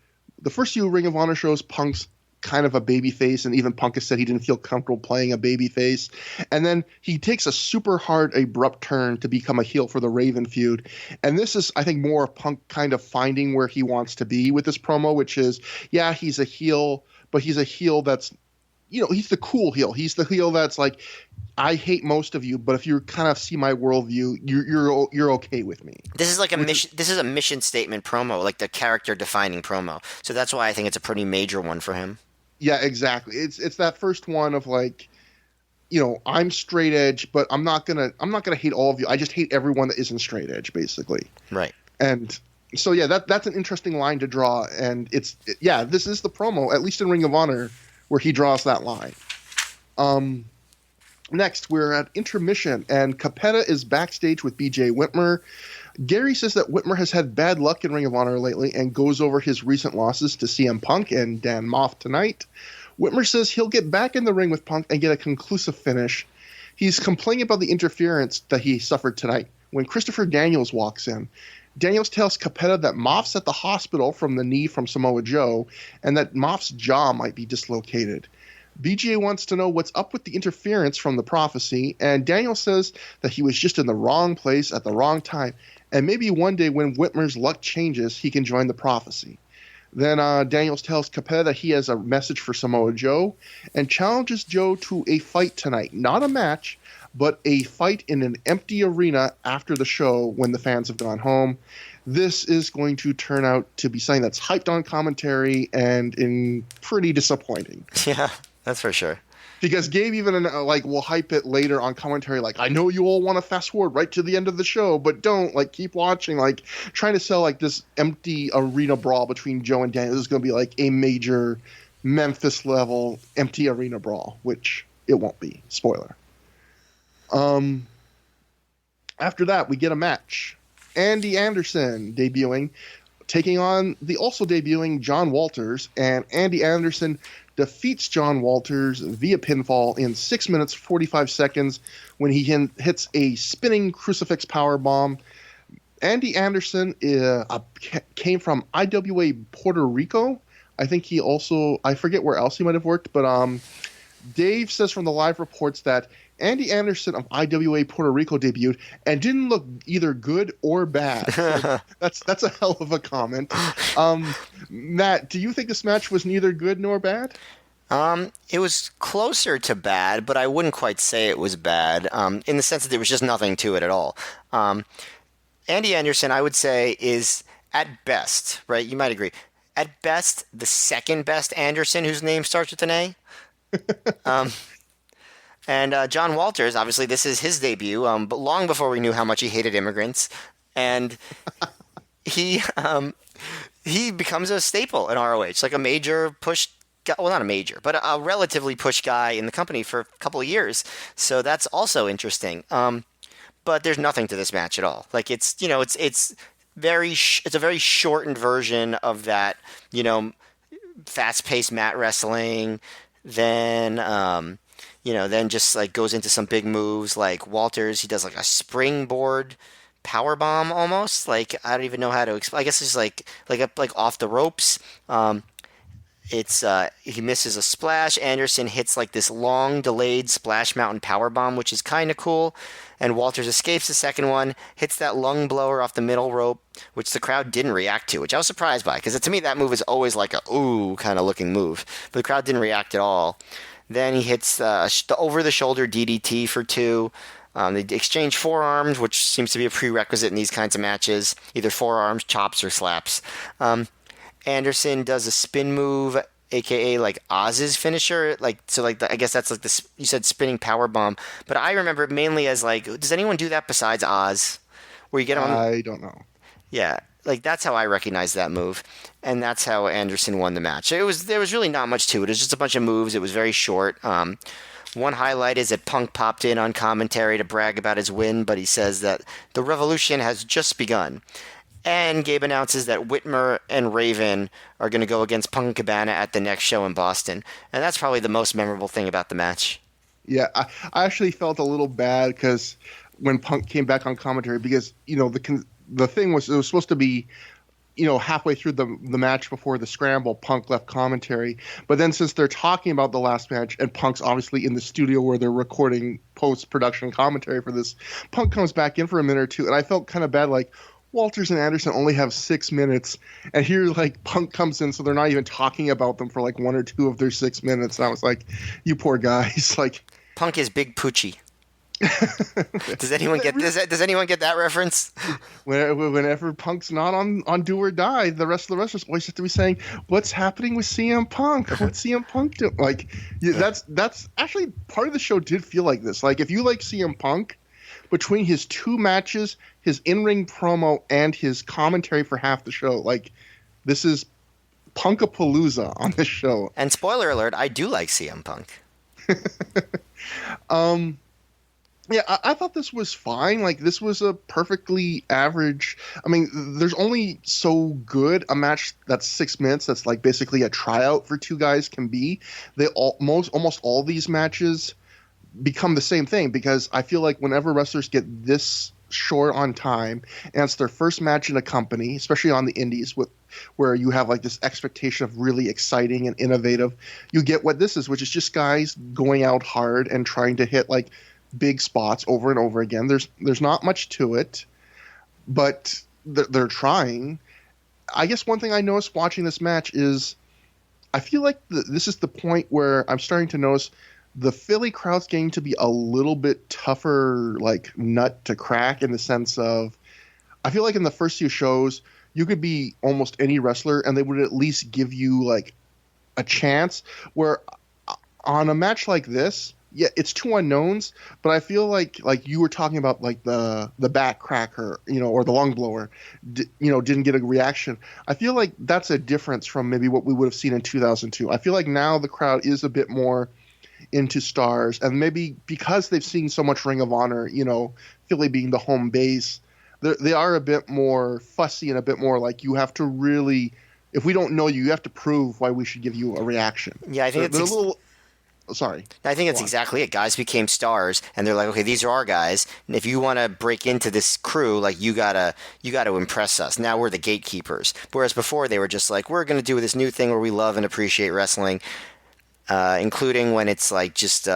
the first few Ring of Honor shows, Punk's kind of a baby face, and even Punk has said he didn't feel comfortable playing a baby face. And then he takes a super hard, abrupt turn to become a heel for the Raven feud. And this is, I think, more Punk kind of finding where he wants to be with this promo, which is, yeah, he's a heel, but he's a heel that's, he's the cool heel. He's the heel that's like, I hate most of you, but if you kind of see my worldview, you're okay with me. This is like a mission. This is a mission statement promo, like the character defining promo. So that's why I think it's a pretty major one for him. Yeah, exactly. It's that first one of like, I'm straight edge, but I'm not gonna hate all of you. I just hate everyone that isn't straight edge, basically. Right. And so yeah, that's an interesting line to draw, and this is the promo, at least in Ring of Honor, where he draws that line. Next, we're at intermission, and Capetta is backstage with BJ Whitmer. Gary says that Whitmer has had bad luck in Ring of Honor lately and goes over his recent losses to CM Punk and Dan Moff tonight. Whitmer says he'll get back in the ring with Punk and get a conclusive finish. He's complaining about the interference that he suffered tonight when Christopher Daniels walks in. Daniels tells Capetta that Moff's at the hospital from the knee from Samoa Joe and that Moff's jaw might be dislocated. BJ wants to know what's up with the interference from the prophecy, and Daniel says that he was just in the wrong place at the wrong time, and maybe one day when Whitmer's luck changes, he can join the prophecy. Then Daniels tells Capetta that he has a message for Samoa Joe and challenges Joe to a fight tonight. Not a match, but a fight in an empty arena after the show when the fans have gone home. This is going to turn out to be something that's hyped on commentary and pretty disappointing. Yeah. That's for sure. Because Gabe even will hype it later on commentary. Like, I know you all want to fast forward right to the end of the show, but don't keep watching. Trying to sell this empty arena brawl between Joe and Daniel. This is going to be a major Memphis level empty arena brawl, which it won't be. Spoiler. After that, we get a match. Andy Anderson debuting, taking on the also debuting John Walters, and Andy Anderson defeats John Walters via pinfall in 6 minutes 45 seconds when he hits a spinning crucifix powerbomb. Andy Anderson came from IWA Puerto Rico. I think he also, I forget where else he might have worked, but Dave says from the live reports that Andy Anderson of IWA Puerto Rico debuted and didn't look either good or bad. So that's a hell of a comment. Matt, do you think this match was neither good nor bad? It was closer to bad, but I wouldn't quite say it was bad, in the sense that there was just nothing to it at all. Andy Anderson, I would say, is at best, right? You might agree. At best, the second best Anderson whose name starts with an A. And John Walters, obviously, this is his debut, but long before we knew how much he hated immigrants. And he becomes a staple in ROH, like a major push, well, not a major, but a relatively push guy in the company for a couple of years. So that's also interesting. But there's nothing to this match at all. Like it's a very shortened version of that, fast-paced mat wrestling. Then then just like goes into some big moves like Walters. He does like a springboard power bomb almost. Like I don't even know how to explain. I guess it's like off the ropes. He misses a splash. Anderson hits like this long delayed splash mountain power bomb, which is kind of cool. And Walters escapes the second one, hits that lung blower off the middle rope, which the crowd didn't react to, which I was surprised by, because to me that move is always like a ooh kind of looking move. But the crowd didn't react at all. Then he hits the over-the-shoulder DDT for 2. They exchange forearms, which seems to be a prerequisite in these kinds of matches, either forearms, chops, or slaps. Anderson does a spin move, aka like Oz's finisher, I guess that's like this. You said spinning power bomb, but I remember it mainly as like, does anyone do that besides Oz? Where you get on? I don't know. Yeah, like that's how I recognize that move, and that's how Anderson won the match. There was really not much to it. It was just a bunch of moves. It was very short. One highlight is that Punk popped in on commentary to brag about his win, but he says that the revolution has just begun. And Gabe announces that Whitmer and Raven are going to go against Punk and Cabana at the next show in Boston. And that's probably the most memorable thing about the match. Yeah, I actually felt a little bad because when Punk came back on commentary, because, the thing was, it was supposed to be, halfway through the match before the scramble, Punk left commentary. But then since they're talking about the last match, and Punk's obviously in the studio where they're recording post-production commentary for this, Punk comes back in for a minute or two, and I felt kind of bad, like, Walters and Anderson only have 6 minutes, and here like Punk comes in, so they're not even talking about them for like 1 or 2 of their 6 minutes. And I was like, "You poor guys!" Like Punk is Big Poochie. Does anyone get this? Does anyone get that reference? Whenever Punk's not on Do or Die, the rest of the wrestlers always have to be saying, "What's happening with CM Punk? What's CM Punk doing?" Like, that's actually part of the show did feel like this. Like, if you like CM Punk, between his 2 matches, his in-ring promo, and his commentary for half the show, like, this is Punkapalooza on this show. And spoiler alert, I do like CM Punk. Yeah, I thought this was fine. Like, this was a perfectly average. I mean, there's only so good a match that's 6 minutes. That's like basically a tryout for 2 guys can be. Almost all these matches become the same thing, because I feel like whenever wrestlers get this short on time and it's their first match in a company, especially on the indies, where you have like this expectation of really exciting and innovative, you get what this is, which is just guys going out hard and trying to hit like big spots over and over again. There's not much to it, but they're trying. I guess one thing I noticed watching this match is I feel like this is the point where I'm starting to notice the Philly crowd's getting to be a little bit tougher, like nut to crack, in the sense of, I feel like in the first few shows, you could be almost any wrestler and they would at least give you like a chance, where on a match like this, yeah, it's 2 unknowns, but I feel like you were talking about like the back cracker, or the lung blower, didn't get a reaction. I feel like that's a difference from maybe what we would have seen in 2002. I feel like now the crowd is a bit more into stars, and maybe because they've seen so much Ring of Honor, Philly being the home base, they are a bit more fussy and a bit more like, you have to really, if we don't know you have to prove why we should give you a reaction. Yeah, I think they're a little. Oh, sorry. I think that's Go on. exactly it. Guys became stars, and they're like, okay, these are our guys. And if you want to break into this crew, like you gotta impress us. Now we're the gatekeepers. Whereas before they were just like, we're gonna do this new thing where we love and appreciate wrestling, including when it's like just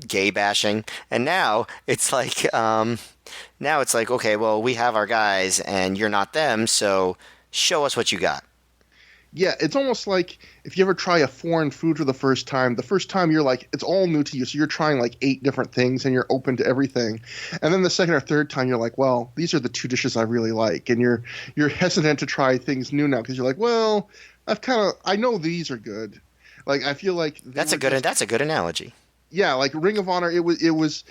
gay bashing. And now it's like, okay, well, we have our guys, and you're not them, so show us what you got. Yeah, it's almost like if you ever try a foreign food for the first time you're like, it's all new to you, so you're trying like 8 different things and you're open to everything. And then the second or third time you're like, well, these are the 2 dishes I really like. And you're hesitant to try things new now because you're like, well, I know these are good. Like, I feel like That's a good analogy. yeah, like Ring of Honor, it was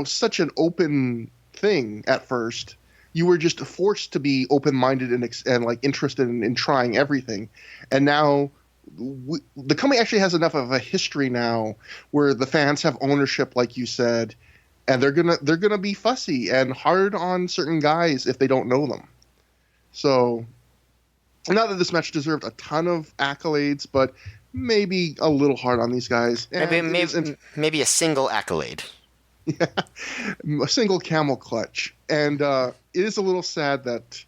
such an open thing at first. You were just forced to be open-minded and like interested in trying everything, and now the company actually has enough of a history now where the fans have ownership, like you said, and they're gonna be fussy and hard on certain guys if they don't know them. So, not that this match deserved a ton of accolades, but maybe a little hard on these guys. Maybe a single accolade. Yeah, a single camel clutch. And it is a little sad that,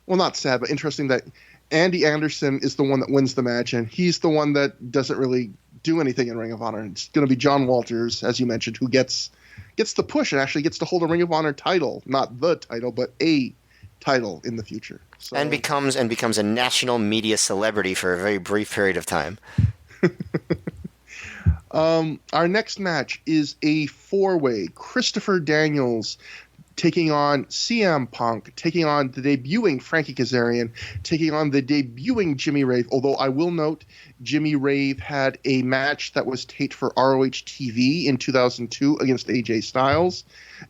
well, not sad, but interesting that Andy Anderson is the one that wins the match, and he's the one that doesn't really do anything in Ring of Honor. It's going to be John Walters, as you mentioned, who gets the push and actually gets to hold a Ring of Honor title. Not the title, but a title in the future. So, and becomes a national media celebrity for a very brief period of time. Our next match is a 4-way. Christopher Daniels taking on CM Punk, taking on the debuting Frankie Kazarian, taking on the debuting Jimmy Rave. Although I will note, Jimmy Rave had a match that was taped for ROH TV in 2002 against AJ Styles.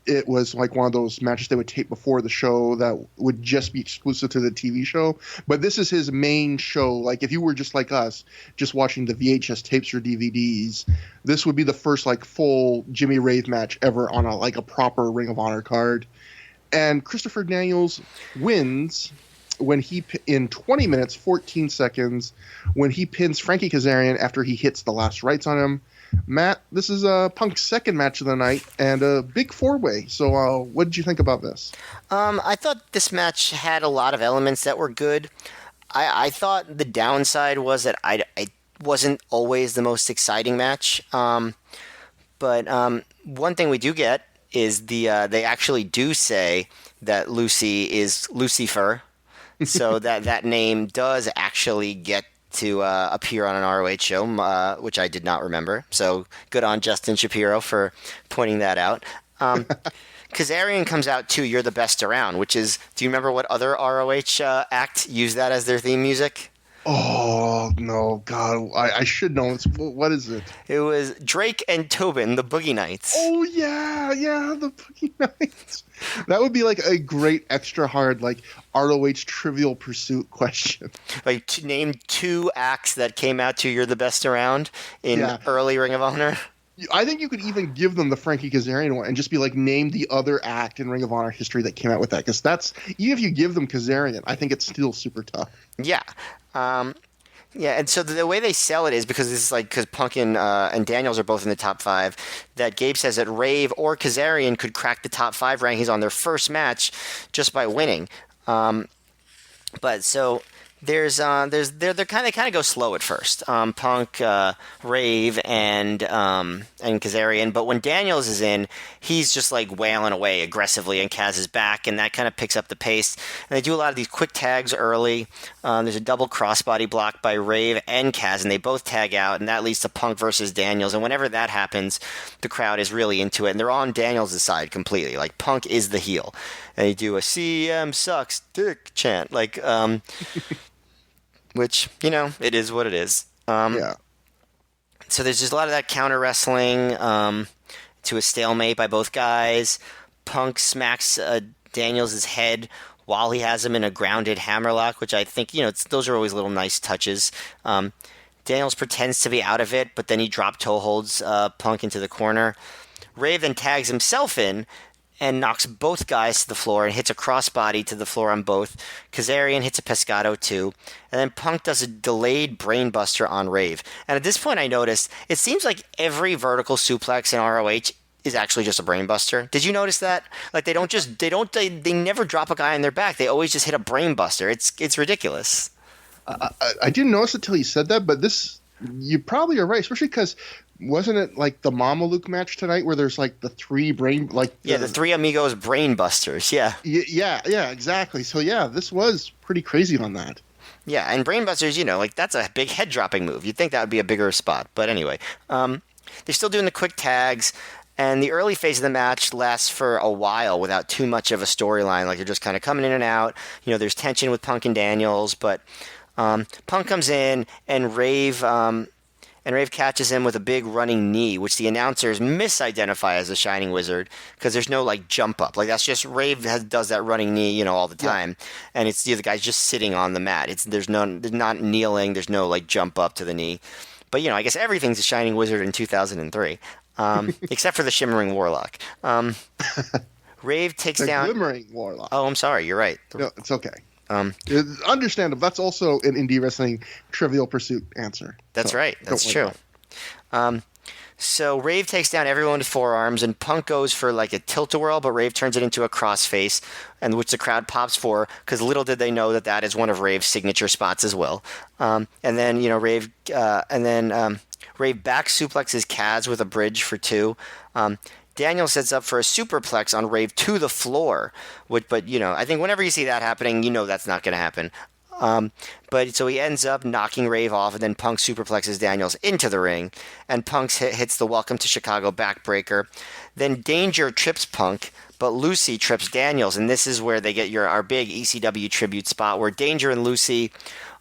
It was like one of those matches they would tape before the show that would just be exclusive to the TV show. But this is his main show. Like, if you were just like us, just watching the VHS tapes or DVDs, this would be the first like full Jimmy Rave match ever on a proper Ring of Honor card. And Christopher Daniels wins when in 20 minutes, 14 seconds, when he pins Frankie Kazarian after he hits the last rights on him. Matt, this is Punk's second match of the night and a big 4-way. So what did you think about this? I thought this match had a lot of elements that were good. I thought the downside was that it wasn't always the most exciting match. But one thing we do get is they actually do say that Lucy is Lucifer. So that name does actually get to appear on an ROH show, which I did not remember. So good on Justin Shapiro for pointing that out. Kazarian comes out too, You're the Best Around, which is, do you remember what other ROH act used that as their theme music? Oh, no, God, I should know. What is it? It was Drake and Tobin, the Boogie Nights. Oh, yeah, the Boogie Nights. That would be like a great extra hard, like, ROH Trivial Pursuit question. Like, to name 2 acts that came out to You're the Best Around in early Ring of Honor. I think you could even give them the Frankie Kazarian one and just be like, name the other act in Ring of Honor history that came out with that. Because even if you give them Kazarian, I think it's still super tough. Yeah. And so the way they sell it is because Punk and Daniels are both in the top 5, that Gabe says that Rave or Kazarian could crack the top 5 rankings on their first match just by winning. But so they're kind of go slow at first. Punk, Rave, and Kazarian. But when Daniels is in, he's just like wailing away aggressively, and Kaz is back, and that kind of picks up the pace. And they do a lot of these quick tags early. There's a double crossbody block by Rave and Kaz, and they both tag out, and that leads to Punk versus Daniels. And whenever that happens, the crowd is really into it, and they're on Daniels' side completely. Like, Punk is the heel. And they do a CM sucks dick chant, which, it is what it is. Yeah. So there's just a lot of that counter wrestling to a stalemate by both guys. Punk smacks Daniels' head while he has him in a grounded hammerlock, which I think, those are always little nice touches. Daniels pretends to be out of it, but then he drop toe holds Punk into the corner. Rave then tags himself in, and knocks both guys to the floor and hits a crossbody to the floor on both. Kazarian hits a pescado too. And then Punk does a delayed brainbuster on Rave. And at this point I noticed it seems like every vertical suplex in ROH is actually just a brainbuster. Did you notice that? Like they never drop a guy on their back. They always just hit a brainbuster. It's ridiculous. I didn't notice it till you said that, but you probably are right, especially because wasn't it like the Mama Luke match tonight where there's like the three brain the Three Amigos brainbusters. Yeah, exactly. So yeah, this was pretty crazy on that. Yeah, and brainbusters, like that's a big head dropping move. You'd think that would be a bigger spot, but anyway, they're still doing the quick tags. And the early phase of the match lasts for a while without too much of a storyline. Like they're just kind of coming in and out. There's tension with Punk and Daniels, but Punk comes in and Rave catches him with a big running knee, which the announcers misidentify as a Shining Wizard because there's no like jump up. Like that's just Rave does that running knee, all the time, and it's the guy's just sitting on the mat. There's not kneeling. There's no like jump up to the knee. But I guess everything's a Shining Wizard in 2003. Except for the Shimmering Warlock. Rave takes down... Glimmering Warlock. Oh, I'm sorry. You're right. No, it's okay. It's understandable. That's also an indie wrestling Trivial Pursuit answer. That's right. That's true. So Rave takes down everyone with forearms, and Punk goes for like a tilt-a-whirl, but Rave turns it into a crossface, and which the crowd pops for, because little did they know that is one of Rave's signature spots as well. And then, Rave... Rave back suplexes Kaz with a bridge for 2. Daniel sets up for a superplex on Rave to the floor. But I think whenever you see that happening, that's not going to happen. But so he ends up knocking Rave off, and then Punk superplexes Daniels into the ring, and Punk hits the Welcome to Chicago backbreaker. Then Danger trips Punk, but Lucy trips Daniels, and this is where they get our big ECW tribute spot where Danger and Lucy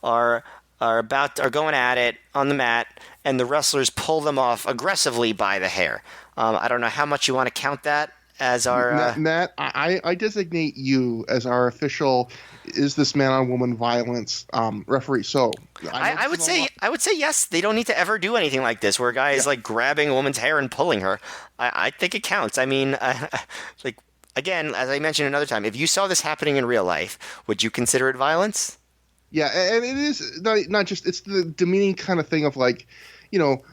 are going at it on the mat, and the wrestlers pull them off aggressively by the hair. I don't know how much you want to count that as our... Matt, I designate you as our official "Is This Man on Woman Violence" referee. So I would say yes. They don't need to ever do anything like this where a guy is like grabbing a woman's hair and pulling her. I think it counts. I mean, again, as I mentioned another time, if you saw this happening in real life, would you consider it violence? Yeah, and it is not just, it's the demeaning kind of thing of like,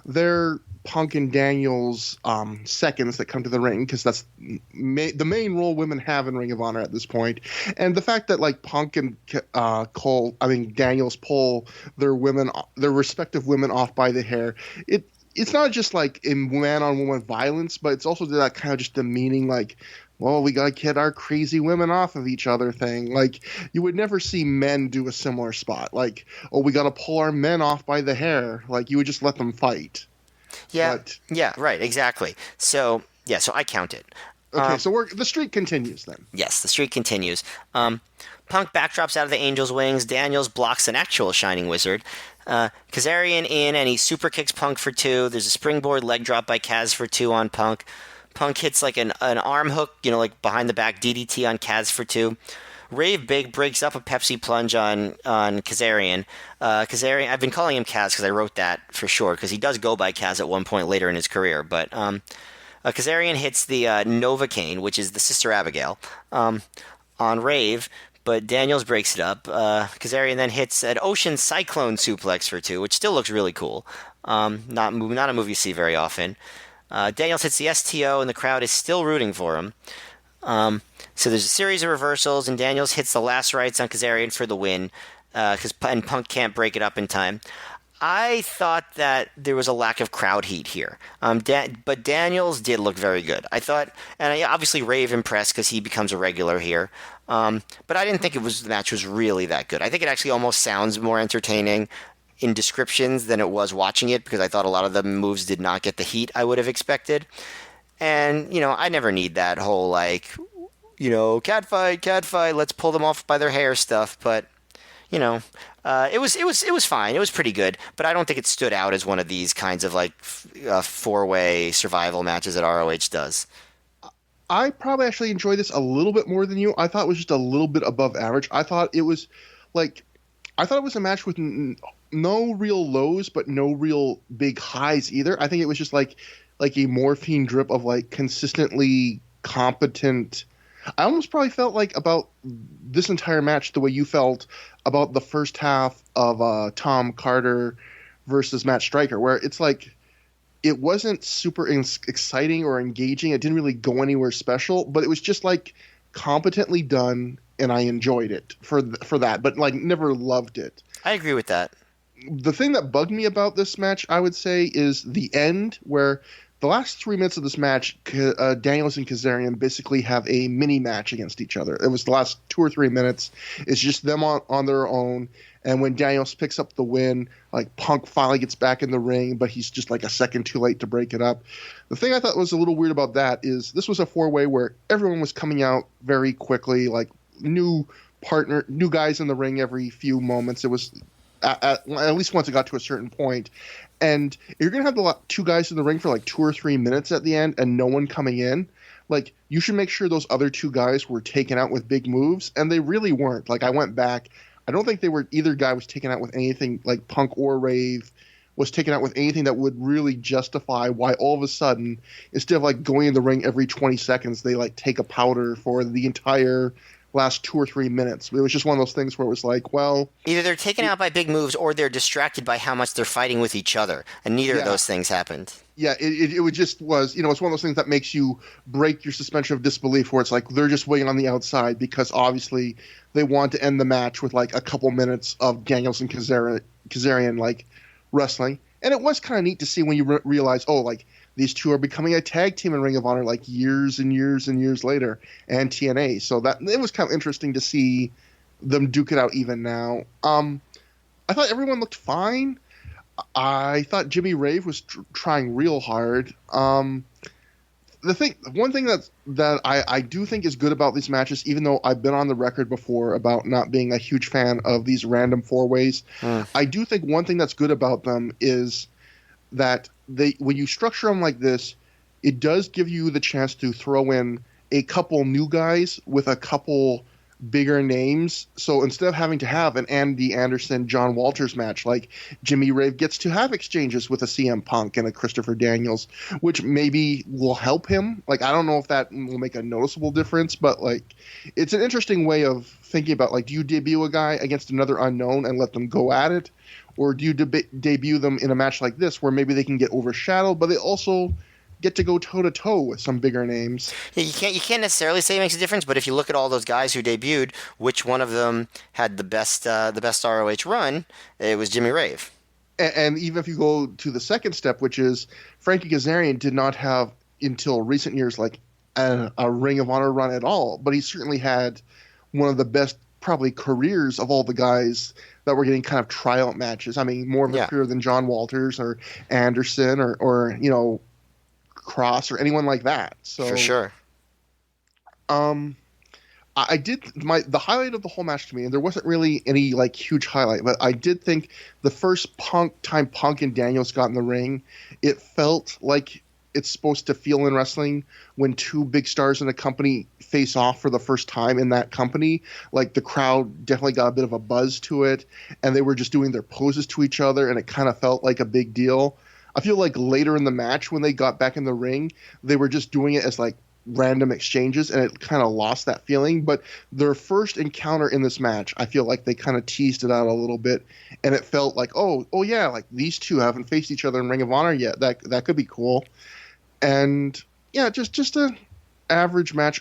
they're Punk and Daniels seconds that come to the ring because that's the main role women have in Ring of Honor at this point. And the fact that like Punk and Daniels pull their respective women off by the hair, it's not just like in man-on-woman violence, but it's also that kind of just demeaning, like, well, we got to get our crazy women off of each other thing. Like, you would never see men do a similar spot. Like, oh, we got to pull our men off by the hair. Like, you would just let them fight. Yeah, right, exactly. So I count it. Okay, so the streak continues then. Yes, the streak continues. Punk backdrops out of the Angel's wings. Daniels blocks an actual Shining Wizard. Kazarian in, and he super kicks Punk for 2. There's a springboard leg drop by Kaz for 2 on Punk. Punk hits like an arm hook, like behind the back DDT on Kaz for 2. Rave Big breaks up a Pepsi plunge on Kazarian. Kazarian, I've been calling him Kaz because I wrote that for short, because he does go by Kaz at one point later in his career. But Kazarian hits the Novocaine, which is the Sister Abigail, on Rave, but Daniels breaks it up. Kazarian then hits an Ocean Cyclone suplex for 2, which still looks really cool. Not a move you see very often. Daniels hits the STO, and the crowd is still rooting for him. So there's a series of reversals, and Daniels hits the last rites on Kazarian for the win, and Punk can't break it up in time. I thought that there was a lack of crowd heat here, but Daniels did look very good. I thought, and obviously Rave impressed because he becomes a regular here, but I didn't think the match was really that good. I think it actually almost sounds more entertaining in descriptions than it was watching it, because I thought a lot of the moves did not get the heat I would have expected. And, I never need that whole, like, cat fight, let's pull them off by their hair stuff. But, it was fine. It was pretty good. But I don't think it stood out as one of these kinds of, like, four-way survival matches that ROH does. I probably actually enjoyed this a little bit more than you. I thought it was just a little bit above average. I thought it was a match with no real lows, but no real big highs either. I think it was just like a morphine drip of like consistently competent. I almost probably felt like about this entire match the way you felt about the first half of Tom Carter versus Matt Striker, where it's like it wasn't super exciting or engaging. It didn't really go anywhere special, but it was just like competently done, and I enjoyed it for that, but like never loved it. I agree with that. The thing that bugged me about this match, I would say, is the end, where the last 3 minutes of this match, Daniels and Kazarian basically have a mini match against each other. It was the last 2 or 3 minutes. It's just them on their own. And when Daniels picks up the win, like Punk finally gets back in the ring, but he's just like a second too late to break it up. The thing I thought was a little weird about that is this was a 4-way where everyone was coming out very quickly, like new guys in the ring every few moments. It was at least once it got to a certain point. And you're going to have the 2 guys in the ring for like 2 or 3 minutes at the end and no one coming in. Like, you should make sure those other 2 guys were taken out with big moves, and they really weren't. Like, I went back. I don't think either guy was taken out with anything like Punk or Rave was taken out with anything that would really justify why all of a sudden, instead of like going in the ring every 20 seconds, they like take a powder for the entire last 2 or 3 minutes. It was just one of those things where it was like, well, either they're taken out by big moves or they're distracted by how much they're fighting with each other, and neither of those things happened. Yeah, it just was, it's one of those things that makes you break your suspension of disbelief, where it's like they're just waiting on the outside because obviously they want to end the match with like a couple minutes of Daniels and Kazarian like wrestling. And it was kind of neat to see when you realize, oh, like these 2 are becoming a tag team in Ring of Honor like years and years and years later, and TNA. So that it was kind of interesting to see them duke it out even now. I thought everyone looked fine. I thought Jimmy Rave was trying real hard. One thing that I do think is good about these matches, even though I've been on the record before about not being a huge fan of these random 4-ways, I do think one thing that's good about them is that when you structure them like this, it does give you the chance to throw in a couple new guys with a couple bigger names. So instead of having to have an Andy Anderson, John Walters match, like Jimmy Rave gets to have exchanges with a CM Punk and a Christopher Daniels, which maybe will help him. Like, I don't know if that will make a noticeable difference, but like, it's an interesting way of thinking about, like, do you debut a guy against another unknown and let them go at it? Or do you debut them in a match like this where maybe they can get overshadowed, but they also get to go toe-to-toe with some bigger names? Yeah, you can't necessarily say it makes a difference, but if you look at all those guys who debuted, which one of them had the best ROH run, it was Jimmy Rave. And even if you go to the second step, which is Frankie Kazarian did not have, until recent years, like a Ring of Honor run at all, but he certainly had one of the best probably careers of all the guys that were getting kind of tryout matches. I mean, more of a career than John Walters or Anderson or Cross or anyone like that. So for sure. I did the highlight of the whole match to me, and there wasn't really any like huge highlight, but I did think the first Punk and Daniels got in the ring, it felt like it's supposed to feel in wrestling when 2 big stars in a company face off for the first time in that company. Like, the crowd definitely got a bit of a buzz to it, and they were just doing their poses to each other, and it kind of felt like a big deal. I feel like later in the match when they got back in the ring, they were just doing it as like random exchanges, and it kind of lost that feeling. But their first encounter in this match, I feel like they kind of teased it out a little bit, and it felt like, oh yeah, like these 2 haven't faced each other in Ring of Honor yet. That could be cool. And yeah, just a average match.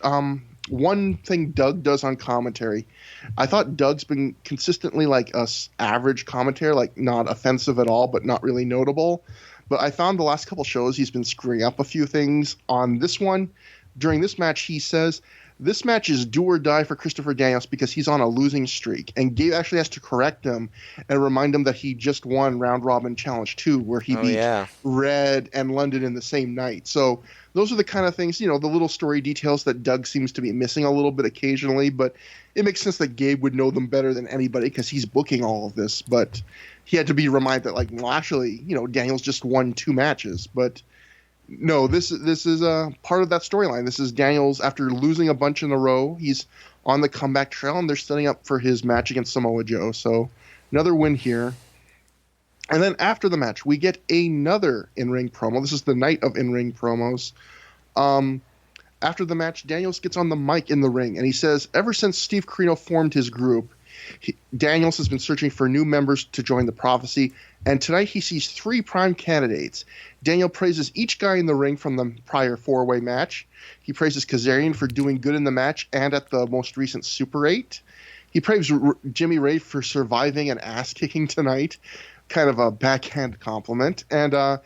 One thing Doug does on commentary, I thought Doug's been consistently like average commentator, like not offensive at all, but not really notable. But I found the last couple shows he's been screwing up a few things. On this one, during this match, he says, this match is do or die for Christopher Daniels because he's on a losing streak. And Gabe actually has to correct him and remind him that he just won Round Robin Challenge 2, where he beat Red and London in the same night. So those are the kind of things, the little story details that Doug seems to be missing a little bit occasionally. But it makes sense that Gabe would know them better than anybody because he's booking all of this. But he had to be reminded that, like, well, actually, Daniels just won 2 matches. But no, this is a part of that storyline. This is Daniels, after losing a bunch in a row, he's on the comeback trail, and they're setting up for his match against Samoa Joe. So another win here. And then after the match, we get another in-ring promo. This is the night of in-ring promos. After the match, Daniels gets on the mic in the ring, and he says, ever since Steve Corino formed his group, Daniels has been searching for new members to join the Prophecy, and tonight he sees 3 prime candidates. Daniel praises each guy in the ring from the prior 4-way match. He praises Kazarian for doing good in the match and at the most recent Super 8. He praises Jimmy Ray for surviving an ass-kicking tonight, kind of a backhand compliment. And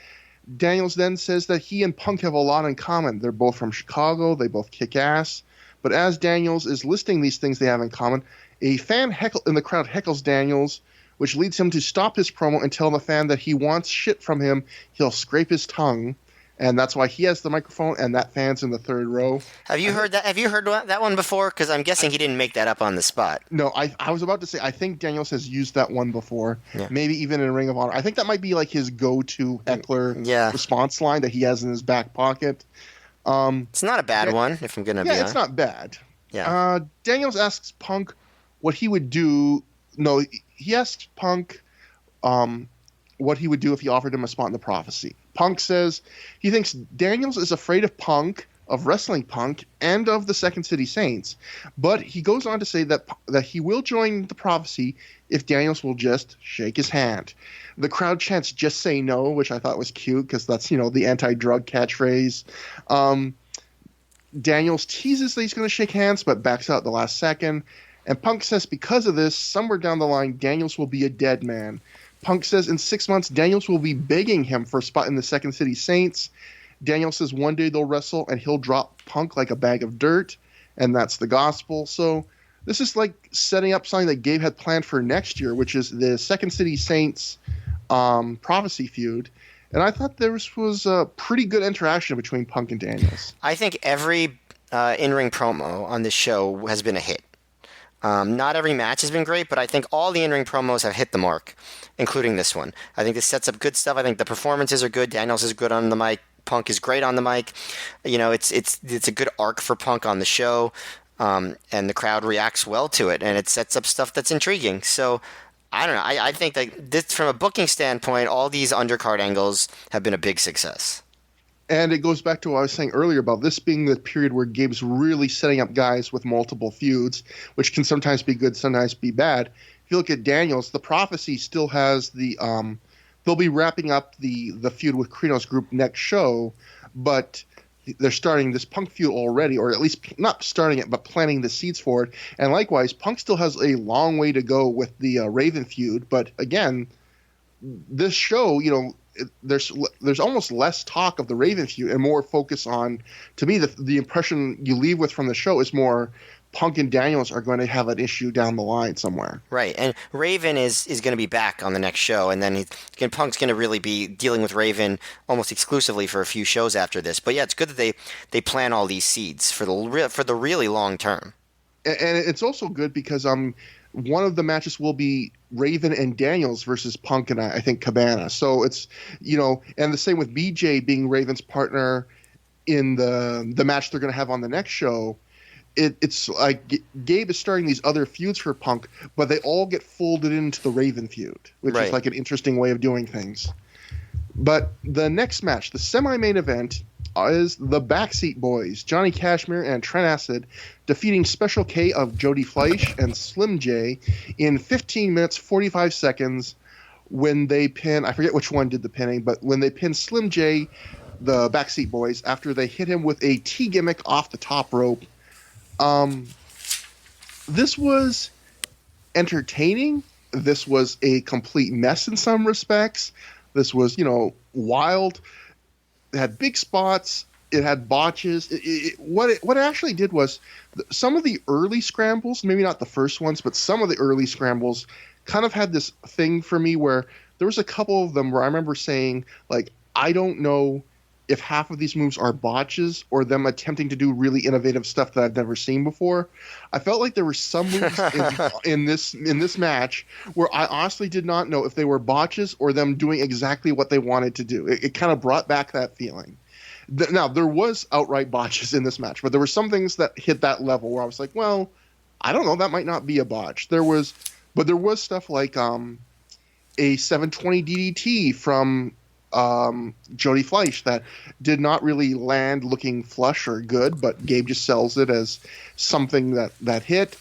Daniels then says that he and Punk have a lot in common. They're both from Chicago. They both kick ass. But as Daniels is listing these things they have in common, a fan in the crowd heckles Daniels, which leads him to stop his promo and tell the fan that he wants shit from him. He'll scrape his tongue. And that's why he has the microphone, and that fan's in the third row. Have you heard that? Have you heard that one before? Because I'm guessing he didn't make that up on the spot. No, I was about to say, I think Daniels has used that one before, yeah. Maybe even in Ring of Honor. I think that might be like his go-to heckler response line that he has in his back pocket. It's not a bad one, if I'm going to be honest. Yeah, it's not bad. Yeah. Daniels asks Punk what he would do. No, he asks Punk what he would do if he offered him a spot in the Prophecy. Punk says he thinks Daniels is afraid of Punk, of wrestling Punk, and of the Second City Saints. But he goes on to say that he will join the Prophecy if Daniels will just shake his hand. The crowd chants, "Just say no," which I thought was cute because that's, the anti-drug catchphrase. Daniels teases that he's going to shake hands, but backs out at the last second. And Punk says because of this, somewhere down the line, Daniels will be a dead man. Punk says in 6 months, Daniels will be begging him for a spot in the Second City Saints. Daniels says one day they'll wrestle and he'll drop Punk like a bag of dirt, and that's the gospel. So this is like setting up something that Gabe had planned for next year, which is the Second City Saints Prophecy feud. And I thought there was a pretty good interaction between Punk and Daniels. I think every in-ring promo on this show has been a hit. Not every match has been great, but I think all the in-ring promos have hit the mark, including this one. I think this sets up good stuff. I think the performances are good. Daniels is good on the mic. Punk is great on the mic. It's a good arc for Punk on the show, and the crowd reacts well to it, and it sets up stuff that's intriguing. So I don't know. I think that this, from a booking standpoint, all these undercard angles have been a big success. And it goes back to what I was saying earlier about this being the period where Gabe's really setting up guys with multiple feuds, which can sometimes be good, sometimes be bad. If you look at Daniels, the Prophecy still has the they'll be wrapping up the feud with Corino's group next show, but they're starting this Punk feud already, or at least not starting it, but planting the seeds for it. And likewise, Punk still has a long way to go with the Raven feud. But again, this show, there's almost less talk of the Raven feud and more focus on, to me, the impression you leave with from the show is more Punk and Daniels are going to have an issue down the line somewhere. Right, and Raven is going to be back on the next show, and then Punk's going to really be dealing with Raven almost exclusively for a few shows after this. But yeah, it's good that they plan all these seeds for the really long term. And it's also good because one of the matches will be Raven and Daniels versus Punk and I think Cabana. So it's, and the same with BJ being Raven's partner in the match they're going to have on the next show. It's like Gabe is starting these other feuds for Punk, but they all get folded into the Raven feud, which is like an interesting way of doing things. But the next match, the semi-main event, is the Backseat Boys, Johnny Cashmere and Trent Acid, defeating Special K of Jody Fleisch and Slim J in 15 minutes, 45 seconds when they pin, I forget which one did the pinning, but when they pin Slim J, the Backseat Boys, after they hit him with a T-gimmick off the top rope. This was entertaining. This was a complete mess in some respects. This was, wild. It had big spots. It had botches. What it actually did was some of the early scrambles, maybe not the first ones, but some of the early scrambles kind of had this thing for me where there was a couple of them where I remember saying, like, I don't know if half of these moves are botches or them attempting to do really innovative stuff that I've never seen before. I felt like there were some moves in this match where I honestly did not know if they were botches or them doing exactly what they wanted to do. It kind of brought back that feeling. Now, there was outright botches in this match, but there were some things that hit that level where I was like, well, I don't know, that might not be a botch. There was stuff like a 720 DDT from Jody Fleisch that did not really land looking flush or good, but Gabe just sells it as something that hit.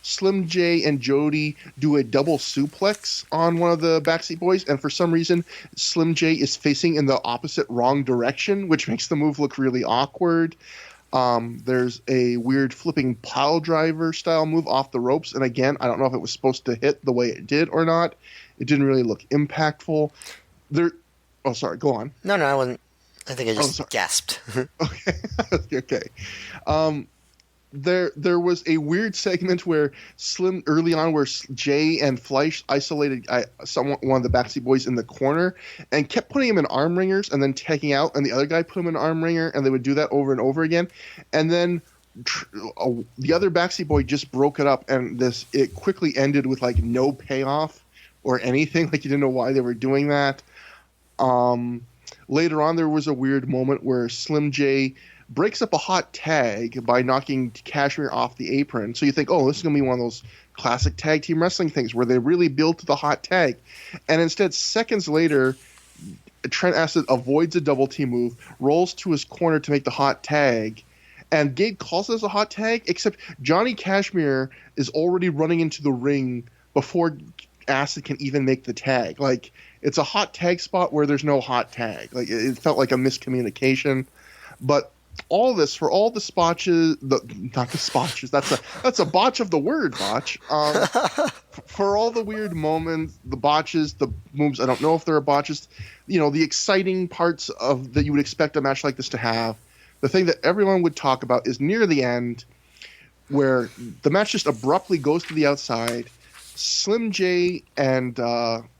Slim J and Jody do a double suplex on one of the Backstreet Boys, and for some reason, Slim J is facing in the opposite wrong direction, which makes the move look really awkward. There's a weird flipping pile driver style move off the ropes, and again, I don't know if it was supposed to hit the way it did or not. It didn't really look impactful. Oh, sorry, go on. No, I wasn't. I think I just gasped. Okay. Okay. There was a weird segment where early on where Jay and Fleisch isolated one of the Backstreet Boys in the corner and kept putting him in arm ringers and then taking out, and the other guy put him in an arm ringer, and they would do that over and over again. And then the other Backstreet Boy just broke it up, and it quickly ended with like no payoff or anything. Like you didn't know why they were doing that. Later on, there was a weird moment where Slim J breaks up a hot tag by knocking Kashmir off the apron. So you think, oh, this is going to be one of those classic tag team wrestling things where they really build to the hot tag. And instead, seconds later, Trent Acid avoids a double team move, rolls to his corner to make the hot tag, and Gabe calls it a hot tag, except Johnny Kashmir is already running into the ring before Acid can even make the tag. Like, it's a hot tag spot where there's no hot tag. Like, it felt like a miscommunication. But all this, for all the spotches, not the spotches, that's a botch of the word botch. For all the weird moments, the botches, the moves, I don't know if there are botches, the exciting parts that you would expect a match like this to have. The thing that everyone would talk about is near the end, where the match just abruptly goes to the outside. Slim J and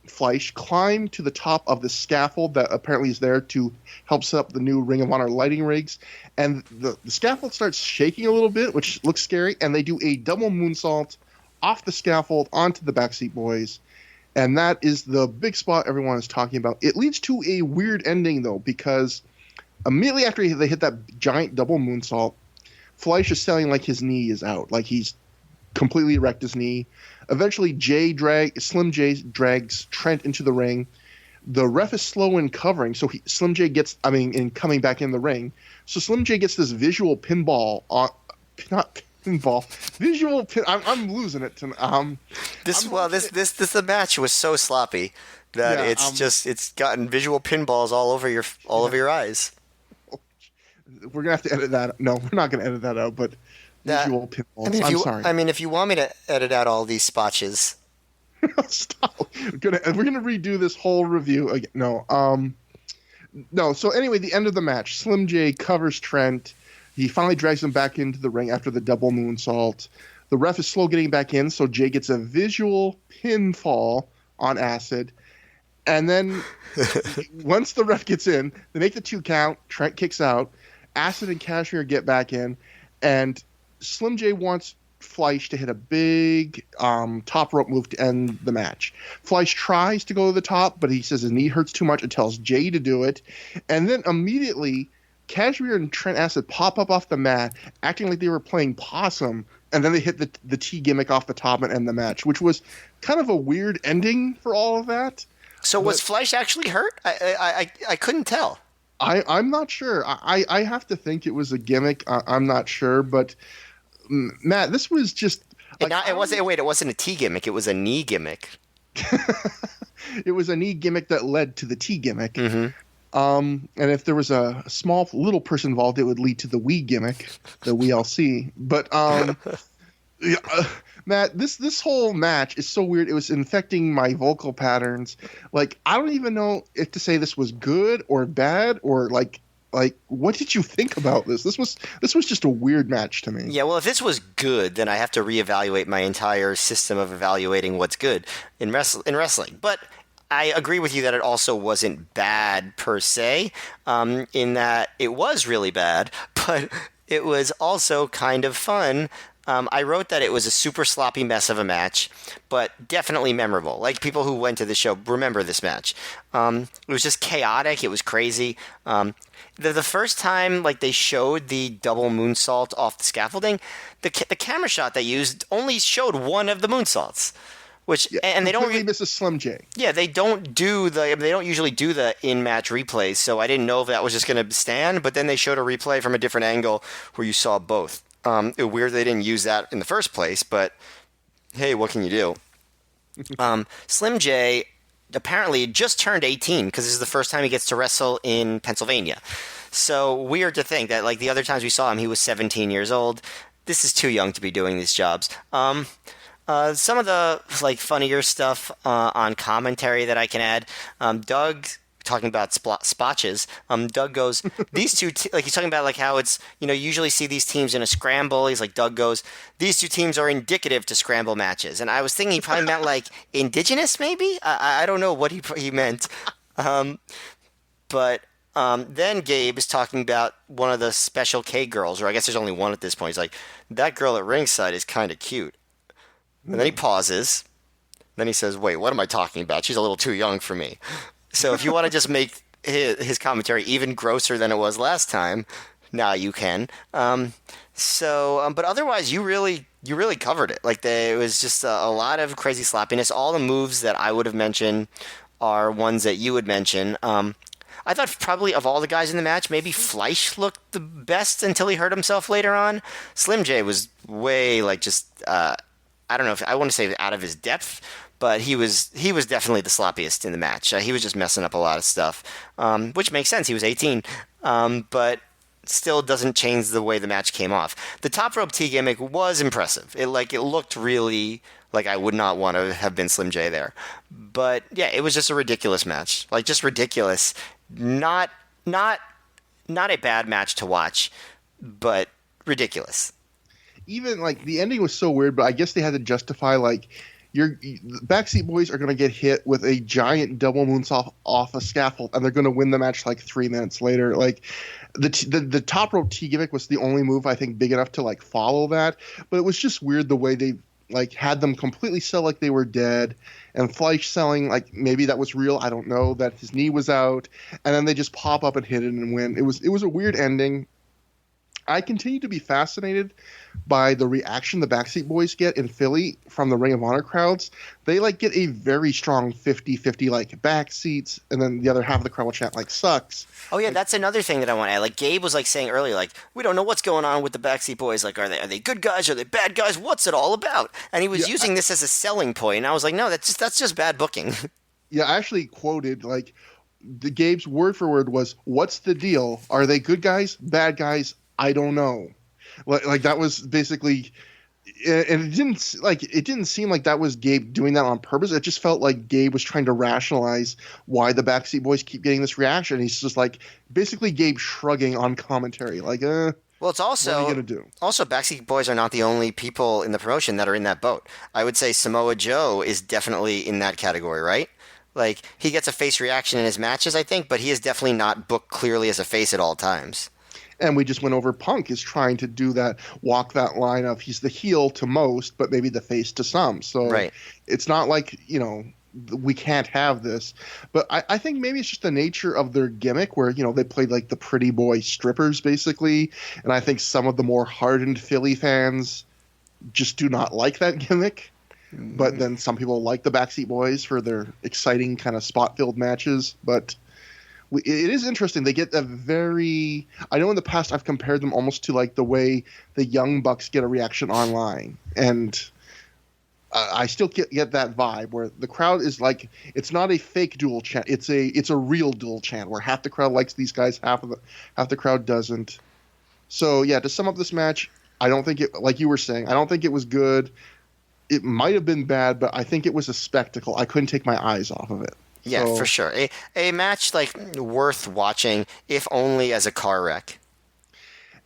Fleisch climb to the top of the scaffold that apparently is there to help set up the new Ring of Honor lighting rigs. And the scaffold starts shaking a little bit, which looks scary, and they do a double moonsault off the scaffold onto the Backstreet Boys. And that is the big spot everyone is talking about. It leads to a weird ending, though, because immediately after they hit that giant double moonsault, Fleisch is selling like his knee is out, like he's completely wrecked his knee. Eventually, Slim J drags Trent into the ring. The ref is slow in covering, so Slim J in coming back in the ring. So Slim J gets this visual pinball not pinball, visual pin. I'm losing it tonight. The match was so sloppy that it's gotten visual pinballs all over your eyes. We're gonna have to edit that. No, we're not gonna edit that out, but. Visual pinballs. I'm sorry. I mean, if you want me to edit out all these spotches. Stop. We're gonna redo this whole review again. No. So anyway, the end of the match. Slim J covers Trent. He finally drags him back into the ring after the double moonsault. The ref is slow getting back in, so Jay gets a visual pinfall on Acid. And then once the ref gets in, they make the 2 count. Trent kicks out. Acid and Kashmir get back in, and Slim J wants Fleisch to hit a big top rope move to end the match. Fleisch tries to go to the top, but he says his knee hurts too much and tells Jay to do it. And then immediately, Kashmir and Trent Acid pop up off the mat, acting like they were playing possum, and then they hit the T gimmick off the top and end the match, which was kind of a weird ending for all of that. So was Fleisch actually hurt? I couldn't tell. I'm not sure. I have to think it was a gimmick. I'm not sure, but Matt, this was just. It wasn't a T gimmick. It was a knee gimmick. It was a knee gimmick that led to the T gimmick. Mm-hmm. And if there was a small little person involved, it would lead to the Wii gimmick, the WLC. But Matt, this whole match is so weird. It was infecting my vocal patterns. Like, I don't even know if to say this was good or bad or like what did you think about this? This was just a weird match to me. Yeah, well, if this was good, then I have to reevaluate my entire system of evaluating what's good in wrestling. But I agree with you that it also wasn't bad per se, in that it was really bad, but it was also kind of fun. I wrote that it was a super sloppy mess of a match, but definitely memorable. Like, people who went to the show remember this match. It was just chaotic. It was crazy. The first time, like, they showed the double moonsault off the scaffolding, the camera shot they used only showed one of the moonsaults. Which Yeah, and they don't completely misses Slim J. Yeah, they don't usually do the in-match replays, so I didn't know if that was just going to stand, but then they showed a replay from a different angle where you saw both. It was weird they didn't use that in the first place, but hey, what can you do? Slim J apparently just turned 18 because this is the first time he gets to wrestle in Pennsylvania. So weird to think that like the other times we saw him, he was 17 years old. This is too young to be doing these jobs. Some of the like funnier stuff on commentary that I can add. Doug talking about spotches. Doug goes, these two like he's talking about like how it's you usually see these teams in a scramble. He's like Doug goes, these two teams are indicative to scramble matches, and I was thinking he probably meant like indigenous maybe. I don't know what he meant, but. Then Gabe is talking about one of the Special K girls, or I guess there's only one at this point. He's like, that girl at ringside is kind of cute. And then he pauses. Then he says, wait, what am I talking about? She's a little too young for me. So if you want to just make his commentary even grosser than it was last time, now you can. But otherwise, you really covered it. Like it was just a lot of crazy sloppiness. All the moves that I would have mentioned are ones that you would mention. I thought probably of all the guys in the match, maybe Fleisch looked the best until he hurt himself later on. Slim J was way like just I don't know if I want to say out of his depth, but he was definitely the sloppiest in the match. He was just messing up a lot of stuff, which makes sense. He was 18, but still doesn't change the way the match came off. The top rope T gimmick was impressive. It looked really like I would not want to have been Slim J there. But yeah, it was just a ridiculous match. Like just ridiculous. Not a bad match to watch, but ridiculous. Even like the ending was so weird, but I guess they had to justify like the Backseat Boys are going to get hit with a giant double moonsault off a scaffold, and they're going to win the match like 3 minutes later. Like the top rope T gimmick was the only move I think big enough to like follow that, but it was just weird the way they like had them completely sell like they were dead, and Fleisch selling like maybe that was real. I don't know, that his knee was out, and then they just pop up and hit it and win. It was a weird ending. I continue to be fascinated by the reaction the Backseat Boys get in Philly from the Ring of Honor crowds. They like get a very strong 50-50 like backseats, and then the other half of the crowd will chant like sucks. Oh yeah, that's another thing that I want to add. Like Gabe was like saying earlier, like we don't know what's going on with the Backseat Boys. Like are they good guys? Are they bad guys? What's it all about? And he was using this as a selling point. And I was like, no, that's just bad booking. Yeah, I actually quoted like the Gabe's word for word was, "What's the deal? Are they good guys? Bad guys? I don't know." Like that was basically, and it didn't seem like that was Gabe doing that on purpose. It just felt like Gabe was trying to rationalize why the Backseat Boys keep getting this reaction. He's just like basically Gabe shrugging on commentary, like, well, it's also what are you gonna do? Also, Backseat Boys are not the only people in the promotion that are in that boat. I would say Samoa Joe is definitely in that category, right? Like he gets a face reaction in his matches, I think, but he is definitely not booked clearly as a face at all times. And we just went over Punk is trying to do that, walk that line of he's the heel to most, but maybe the face to some. So right. It's not like, we can't have this. But I think maybe it's just the nature of their gimmick where, they played like the pretty boy strippers basically. And I think some of the more hardened Philly fans just do not like that gimmick. But then some people like the Backseat Boys for their exciting kind of spot-filled matches. But it is interesting. They get a very – I know in the past I've compared them almost to like the way the Young Bucks get a reaction online. And I still get that vibe where the crowd is like – it's not a fake dual chant. It's a real dual chant where half the crowd likes these guys, half the crowd doesn't. So, yeah, to sum up this match, I don't think it – like you were saying, I don't think it was good. It might have been bad, but I think it was a spectacle. I couldn't take my eyes off of it. Yeah, so, for sure. A match like worth watching, if only as a car wreck.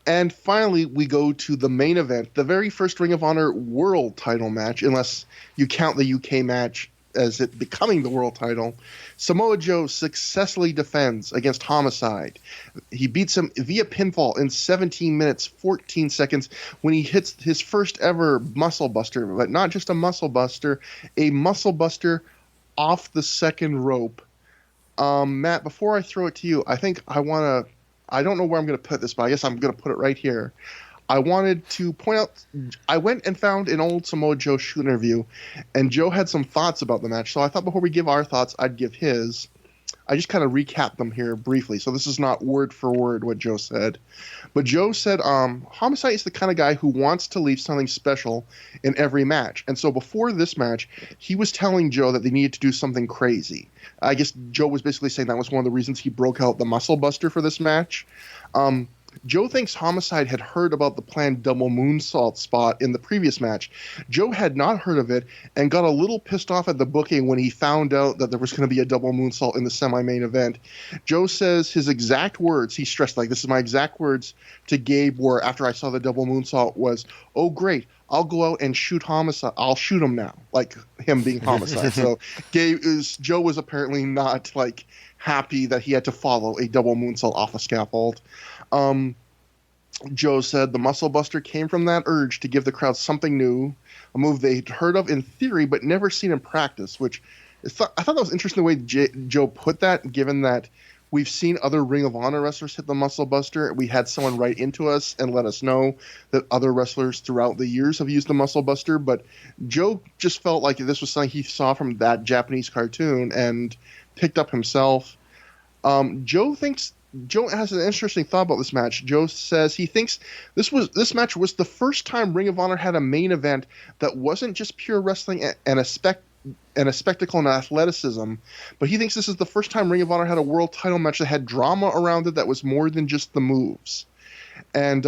And finally, we go to the main event, the very first Ring of Honor World Title match, unless you count the UK match as it becoming the World Title. Samoa Joe successfully defends against Homicide. He beats him via pinfall in 17 minutes, 14 seconds when he hits his first ever muscle buster, but not just a muscle buster off the second rope. Matt, before I throw it to you, I think I don't know where I'm going to put this, but I guess I'm going to put it right here. I wanted to point out, I went and found an old Samoa Joe shoot interview, and Joe had some thoughts about the match. So I thought before we give our thoughts, I'd give his. I just kind of recap them here briefly. So this is not word for word what Joe said. But Joe said Homicide is the kind of guy who wants to leave something special in every match. And so before this match, he was telling Joe that they needed to do something crazy. I guess Joe was basically saying that was one of the reasons he broke out the Muscle Buster for this match. Joe thinks Homicide had heard about the planned double moonsault spot in the previous match. Joe had not heard of it and got a little pissed off at the booking when he found out that there was going to be a double moonsault in the semi-main event. Joe says his exact words, he stressed, like, this is my exact words to Gabe were after I saw the double moonsault was, "Oh, great. I'll go out and shoot Homicide. I'll shoot him now," like him being Homicide. So Joe was apparently not like happy that he had to follow a double moonsault off a scaffold. Joe said the Muscle Buster came from that urge to give the crowd something new, a move they'd heard of in theory but never seen in practice, which I thought that was interesting the way Joe put that, given that we've seen other Ring of Honor wrestlers hit the Muscle Buster. We had someone write into us and let us know that other wrestlers throughout the years have used the Muscle Buster, but Joe just felt like this was something he saw from that Japanese cartoon and picked up himself. Joe has an interesting thought about this match. Joe says he thinks this match was the first time Ring of Honor had a main event that wasn't just pure wrestling and a spectacle and athleticism, but he thinks this is the first time Ring of Honor had a world title match that had drama around it that was more than just the moves. And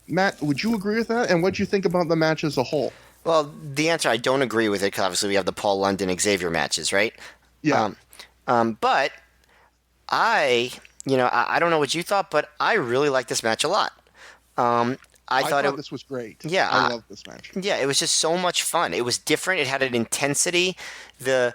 Matt, would you agree with that? And what do you think about the match as a whole? Well, the answer, I don't agree with it because obviously we have the Paul London Xavier matches, right? Yeah. But I don't know what you thought, but I really liked this match a lot. I thought this was great. Yeah, I love this match. Yeah, it was just so much fun. It was different. It had an intensity. I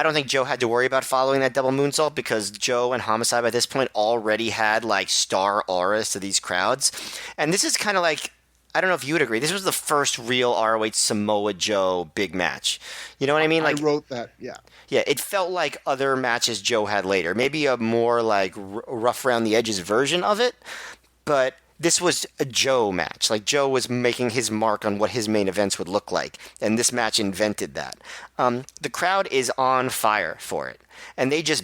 don't think Joe had to worry about following that double moonsault because Joe and Homicide by this point already had like star auras to these crowds. And this is kind of like, I don't know if you would agree, this was the first real ROH Samoa Joe big match. You know what I mean? Like, I wrote that, yeah. Yeah, it felt like other matches Joe had later. Maybe a more like rough around the edges version of it, but this was a Joe match. Like, Joe was making his mark on what his main events would look like, and this match invented that. The crowd is on fire for it, and they just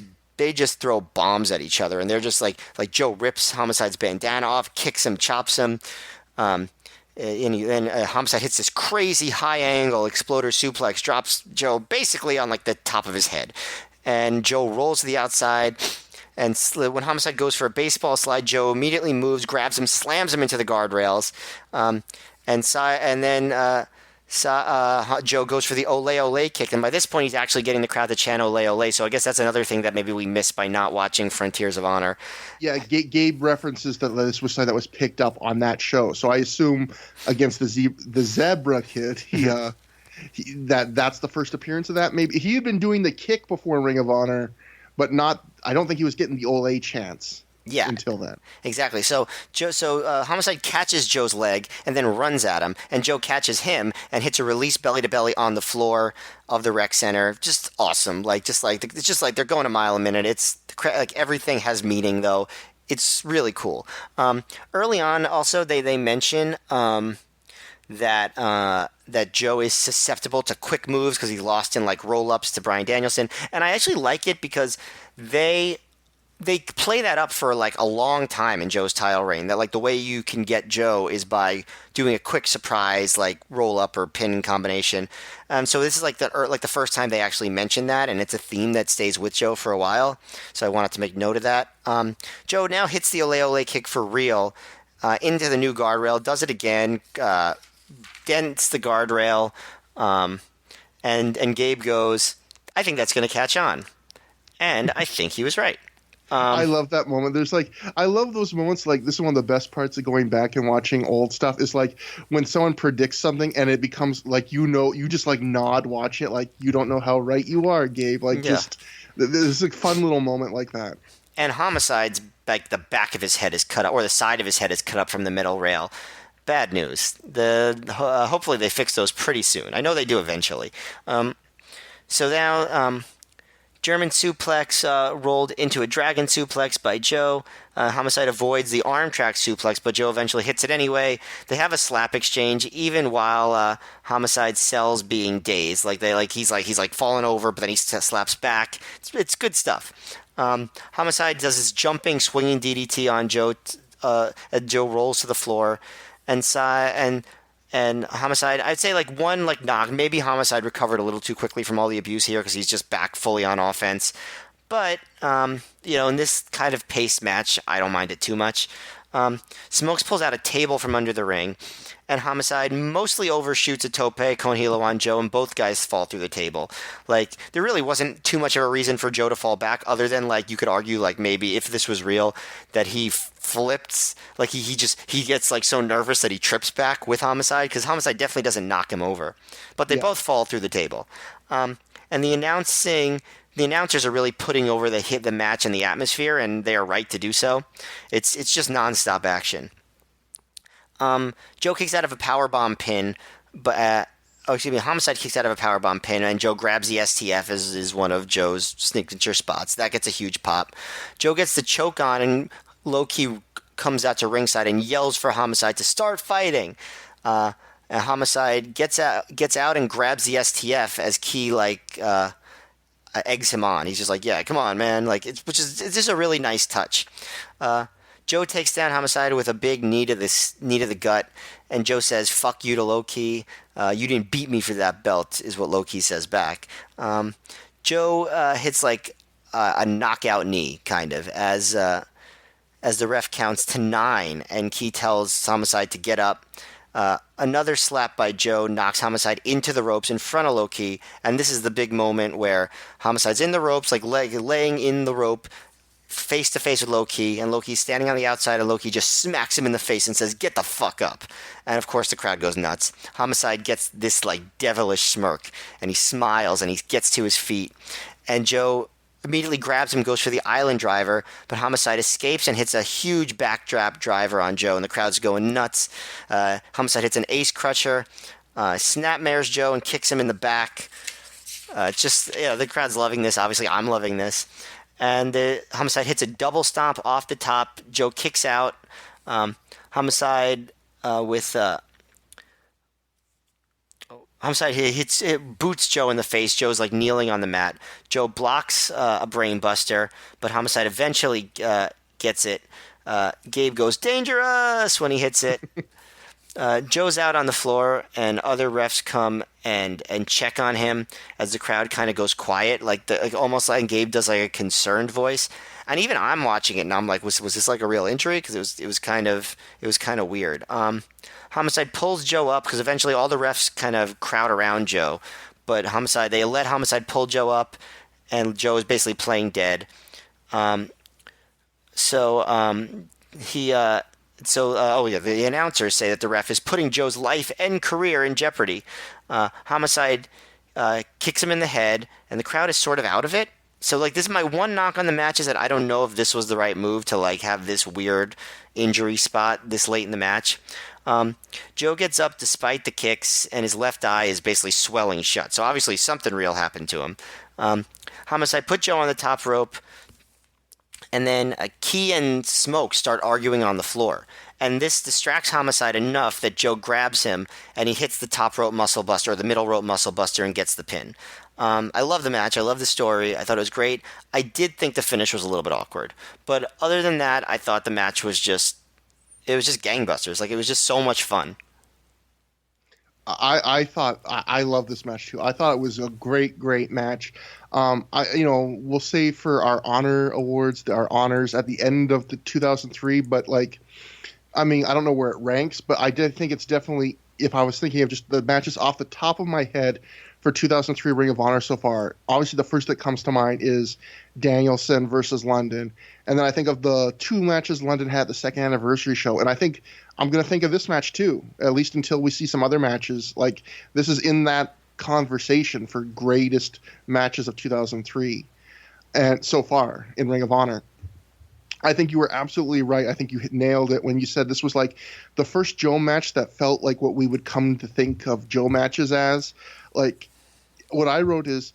throw bombs at each other, and they're just like Joe rips Homicide's bandana off, kicks him, chops him, and then Homicide hits this crazy high angle exploder suplex, drops Joe basically on like the top of his head, and Joe rolls to the outside. And when Homicide goes for a baseball slide, Joe immediately moves, grabs him, slams him into the guardrails, and then Joe goes for the ole ole kick. And by this point, he's actually getting the crowd to chant ole ole. So I guess that's another thing that maybe we missed by not watching Frontiers of Honor. Yeah, Gabe references that this was something that was picked up on that show. So I assume against the Zebra Kid, that's the first appearance of that. Maybe he had been doing the kick before Ring of Honor, but I don't think he was getting the ole chance. Yeah, until then. Exactly. So Homicide catches Joe's leg and then runs at him, and Joe catches him and hits a release belly to belly on the floor of the rec center. Just awesome. It's just like they're going a mile a minute. It's like everything has meaning though. It's really cool. Early on, also they mention that Joe is susceptible to quick moves because he lost in like roll-ups to Bryan Danielson, and I actually like it because they play that up for like a long time in Joe's title reign. That like the way you can get Joe is by doing a quick surprise like roll-up or pin combination. So this is like the first time they actually mention that, and it's a theme that stays with Joe for a while. So I wanted to make note of that. Joe now hits the ole ole kick for real into the new guardrail. Does it again. Dents the guardrail, and Gabe goes, "I think that's going to catch on," and I think he was right. I love that moment. I love those moments. Like, this is one of the best parts of going back and watching old stuff. Is like when someone predicts something and it becomes like you just like nod watching it, like you don't know how right you are, Gabe. Like, just there's a fun little moment like that. And Homicide's like the back of his head is cut up, or the side of his head is cut up from the middle rail. Bad news. Hopefully they fix those pretty soon. I know they do eventually. So now German suplex rolled into a dragon suplex by Joe. Homicide avoids the arm track suplex, but Joe eventually hits it anyway. They have a slap exchange, even while Homicide sells being dazed. He's falling over, but then he slaps back. It's good stuff. Homicide does his jumping, swinging DDT on Joe. Joe rolls to the floor, and Homicide, I'd say one knock. Maybe Homicide recovered a little too quickly from all the abuse here because he's just back fully on offense. But, in this kind of paced match, I don't mind it too much. Smokes pulls out a table from under the ring, and Homicide mostly overshoots a tope con hilo on Joe, and both guys fall through the table. There really wasn't too much of a reason for Joe to fall back, other than, you could argue, maybe if this was real, that he flips, he gets, so nervous that he trips back with Homicide, because Homicide definitely doesn't knock him over. But they both fall through the table. And the announcers are really putting over the match and the atmosphere, and they are right to do so. It's just nonstop action. Joe kicks out of a powerbomb pin, but Homicide kicks out of a powerbomb pin, and Joe grabs the STF as is one of Joe's signature spots. That gets a huge pop. Joe gets the choke on, and low-key comes out to ringside and yells for Homicide to start fighting. And Homicide gets out and grabs the STF as Key eggs him on. He's just yeah, come on, man. It's just a really nice touch. Joe takes down Homicide with a big knee to the gut, and Joe says, "Fuck you" to Low-Key. You didn't beat me for that belt, is what Low-Key says back. Joe hits a knockout knee, kind of, as the ref counts to 9, and Key tells Homicide to get up. Another slap by Joe knocks Homicide into the ropes in front of Low-Key, and this is the big moment where Homicide's in the ropes, laying in the rope, face to face with Low-Key, and Low-Key's standing on the outside, and Low-Key just smacks him in the face and says, "Get the fuck up." And of course the crowd goes nuts. Homicide gets this devilish smirk, and he smiles, and he gets to his feet, and Joe immediately grabs him, goes for the island driver, but Homicide escapes and hits a huge backdrap driver on Joe, and the crowd's going nuts. Homicide hits an ace crusher, snapmares Joe and kicks him in the back. The crowd's loving this. Obviously, I'm loving this. And Homicide hits a double stomp off the top. Joe kicks out. Homicide boots Joe in the face. Joe's kneeling on the mat. Joe blocks a brain buster, but Homicide eventually gets it. Gabe goes dangerous when he hits it. Joe's out on the floor, and other refs come and check on him as the crowd kind of goes quiet, almost like Gabe does a concerned voice. And even I'm watching it, and I'm was this a real injury? Because it was kind of weird. Homicide pulls Joe up because eventually all the refs kind of crowd around Joe, but they let Homicide pull Joe up, and Joe is basically playing dead. The announcers say that the ref is putting Joe's life and career in jeopardy. Homicide kicks him in the head, and the crowd is sort of out of it. So, this is my one knock on the match, is that I don't know if this was the right move to, have this weird injury spot this late in the match. Joe gets up despite the kicks, and his left eye is basically swelling shut. So, obviously, something real happened to him. Homicide put Joe on the top rope, and then Key and Smoke start arguing on the floor. And this distracts Homicide enough that Joe grabs him, and he hits the top rope muscle buster, or the middle rope muscle buster, and gets the pin. I love the match. I love the story. I thought it was great. I did think the finish was a little bit awkward. But other than that, I thought the match was just gangbusters. It was just so much fun. I love this match too. I thought it was a great match. We'll save for our honor awards, our honors at the end of the 2003, but I don't know where it ranks, but I did think it's definitely, if I was thinking of just the matches off the top of my head for 2003 Ring of Honor so far, obviously the first that comes to mind is Danielson versus London. And then I think of the two matches London had at the second anniversary show. And I think I'm going to think of this match too, at least until we see some other matches. This is in that conversation for greatest matches of 2003 and so far in Ring of Honor. I think you were absolutely right. I think you nailed it when you said this was the first Joe match that felt like what we would come to think of Joe matches as. What I wrote is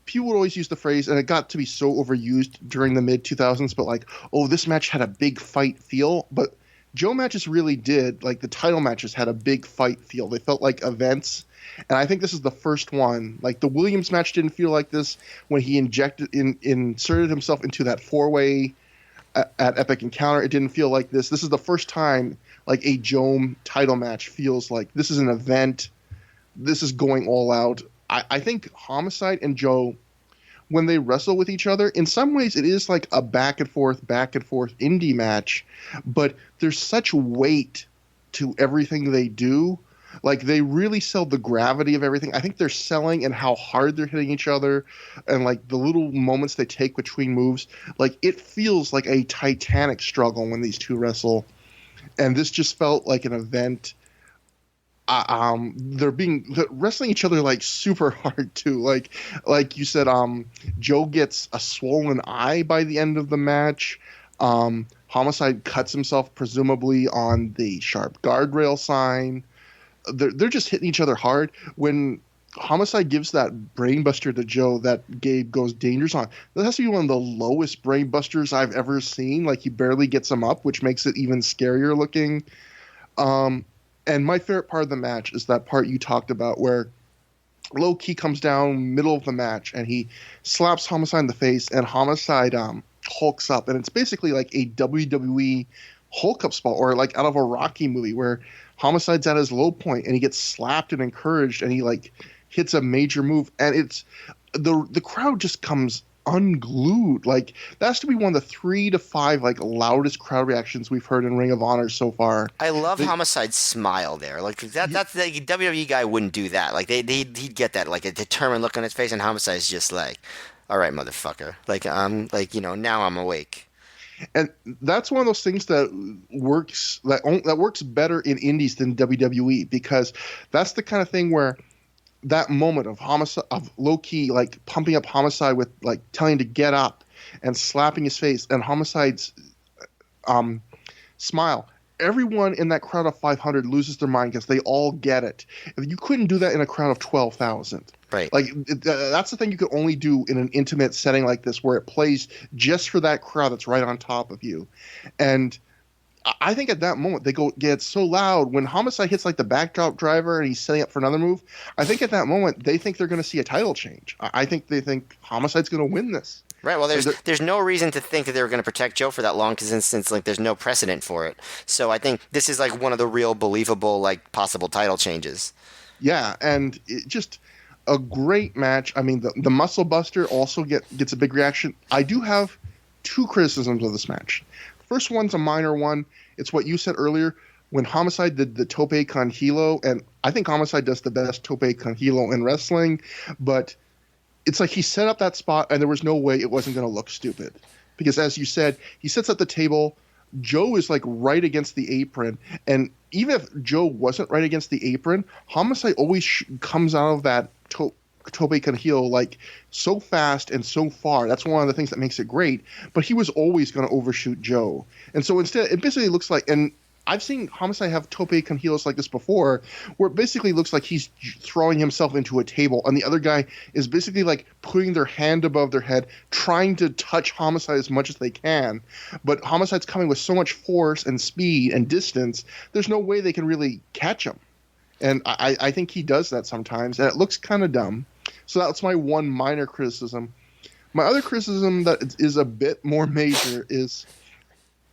people would always use the phrase, and it got to be so overused during the mid 2000s, but like, oh, this match had a big fight feel. But Joe matches really did. Like the title matches had a big fight feel. They felt like events. And I think this is the first one. Like the Williams match didn't feel like this when he inserted himself into that 4-way at Epic Encounter. It didn't feel like this. This is the first time like a Joe title match feels like this is an event. This is going all out. I think Homicide and Joe, when they wrestle with each other, in some ways it is like a back and forth indie match, but there's such weight to everything they do. Like they really sell the gravity of everything. I think they're selling and how hard they're hitting each other and like the little moments they take between moves. Like it feels like a titanic struggle when these two wrestle. And this just felt like an event. They're wrestling each other like super hard too. Like you said, Joe gets a swollen eye by the end of the match. Homicide cuts himself presumably on the sharp guardrail sign. They're just hitting each other hard. When Homicide gives that brainbuster to Joe that Gabe goes dangerous on, that has to be one of the lowest brainbusters I've ever seen. Like he barely gets him up, which makes it even scarier looking. And my favorite part of the match is that part you talked about where Low Ki comes down middle of the match and he slaps Homicide in the face, and Homicide hulks up. And it's basically like a WWE Hulk up spot, or like out of a Rocky movie where Homicide's at his low point and he gets slapped and encouraged and he like hits a major move, and it's the crowd just comes unglued. Like that has to be one of the 3 to 5 like loudest crowd reactions we've heard in Ring of Honor so far. I love Homicide's smile there. Like that's the WWE guy wouldn't do that. Like he'd get that like a determined look on his face, and Homicide's just like, all right, motherfucker. Like I'm like, now I'm awake. And that's one of those things that works better in indies than WWE, because that's the kind of thing where that moment of Low Ki like pumping up Homicide with like telling him to get up and slapping his face, and Homicide's smile. Everyone in that crowd of 500 loses their mind because they all get it. You couldn't do that in a crowd of 12,000. Right. Like that's the thing you could only do in an intimate setting like this, where it plays just for that crowd that's right on top of you. And I think at that moment they get so loud when Homicide hits like the backdrop driver and he's setting up for another move. I think at that moment they think they're going to see a title change. I think they think Homicide's going to win this. Right. Well, there's no reason to think that they were going to protect Joe for that long, because since like there's no precedent for it. So I think this is like one of the real believable like possible title changes. Yeah, and it just a great match. I mean, the Muscle Buster also gets a big reaction. I do have 2 criticisms of this match. First one's a minor one. It's what you said earlier when Homicide did the Tope con Hilo, and I think Homicide does the best Tope con Hilo in wrestling, but it's like he set up that spot and there was no way it wasn't going to look stupid. Because as you said, he sets up the table, Joe is like right against the apron, and even if Joe wasn't right against the apron, Homicide always comes out of that Tope con Hilo like so fast and so far. That's one of the things that makes it great, but he was always going to overshoot Joe. And so instead, it basically looks like, and I've seen Homicide have Tope con Hilos like this before, where it basically looks like he's throwing himself into a table, and the other guy is basically like putting their hand above their head, trying to touch Homicide as much as they can. But Homicide's coming with so much force and speed and distance, there's no way they can really catch him. And I think he does that sometimes, and it looks kind of dumb. So that's my one minor criticism. My other criticism that is a bit more major is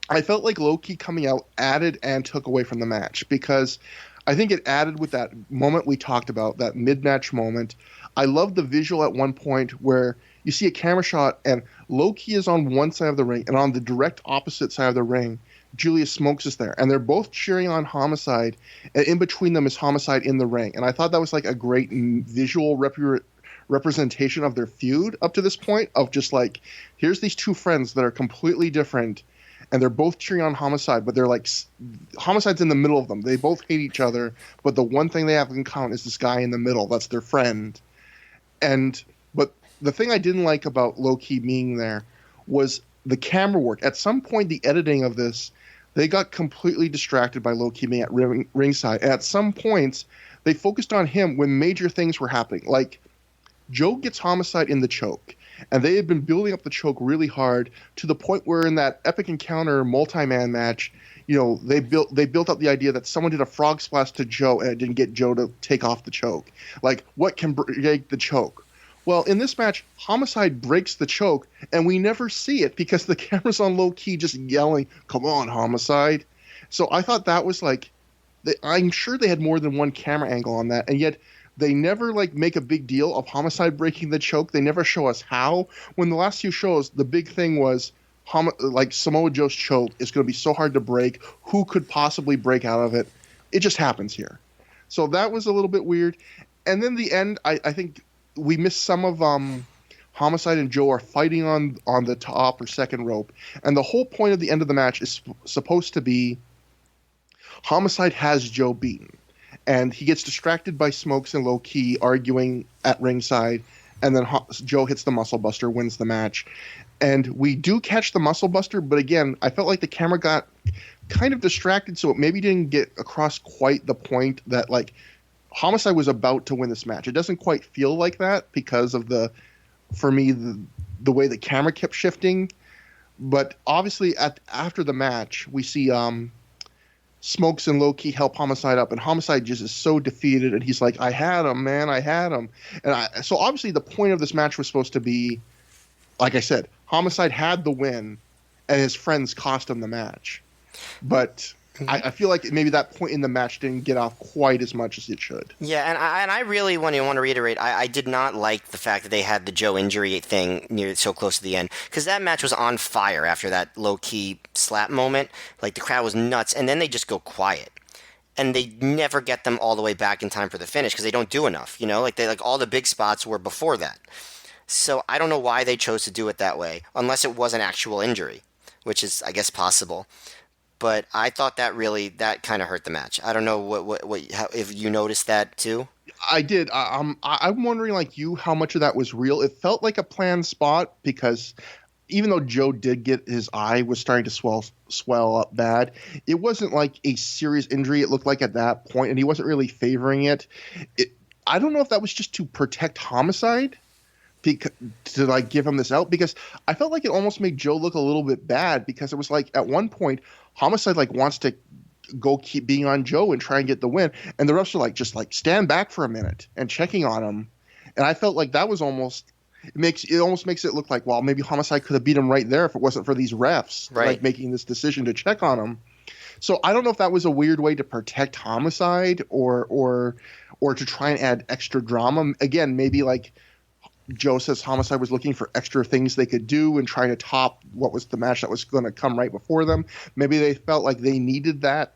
I felt like Low Ki coming out added and took away from the match, because I think it added with that moment we talked about, that mid-match moment. I love the visual at one point where you see a camera shot and Low Ki is on one side of the ring, and on the direct opposite side of the ring, Julius Smokes is there, and they're both cheering on Homicide, and in between them is Homicide in the ring. And I thought that was like a great visual representation of their feud up to this point, of just like, here's these two friends that are completely different, and they're both cheering on Homicide, but they're like, Homicide's in the middle of them. They both hate each other, but the one thing they have in common is this guy in the middle. That's their friend. But the thing I didn't like about Low Ki being there was the camera work. At some point, the editing of this, they got completely distracted by Low Ki being at ringside. And at some points, they focused on him when major things were happening. Like, Joe gets Homicide in the choke, and they had been building up the choke really hard to the point where in that epic encounter multi-man match, they built up the idea that someone did a frog splash to Joe and it didn't get Joe to take off the choke. Like, what can break the choke? Well, in this match, Homicide breaks the choke, and we never see it because the camera's on low key just yelling, "Come on, Homicide." So I thought that was like, I'm sure they had more than one camera angle on that, and yet they never make a big deal of Homicide breaking the choke. They never show us how. When the last few shows, the big thing was Samoa Joe's choke is going to be so hard to break. Who could possibly break out of it? It just happens here. So that was a little bit weird. And then the end, I think we missed some of Homicide and Joe are fighting on the top or second rope. And the whole point of the end of the match is supposed to be Homicide has Joe beaten. And he gets distracted by Smokes and Low Key arguing at ringside. And then Joe hits the Muscle Buster, wins the match. And we do catch the Muscle Buster, but again, I felt like the camera got kind of distracted, so it maybe didn't get across quite the point that Homicide was about to win this match. It doesn't quite feel like that because of the way the camera kept shifting. But obviously, after the match, we see Smokes and Low Key help Homicide up, and Homicide just is so defeated, and he's like, "I had him, man, I had him." And so obviously the point of this match was supposed to be, like I said, Homicide had the win, and his friends cost him the match. But I feel like maybe that point in the match didn't get off quite as much as it should. Yeah, and I really want to reiterate, I did not like the fact that they had the Joe injury thing so close to the end, because that match was on fire after that low-key slap moment. The crowd was nuts, and then they just go quiet. And they never get them all the way back in time for the finish, because they don't do enough, all the big spots were before that. So I don't know why they chose to do it that way, unless it was an actual injury, which is, I guess, possible. But I thought that kind of hurt the match. I don't know if you noticed that too. I did. I'm wondering, like you, how much of that was real. It felt like a planned spot because even though Joe did get his eye was starting to swell up bad, it wasn't like a serious injury. It looked like at that point, and he wasn't really favoring it. I don't know if that was just to protect Homicide. To give him this out, because I felt like it almost made Joe look a little bit bad, because it was like at one point Homicide wants to go keep being on Joe and try and get the win, and the refs are just stand back for a minute and checking on him, and I felt like that was almost makes it look like, well, maybe Homicide could have beat him right there if it wasn't for these refs making this decision to check on him. So I don't know if that was a weird way to protect Homicide or to try and add extra drama. Again, maybe Joe says Homicide was looking for extra things they could do and trying to top what was the match that was going to come right before them. Maybe they felt like they needed that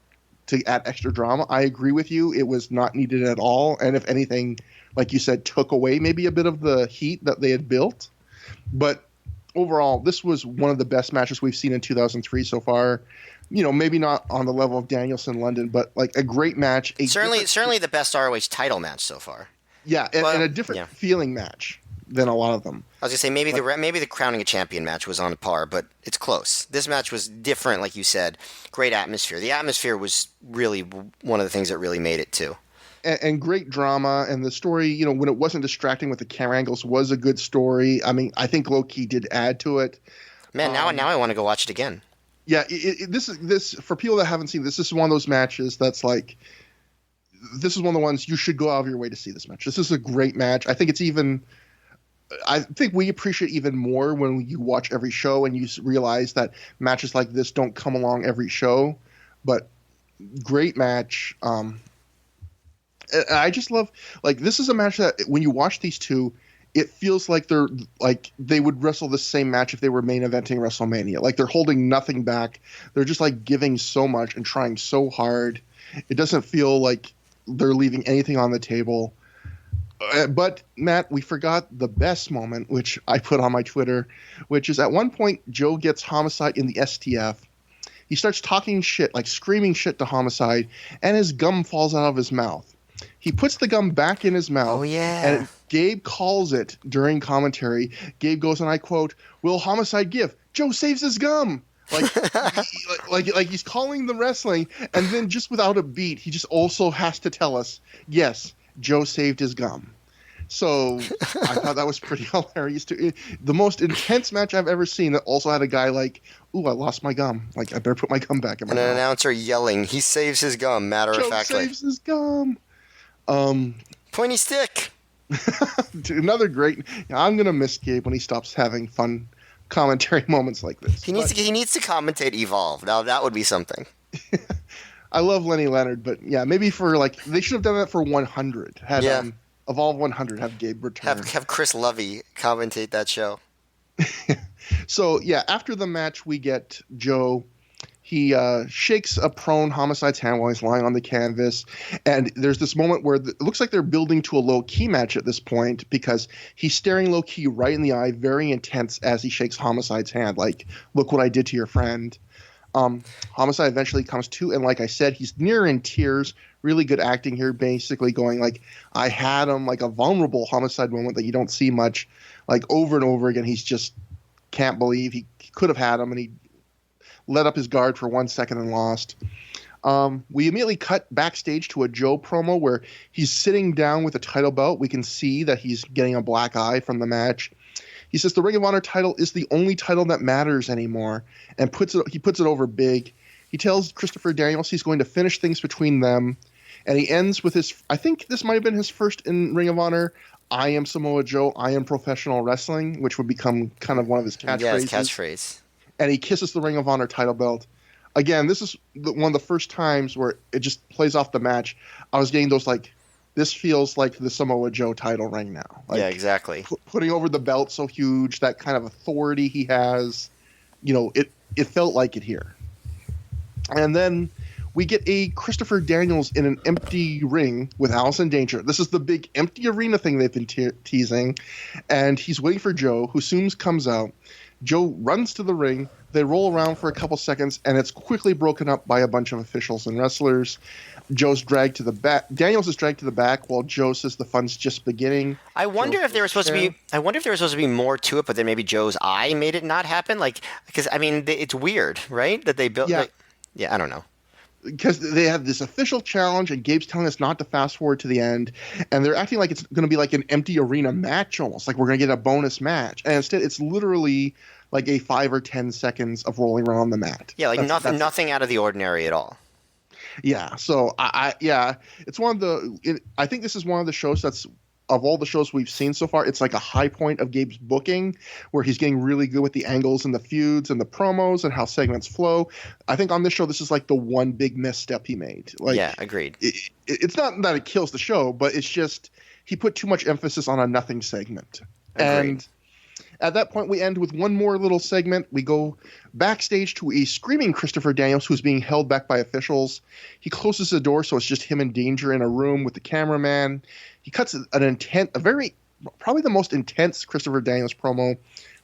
to add extra drama. I agree with you. It was not needed at all. And if anything, like you said, took away maybe a bit of the heat that they had built. But overall, this was one of the best matches we've seen in 2003 so far. Maybe not on the level of Danielson London, but a great match. Certainly the best ROH title match so far. Yeah, and a different feeling match than a lot of them. I was gonna say maybe the crowning a champion match was on par, but it's close. This match was different, like you said. Great atmosphere. The atmosphere was really one of the things that really made it too. And great drama, and the story, when it wasn't distracting with the camera angles, was a good story. I mean, I think Low Key did add to it. Man, now I want to go watch it again. Yeah, this for people that haven't seen this is one of those matches that's this is one of the ones you should go out of your way to see this match. This is a great match. I think we appreciate even more when you watch every show and you realize that matches like this don't come along every show. But great match. I just love this is a match that when you watch these two, it feels like they would wrestle the same match if they were main eventing WrestleMania. They're holding nothing back. They're just giving so much and trying so hard. It doesn't feel like they're leaving anything on the table. But, Matt, we forgot the best moment, which I put on my Twitter, which is at one point Joe gets Homicide in the STF. He starts talking shit, screaming shit to Homicide, and his gum falls out of his mouth. He puts the gum back in his mouth. Oh, yeah. And Gabe calls it during commentary. Gabe goes, and I quote, "Will Homicide give? Joe saves his gum." He's calling the wrestling, and then just without a beat, he just also has to tell us, yes, Joe saved his gum. So I thought that was pretty hilarious too. The most intense match I've ever seen that also had a guy like, "Ooh, I lost my gum. Like, I better put my gum back in my And an mouth." announcer yelling, "He saves his gum," matter of Joe factly. saves his gum. Pointy stick. Another great. I'm gonna miss Gabe when he stops having fun commentary moments like this. He needs to commentate Evolve. Now that would be something. I love Lenny Leonard, but yeah, maybe for like they should have done that for 100. Had Evolve 100 have Gabe return. Have Chris Lovey commentate that show. So yeah, after the match we get Joe. He shakes a prone Homicide's hand while he's lying on the canvas. And there's this moment where it looks like they're building to a low-key match at this point because he's staring low-key right in the eye, very intense as he shakes Homicide's hand. Like, look what I did to your friend. Homicide eventually comes to, and like I said, he's near in tears. Really good acting here, basically going like, I had him, like a vulnerable Homicide moment that you don't see much. Like, over and over again, he's just can't believe he could have had him, and he let up his guard for 1 second and lost. We immediately cut backstage to a Joe promo where he's sitting down with a title belt. We can see that he's getting a black eye from the match. He says the Ring of Honor title is the only title that matters anymore, and he puts it over big. He tells Christopher Daniels he's going to finish things between them, and he ends with I think this might have been his first in Ring of Honor, "I am Samoa Joe, I am professional wrestling," which would become kind of one of his catchphrases. Yeah, his catchphrase. And he kisses the Ring of Honor title belt. Again, this is one of the first times where it just plays off the match. I was getting those like, this feels like the Samoa Joe title ring now. Like, yeah, exactly. Putting over the belt so huge, that kind of authority he has, it felt like it here. And then we get a Christopher Daniels in an empty ring with Allison Danger. This is the big empty arena thing they've been teasing. And he's waiting for Joe, who soon comes out. Joe runs to the ring. They roll around for a couple seconds, and it's quickly broken up by a bunch of officials and wrestlers. Joe's dragged to the back. Daniels is dragged to the back, while Joe says the fun's just beginning. I wonder if there was supposed to be more to it, but then maybe Joe's eye made it not happen. Like, because I mean, it's weird, right? That they built. Yeah, I don't know. Because they have this official challenge, and Gabe's telling us not to fast forward to the end, and they're acting like it's going to be like an empty arena match almost, like we're going to get a bonus match. And instead, it's literally like a 5 or 10 seconds of rolling around on the mat. Yeah, like nothing out of the ordinary at all. Yeah, so it's one of the. I think this is one of the shows that's, of all the shows we've seen so far, it's like a high point of Gabe's booking, where he's getting really good with the angles and the feuds and the promos and how segments flow. I think on this show, this is like the one big misstep he made. Like, yeah, agreed. It's not that it kills the show, but it's just he put too much emphasis on a nothing segment. Agreed. And at that point, we end with one more little segment. We go backstage to a screaming Christopher Daniels who's being held back by officials. He closes the door, so it's just him and Danger in a room with the cameraman. He cuts probably the most intense Christopher Daniels promo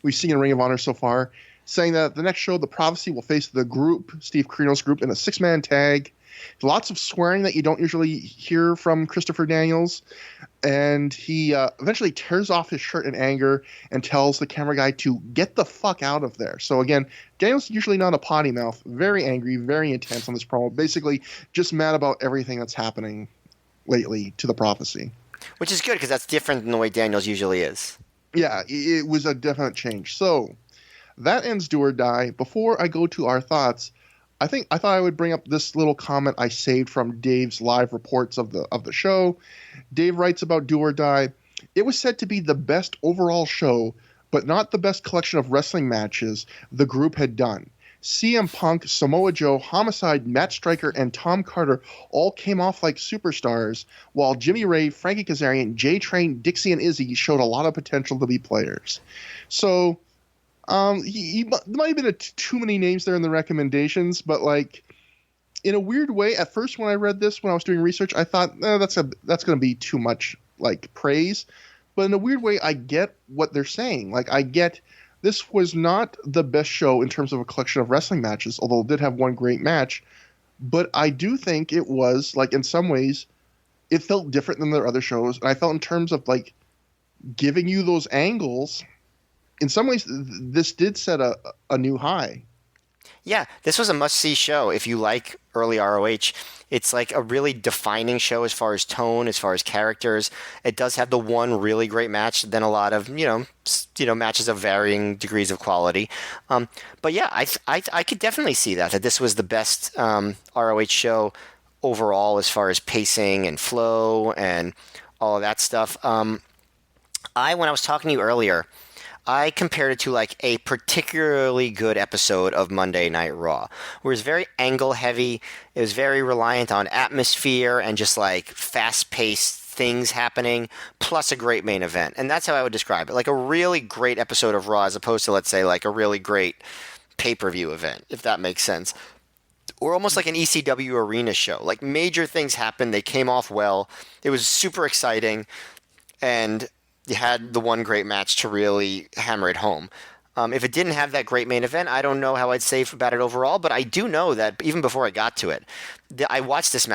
we've seen in Ring of Honor so far, saying that the next show, the Prophecy will face the group, Steve Corino's group, in a 6-man tag. Lots of swearing that you don't usually hear from Christopher Daniels. And he eventually tears off his shirt in anger and tells the camera guy to get the fuck out of there. So again, Daniels usually not a potty mouth, very angry, very intense on this promo, basically just mad about everything that's happening lately to the Prophecy. Which is good, because that's different than the way Daniels usually is. Yeah, it was a definite change. So that ends Do or Die. Before I go to our thoughts, I thought I would bring up this little comment I saved from Dave's live reports of the show. Dave writes about Do or Die. It was said to be the best overall show, but not the best collection of wrestling matches the group had done. CM Punk, Samoa Joe, Homicide, Matt Striker, and Tom Carter all came off like superstars, while Jimmy Ray, Frankie Kazarian, J-Train, Dixie, and Izzy showed a lot of potential to be players. So he might have been too many names there in the recommendations, but like in a weird way, at first when I read this, when I was doing research, I thought that's going to be too much like praise. But in a weird way, I get what they're saying. Like I get this was not the best show in terms of a collection of wrestling matches, although it did have one great match. But I do think it was like in some ways, it felt different than their other shows, and I felt in terms of like giving you those angles. In some ways, this did set a new high. Yeah, this was a must-see show if you like early ROH. It's like a really defining show as far as tone, as far as characters. It does have the one really great match, then a lot of matches of varying degrees of quality. But yeah, I could definitely see that this was the best ROH show overall as far as pacing and flow and all of that stuff. When I was talking to you earlier, I compared it to like a particularly good episode of Monday Night Raw, where it's very angle heavy. It was very reliant on atmosphere and just like fast paced things happening, plus a great main event. And that's how I would describe it. Like a really great episode of Raw as opposed to, let's say, like a really great pay-per-view event, if that makes sense. Or almost like an ECW arena show. Like major things happened. They came off well. It was super exciting. And you had the one great match to really hammer it home. If it didn't have that great main event, I don't know how I'd say about it overall, but I do know that even before I got to it, I watched this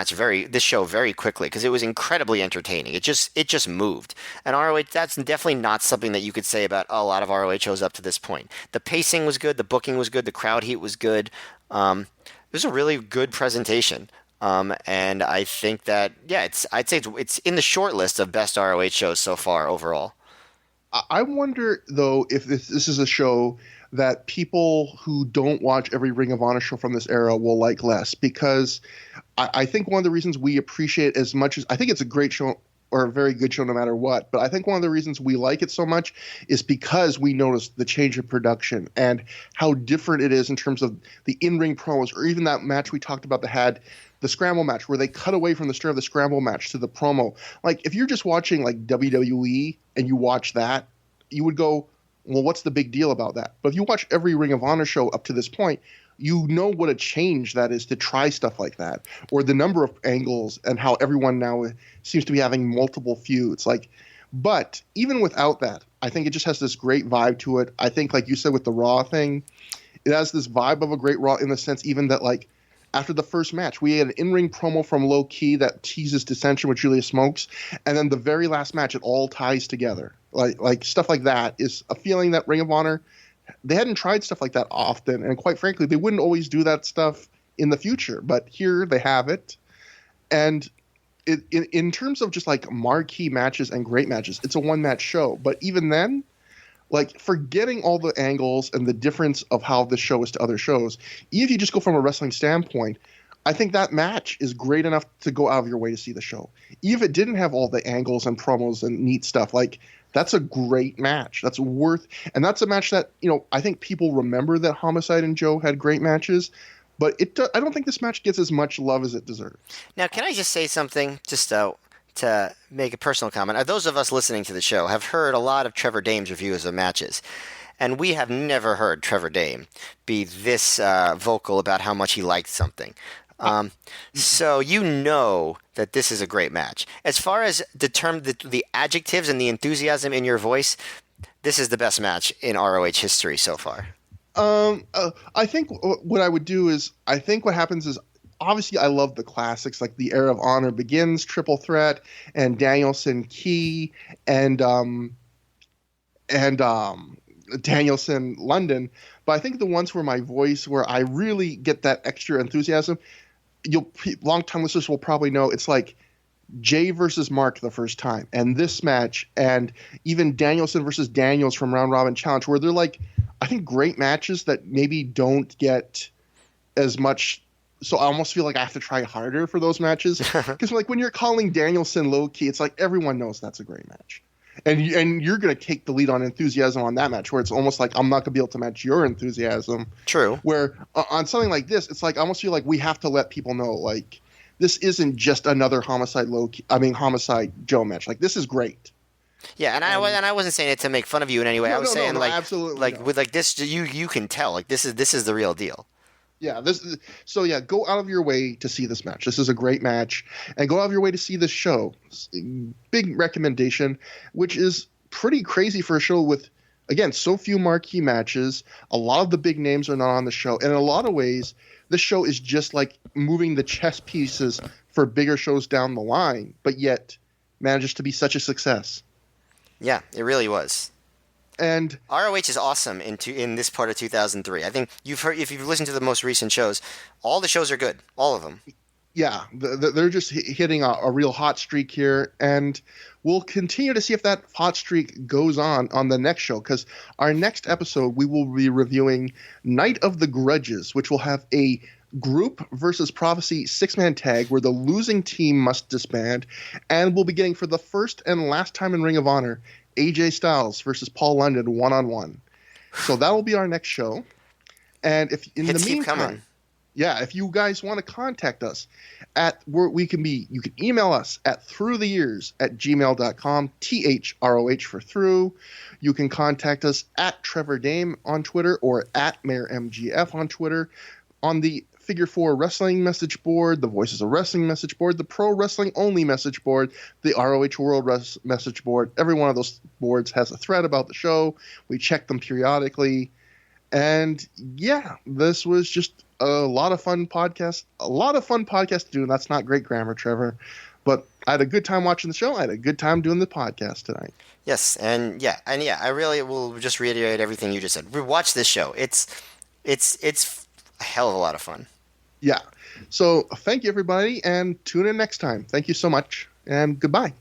show very quickly because it was incredibly entertaining. It just moved. And ROH, that's definitely not something that you could say about a lot of ROH shows up to this point. The pacing was good, the booking was good, the crowd heat was good. It was a really good presentation. And I think that, I'd say it's in the short list of best ROH shows so far overall. I wonder, though, if this is a show that people who don't watch every Ring of Honor show from this era will like less, because I think one of the reasons we appreciate as much as – I think it's a great show or a very good show no matter what, but I think one of the reasons we like it so much is because we noticed the change in production and how different it is in terms of the in-ring promos, or even that match we talked about that had – the scramble match, where they cut away from the start of the scramble match to the promo. Like, if you're just watching like WWE and you watch that, you would go, well, what's the big deal about that? But if you watch every Ring of Honor show up to this point, you know what a change that is to try stuff like that, or the number of angles and how everyone now seems to be having multiple feuds. But even without that, I think it just has this great vibe to it. I think, like you said, with the Raw thing, it has this vibe of a great Raw in the sense even that, like, after the first match, we had an in-ring promo from Low Key that teases dissension with Julia Smokes, and then the very last match, it all ties together. Like stuff like that is a feeling that Ring of Honor, they hadn't tried stuff like that often, and quite frankly, they wouldn't always do that stuff in the future. But here they have it, and in terms of just like marquee matches and great matches, it's a one-match show. But even then, like, forgetting all the angles and the difference of how this show is to other shows, even if you just go from a wrestling standpoint, I think that match is great enough to go out of your way to see the show. Even if it didn't have all the angles and promos and neat stuff, like, that's a great match. That's and that's a match that, I think people remember that Homicide and Joe had great matches, but I don't think this match gets as much love as it deserves. Now, can I just say something? To make a personal comment, those of us listening to the show have heard a lot of Trevor Dame's reviews of matches, and we have never heard Trevor Dame be this vocal about how much he liked something. So you know that this is a great match. As far as the adjectives and the enthusiasm in your voice, this is the best match in ROH history so far. I think what I would do is, I think what happens is, obviously, I love the classics, like the Era of Honor Begins, Triple Threat, and Danielson Key, and Danielson London. But I think the ones where my voice, where I really get that extra enthusiasm, long-time listeners will probably know, it's like Jay versus Mark the first time, and this match, and even Danielson versus Daniels from Round Robin Challenge, where they're like, I think, great matches that maybe don't get as much. So I almost feel like I have to try harder for those matches, because like when you're calling Danielson Low Key, it's like everyone knows that's a great match, and you're gonna take the lead on enthusiasm on that match, where it's almost like I'm not gonna be able to match your enthusiasm. True. Where on something like this, it's like I almost feel like we have to let people know, like, this isn't just another Homicide Joe match. Like, this is great. Yeah, and I wasn't saying it to make fun of you in any way. I was saying like absolutely like with like this, you can tell like this is the real deal. Yeah, go out of your way to see this match. This is a great match, and go out of your way to see this show. Big recommendation, which is pretty crazy for a show with, again, so few marquee matches. A lot of the big names are not on the show, and in a lot of ways, this show is just like moving the chess pieces for bigger shows down the line, but yet manages to be such a success. Yeah, it really was. And ROH is awesome in this part of 2003. I think if you've listened to the most recent shows, all the shows are good, all of them. yeah, they're just hitting a real hot streak here, and we'll continue to see if that hot streak goes on the next show, because our next episode we will be reviewing Night of the Grudges, which will have a group versus prophecy 6-man tag where the losing team must disband, and we'll be getting, for the first and last time in Ring of Honor, AJ Styles versus Paul London 1-on-1. So that will be our next show. And if in Hits the keep meantime, coming. yeah, if you guys want to contact us you can email us at through-the-years@gmail.com, THROH for through. You can contact us at Trevor Dame on Twitter or at MayorMGF on Twitter. On the Figure 4 Wrestling message board, the Voices of Wrestling message board, the Pro Wrestling Only message board, the ROH World message board. Every one of those boards has a thread about the show. We check them periodically. And yeah, this was just a lot of fun podcast. A lot of fun podcast to do, and that's not great grammar, Trevor. But I had a good time watching the show. I had a good time doing the podcast tonight. Yes, and I really will just reiterate everything you just said. Watch this show. It's a hell of a lot of fun. Yeah. So thank you, everybody, and tune in next time. Thank you so much, and goodbye.